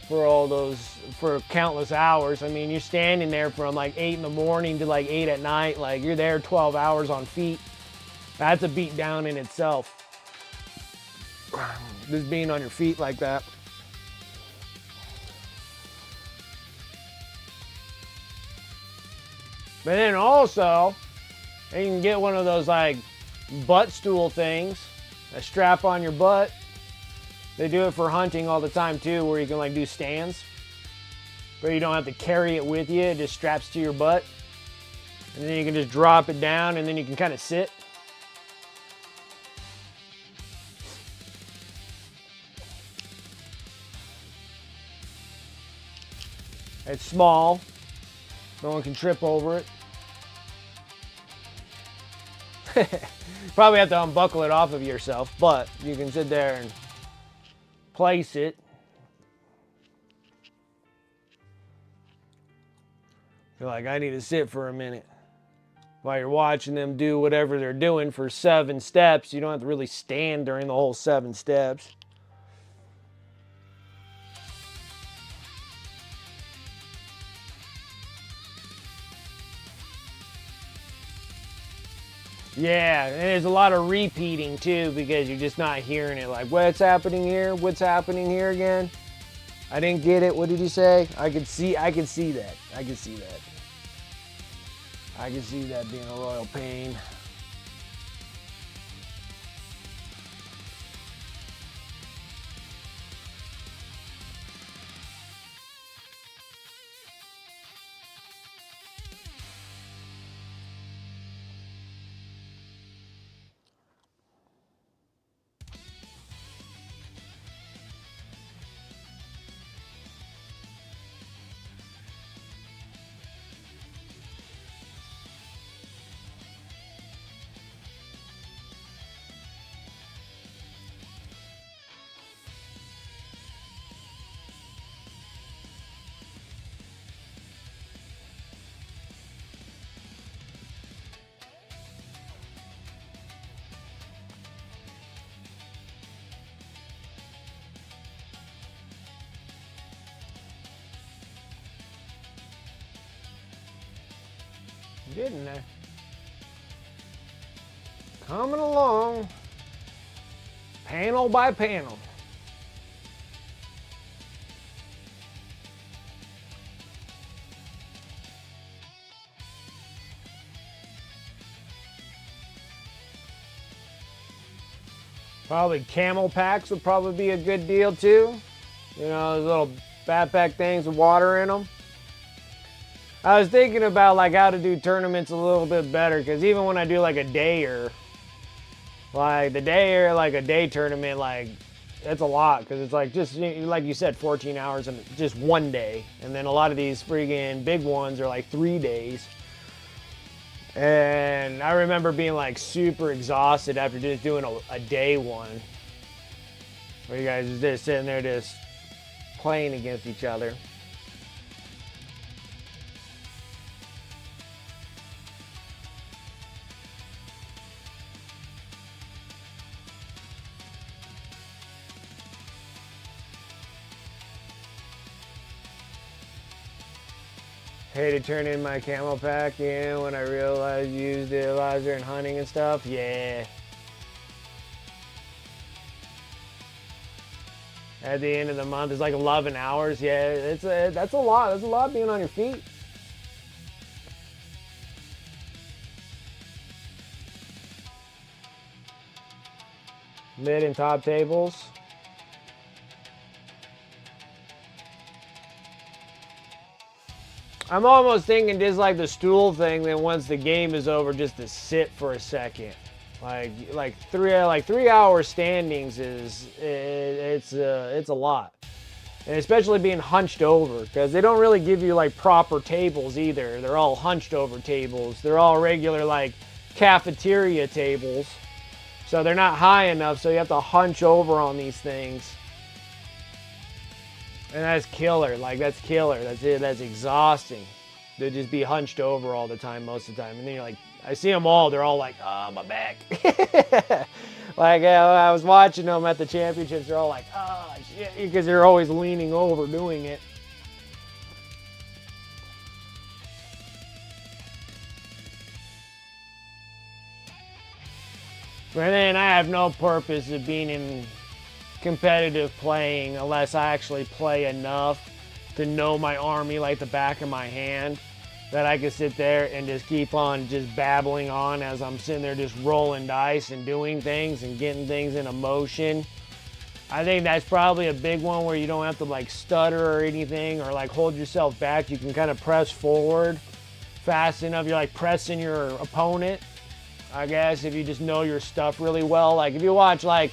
[SPEAKER 1] for countless hours. I mean, you're standing there from like 8 in the morning to like 8 at night. Like you're there 12 hours on feet. That's a beat down in itself. Just being on your feet like that. But then also, you can get one of those like butt stool things that strap on your butt. They do it for hunting all the time too, where you can like do stands. But you don't have to carry it with you, it just straps to your butt. And then you can just drop it down and then you can kind of sit. It's small. No one can trip over it. Probably have to unbuckle it off of yourself, but you can sit there and place it. You're like, I need to sit for a minute. While you're watching them do whatever they're doing for 7 steps, you don't have to really stand during the whole 7 steps. Yeah, and there's a lot of repeating too because you're just not hearing it. Like, what's happening here? What's happening here again? I didn't get it. What did you say? I could see that. I could see that. I could see that being a royal pain. Getting there. Coming along. Panel by panel. Probably camel packs would probably be a good deal too. You know, those little backpack things with water in them. I was thinking about like how to do tournaments a little bit better because even when I do like a dayer, like a day tournament, like it's a lot because it's like just like you said, 14 hours in just one day, and then a lot of these freaking big ones are like 3 days. And I remember being like super exhausted after just doing a day one, where you guys are just sitting there just playing against each other. Hey, to turn in my camel pack, yeah, when I realized you used the laser in hunting and stuff, yeah. At the end of the month, it's like 11 hours, yeah, that's a lot. That's a lot being on your feet. Mid and top tables. I'm almost thinking just like the stool thing, then once the game is over, just to sit for a second. Like 3 hour standings it's a lot. And especially being hunched over, because they don't really give you like proper tables either. They're all hunched over tables. They're all regular like cafeteria tables. So they're not high enough, so you have to hunch over on these things. And that's killer. Like, that's killer. That's it. That's exhausting. To just be hunched over all the time, most of the time. And then you're like, I see them all. They're all like, oh, my back. Like, I was watching them at the championships. They're all like, oh, shit. Because they're always leaning over doing it. And then I have no purpose of being in competitive playing unless I actually play enough to know my army like the back of my hand, that I can sit there and just keep on just babbling on as I'm sitting there just rolling dice and doing things and getting things into motion. I think that's probably a big one where you don't have to like stutter or anything or like hold yourself back. You can kind of press forward fast enough. You're like pressing your opponent, I guess, if you just know your stuff really well. Like if you watch like,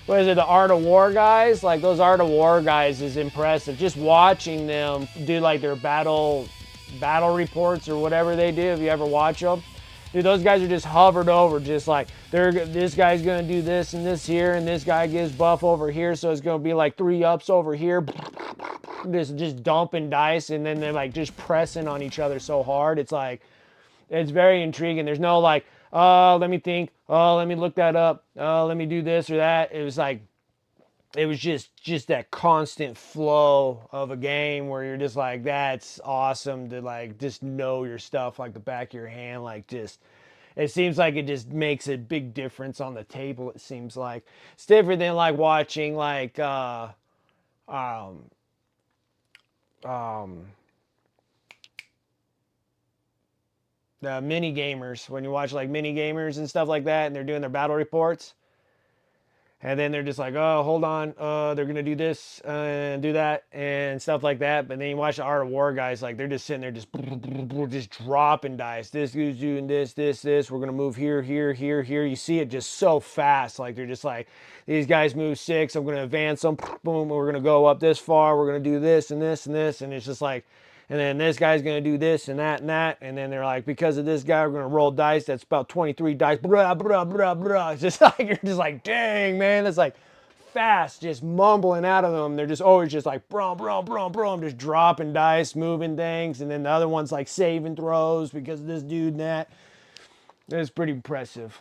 [SPEAKER 1] what is it, the Art of War guys? Like those Art of War guys is impressive. Just watching them do like their battle reports or whatever they do, if you ever watch them. Dude, those guys are just hovered over, just like, this guy's gonna do this and this here, and this guy gives buff over here, so it's gonna be like 3 ups over here. Just dumping dice, and then they're like just pressing on each other so hard. It's like, it's very intriguing. There's no like, oh, let me think. Oh, let me look that up. Oh, let me do this or that. It was like, it was just that constant flow of a game where you're just like, that's awesome to like just know your stuff like the back of your hand. Like just, it seems like it just makes a big difference on the table. It seems like it's different than like watching like um, the mini gamers, when you watch like mini gamers and stuff like that, and they're doing their battle reports. And then they're just like, oh, hold on, they're gonna do this and do that and stuff like that. But then you watch the Art of War guys, like they're just sitting there, just dropping dice. This dude's doing this, this, this. We're gonna move here, here, here, here. You see it just so fast. Like they're just like, these guys move 6. I'm gonna advance them. Boom. We're gonna go up this far. We're gonna do this and this and this. And it's just like, and then this guy's going to do this and that and that. And then they're like, because of this guy, we're going to roll dice. That's about 23 dice. Blah, blah, blah, blah. It's just like, you're just like, dang, man. That's like fast, just mumbling out of them. They're just always just like, brum, brum, brum, brum, just dropping dice, moving things. And then the other one's like saving throws because of this dude and that. It's pretty impressive.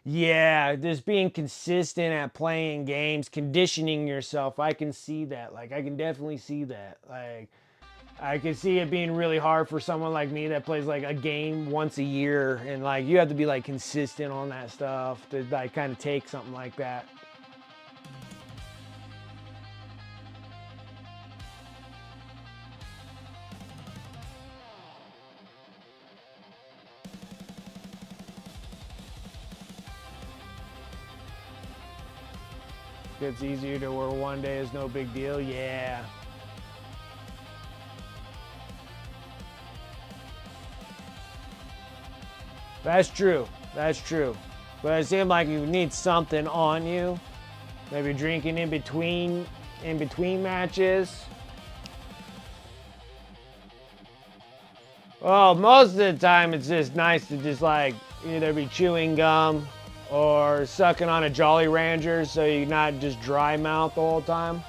[SPEAKER 1] Yeah, just being consistent at playing games, conditioning yourself. I can see that. Like, I can definitely see that. Like, I can see it being really hard for someone like me that plays like a game once a year. And like, you have to be like consistent on that stuff to like kind of take something like that. It's easier to where one day is no big deal. Yeah. That's true. That's true. But it seems like you need something on you. Maybe drinking in between matches. Well, most of the time it's just nice to just like either be chewing gum or sucking on a Jolly Rancher so you're not just dry mouth the whole time.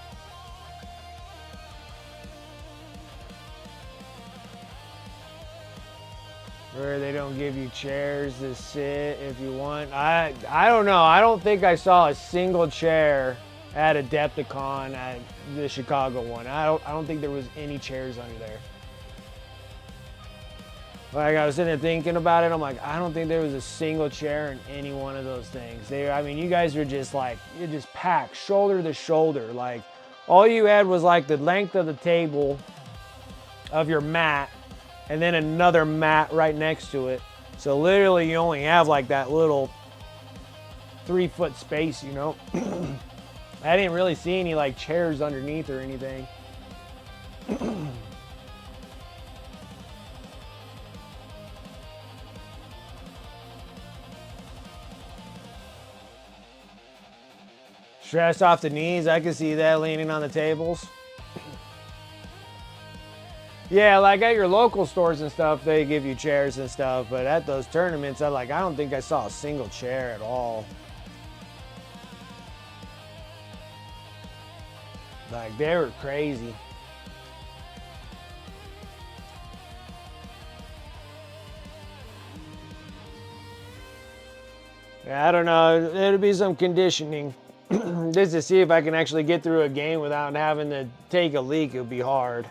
[SPEAKER 1] Where they don't give you chairs to sit if you want. I don't know. I don't think I saw a single chair at Adepticon at the Chicago one. I don't think there was any chairs under there. Like I was sitting there thinking about it, I'm like, I don't think there was a single chair in any one of those things. I mean, you guys are just like, you're just packed shoulder to shoulder. Like all you had was like the length of the table of your mat and then another mat right next to it. So literally you only have like that little 3-foot space, you know? I didn't really see any like chairs underneath or anything. Stress off the knees, I can see that leaning on the tables. Yeah, like at your local stores and stuff, they give you chairs and stuff, but at those tournaments, I don't think I saw a single chair at all. Like, they were crazy. Yeah, I don't know, it'll be some conditioning. Just to see if I can actually get through a game without having to take a leak, it'll be hard.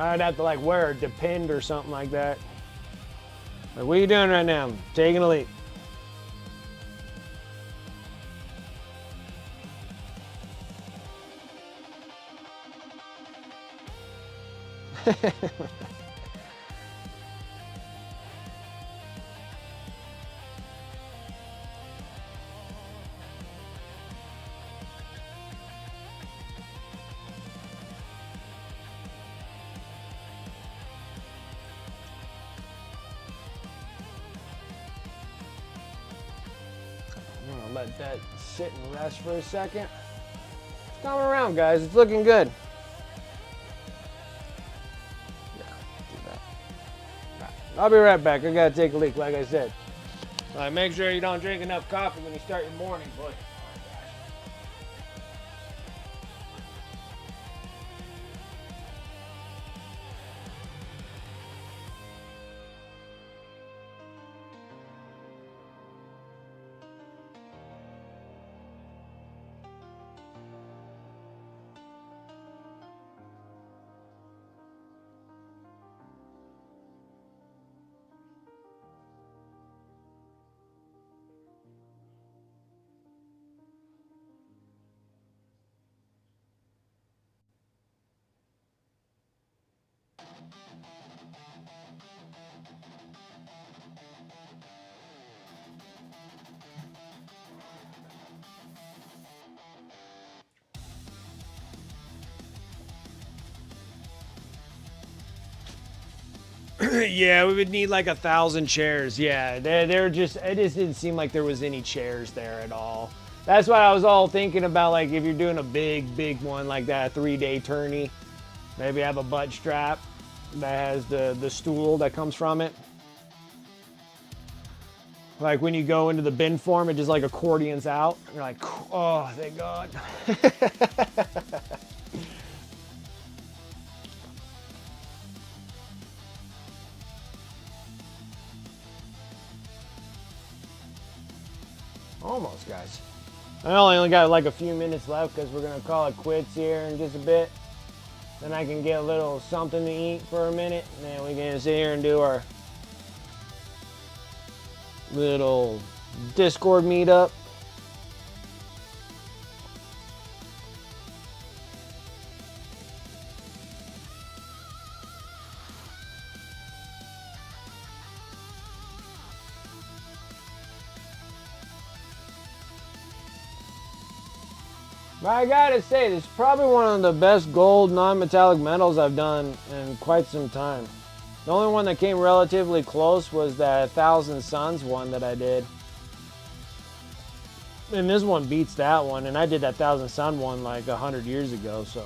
[SPEAKER 1] I'd have to like wear a depend or something like that. Like, what are you doing right now? I'm taking a leak. I'm gonna let that sit and rest for a second. It's coming around, guys. It's looking good. I'll be right back. I gotta take a leak, like I said. Make sure you don't drink enough coffee when you start your morning, boy. Yeah, we would need like 1,000 chairs. Yeah, they're just, it just didn't seem like there was any chairs there at all. That's why I was all thinking about, like, if you're doing a big one like that, a 3-day tourney, maybe have a butt strap that has the stool that comes from it. Like when you go into the bin form, it just like accordions out. You're like, oh, thank God. Almost, guys. I only got like a few minutes left because we're going to call it quits here in just a bit. Then I can get a little something to eat for a minute. And then we can sit here and do our little Discord meetup. But I gotta say, this is probably one of the best gold non-metallic metals I've done in quite some time. The only one that came relatively close was that 1,000 Suns one that I did. And this one beats that one, and I did that 1,000 Sun one like 100 years ago, so.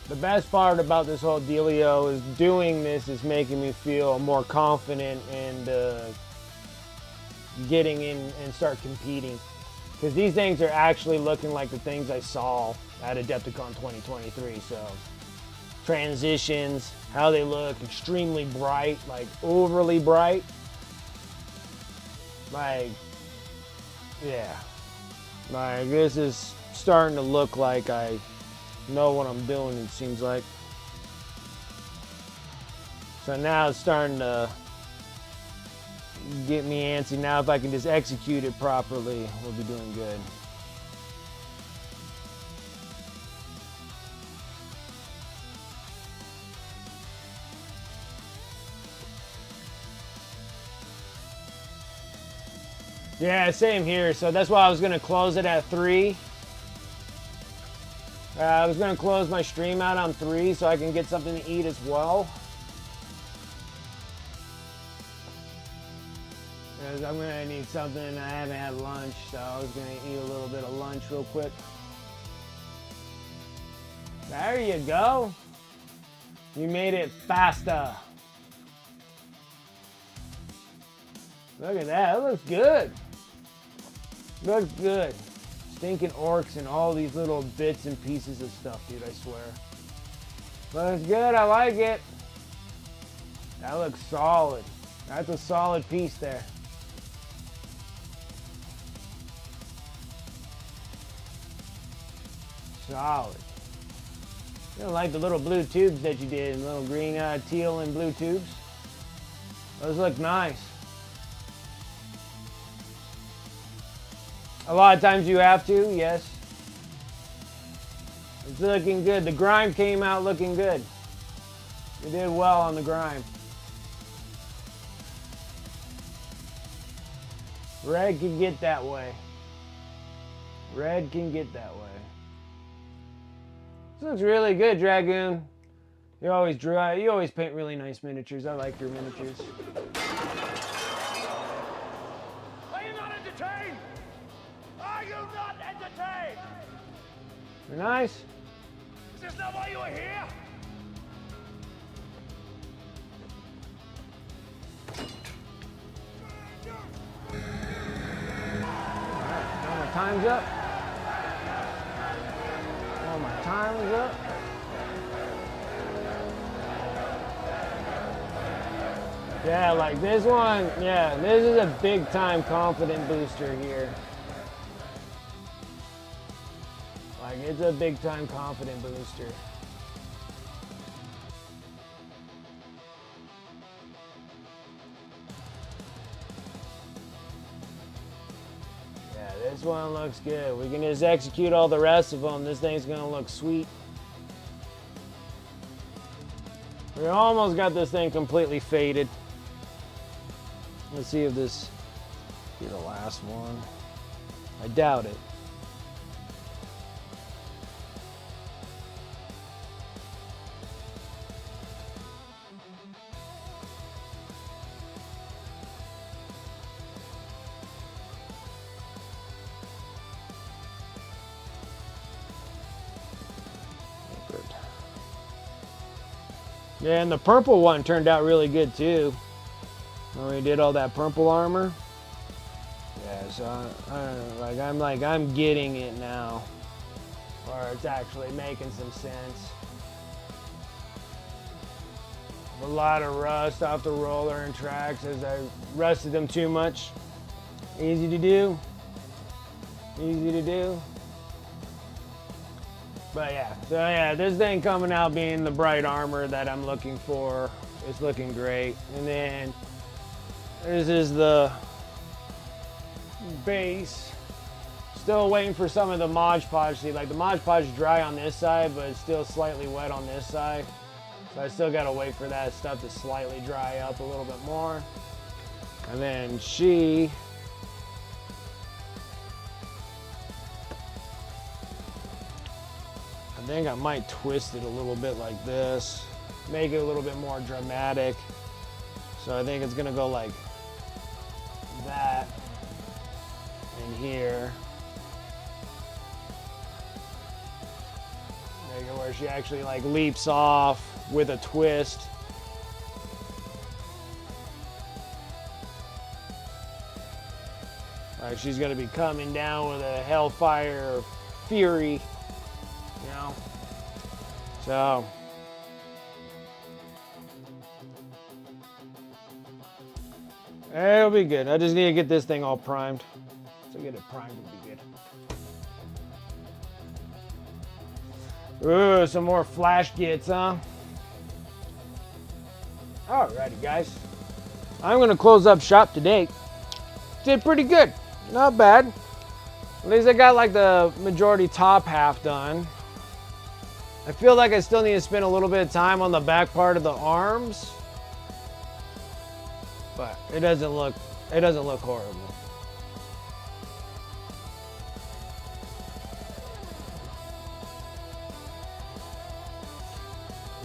[SPEAKER 1] The best part about this whole dealio is doing this is making me feel more confident and getting in and start competing. Because these things are actually looking like the things I saw at Adepticon 2023. So transitions, how they look, extremely bright, like overly bright. Like, yeah. Like this is starting to look like I know what I'm doing, it seems like. So now it's starting to get me antsy. Now if I can just execute it properly, we'll be doing good. Yeah, same here. So that's why I was going to close it at 3. I was going to close my stream out on 3 so I can get something to eat as well. Because I'm going to need something. I haven't had lunch, so I was going to eat a little bit of lunch real quick. There you go. You made it faster. Look at that. It looks good. Looks good. Stinking orcs and all these little bits and pieces of stuff, dude, I swear. Looks good. I like it. That looks solid. That's a solid piece there. Solid. You don't like the little blue tubes that you did, little green, teal, and blue tubes? Those look nice. A lot of times you have to, yes. It's looking good. The grime came out looking good. You did well on the grime. Red can get that way. Red can get that way. This looks really good, Dragoon. You always paint really nice miniatures. I like your miniatures.
[SPEAKER 4] Are you not entertained? Are you not entertained?
[SPEAKER 1] They're nice.
[SPEAKER 4] Is this not why you are here?
[SPEAKER 1] All my time's up. All my time is up. Yeah, like this one, yeah, this is a big time confident booster here. Like it's a big time confident booster. Yeah, this one looks good. We can just execute all the rest of them. This thing's gonna look sweet. We almost got this thing completely faded. Let's see if this be the last one. I doubt it. Yeah, and the purple one turned out really good too. When we did all that purple armor. Yeah, so I'm getting it now. Or it's actually making some sense. A lot of rust off the roller and tracks as I rusted them too much. Easy to do. Easy to do. But yeah, so yeah, this thing coming out being the bright armor that I'm looking for. It's looking great. And then this is the base. Still waiting for some of the Mod Podge. See, like the Mod Podge is dry on this side, but it's still slightly wet on this side. So I still gotta wait for that stuff to slightly dry up a little bit more. And then she, I think I might twist it a little bit like this, make it a little bit more dramatic. So I think it's gonna go like that in here. Make it where she actually like leaps off with a twist. Like she's gonna be coming down with a Hellfire Fury, you know. So it'll be good. I just need to get this thing all primed. So get it primed would be good. Ooh, some more flash gets, huh? Alrighty, guys. I'm gonna close up shop today. Did pretty good. Not bad. At least I got like the majority top half done. I feel like I still need to spend a little bit of time on the back part of the arms. But it doesn't look horrible.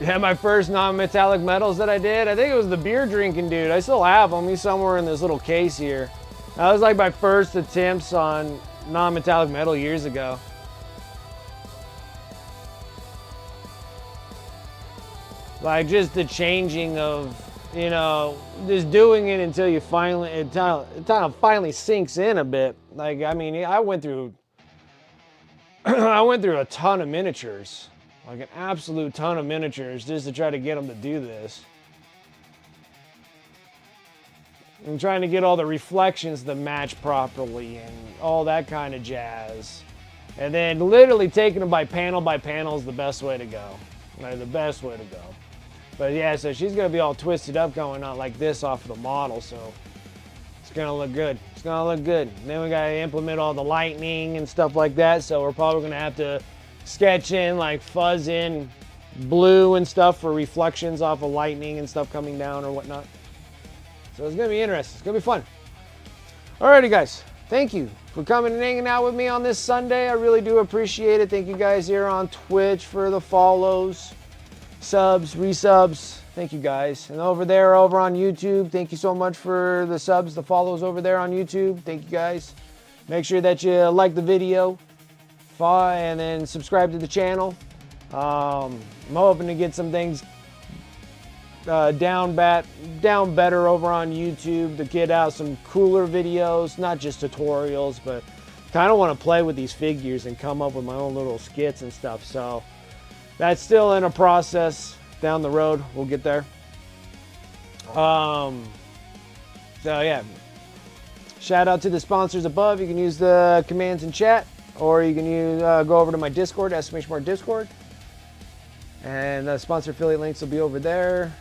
[SPEAKER 1] Yeah, my first non-metallic metals that I did, I think it was the beer drinking dude. I still have him. He's somewhere in this little case here. That was like my first attempts on non-metallic metal years ago. Like just the changing of, you know, just doing it until you finally, it kind of finally sinks in a bit. Like, I mean, I went through a ton of miniatures. Like an absolute ton of miniatures just to try to get them to do this. I'm trying to get all the reflections to match properly and all that kind of jazz. And then literally taking them by panel is the best way to go. Like the best way to go. But yeah, so she's gonna be all twisted up going on like this off of the model, so it's gonna look good. It's gonna look good. And then we gotta implement all the lightning and stuff like that, so we're probably gonna have to sketch in like fuzz in blue and stuff for reflections off of lightning and stuff coming down or whatnot. So it's gonna be interesting. It's gonna be fun. Alrighty, guys. Thank you for coming and hanging out with me on this Sunday. I really do appreciate it. Thank you guys here on Twitch for the follows, subs, resubs. Thank you guys. And over on YouTube, thank you so much for the subs, the follows over there on YouTube. Thank you guys. Make sure that you like the video. And then subscribe to the channel. I'm hoping to get some things down better over on YouTube to get out some cooler videos, not just tutorials, but kind of want to play with these figures and come up with my own little skits and stuff. So that's still in a process. Down the road, we'll get there. So yeah, shout out to the sponsors above. You can use the commands in chat. Or you can go over to my Discord, !Discord, and the sponsor affiliate links will be over there.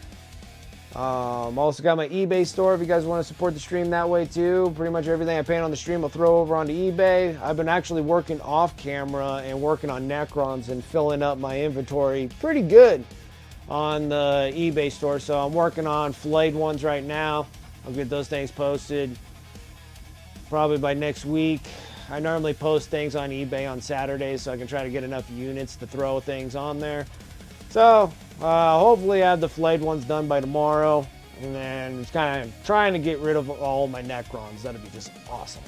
[SPEAKER 1] Also got my eBay store if you guys want to support the stream that way too. Pretty much everything I paint on the stream I'll throw over onto eBay. I've been actually working off camera and working on Necrons and filling up my inventory pretty good on the eBay store. So I'm working on flayed ones right now. I'll get those things posted probably by next week. I normally post things on eBay on Saturdays so I can try to get enough units to throw things on there. So hopefully I have the flayed ones done by tomorrow, and then just kind of trying to get rid of all my Necrons. That'd be just awesome.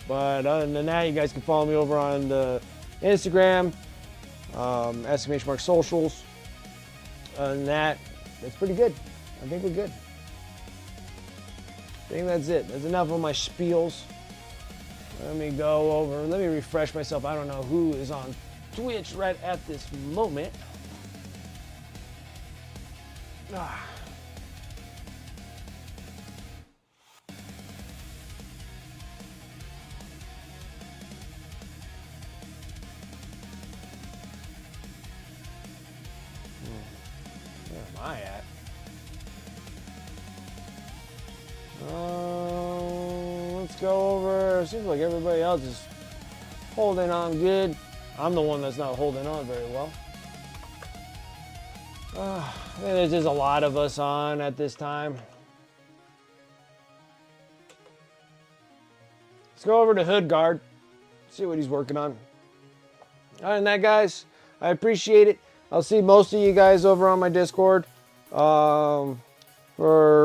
[SPEAKER 1] But other than that, you guys can follow me over on the Instagram, !Socials. Other than that, that's pretty good. I think we're good. I think that's it. That's enough of my spiels. Let me go over, let me refresh myself. I don't know who is on Twitch right at this moment. Ah. Where am I at? Let's go over. Seems like everybody else is holding on good. I'm the one that's not holding on very well. There's just a lot of us on at this time. Let's go over to Hood Guard. See what he's working on. Other than that, guys, I appreciate it. I'll see most of you guys over on my Discord for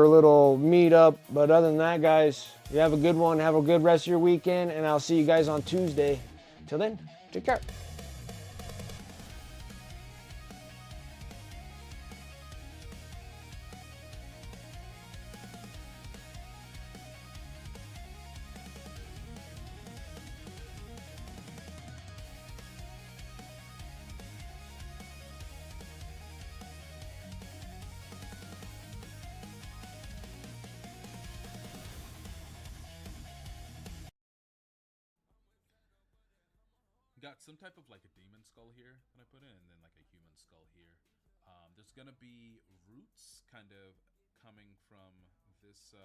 [SPEAKER 1] a little meetup. But other than that, guys, you have a good one. Have a good rest of your weekend, and I'll see you guys on Tuesday. Till then, take care.
[SPEAKER 5] Got some type of like a demon skull here that I put in, and then like a human skull here. There's gonna be roots kind of coming from this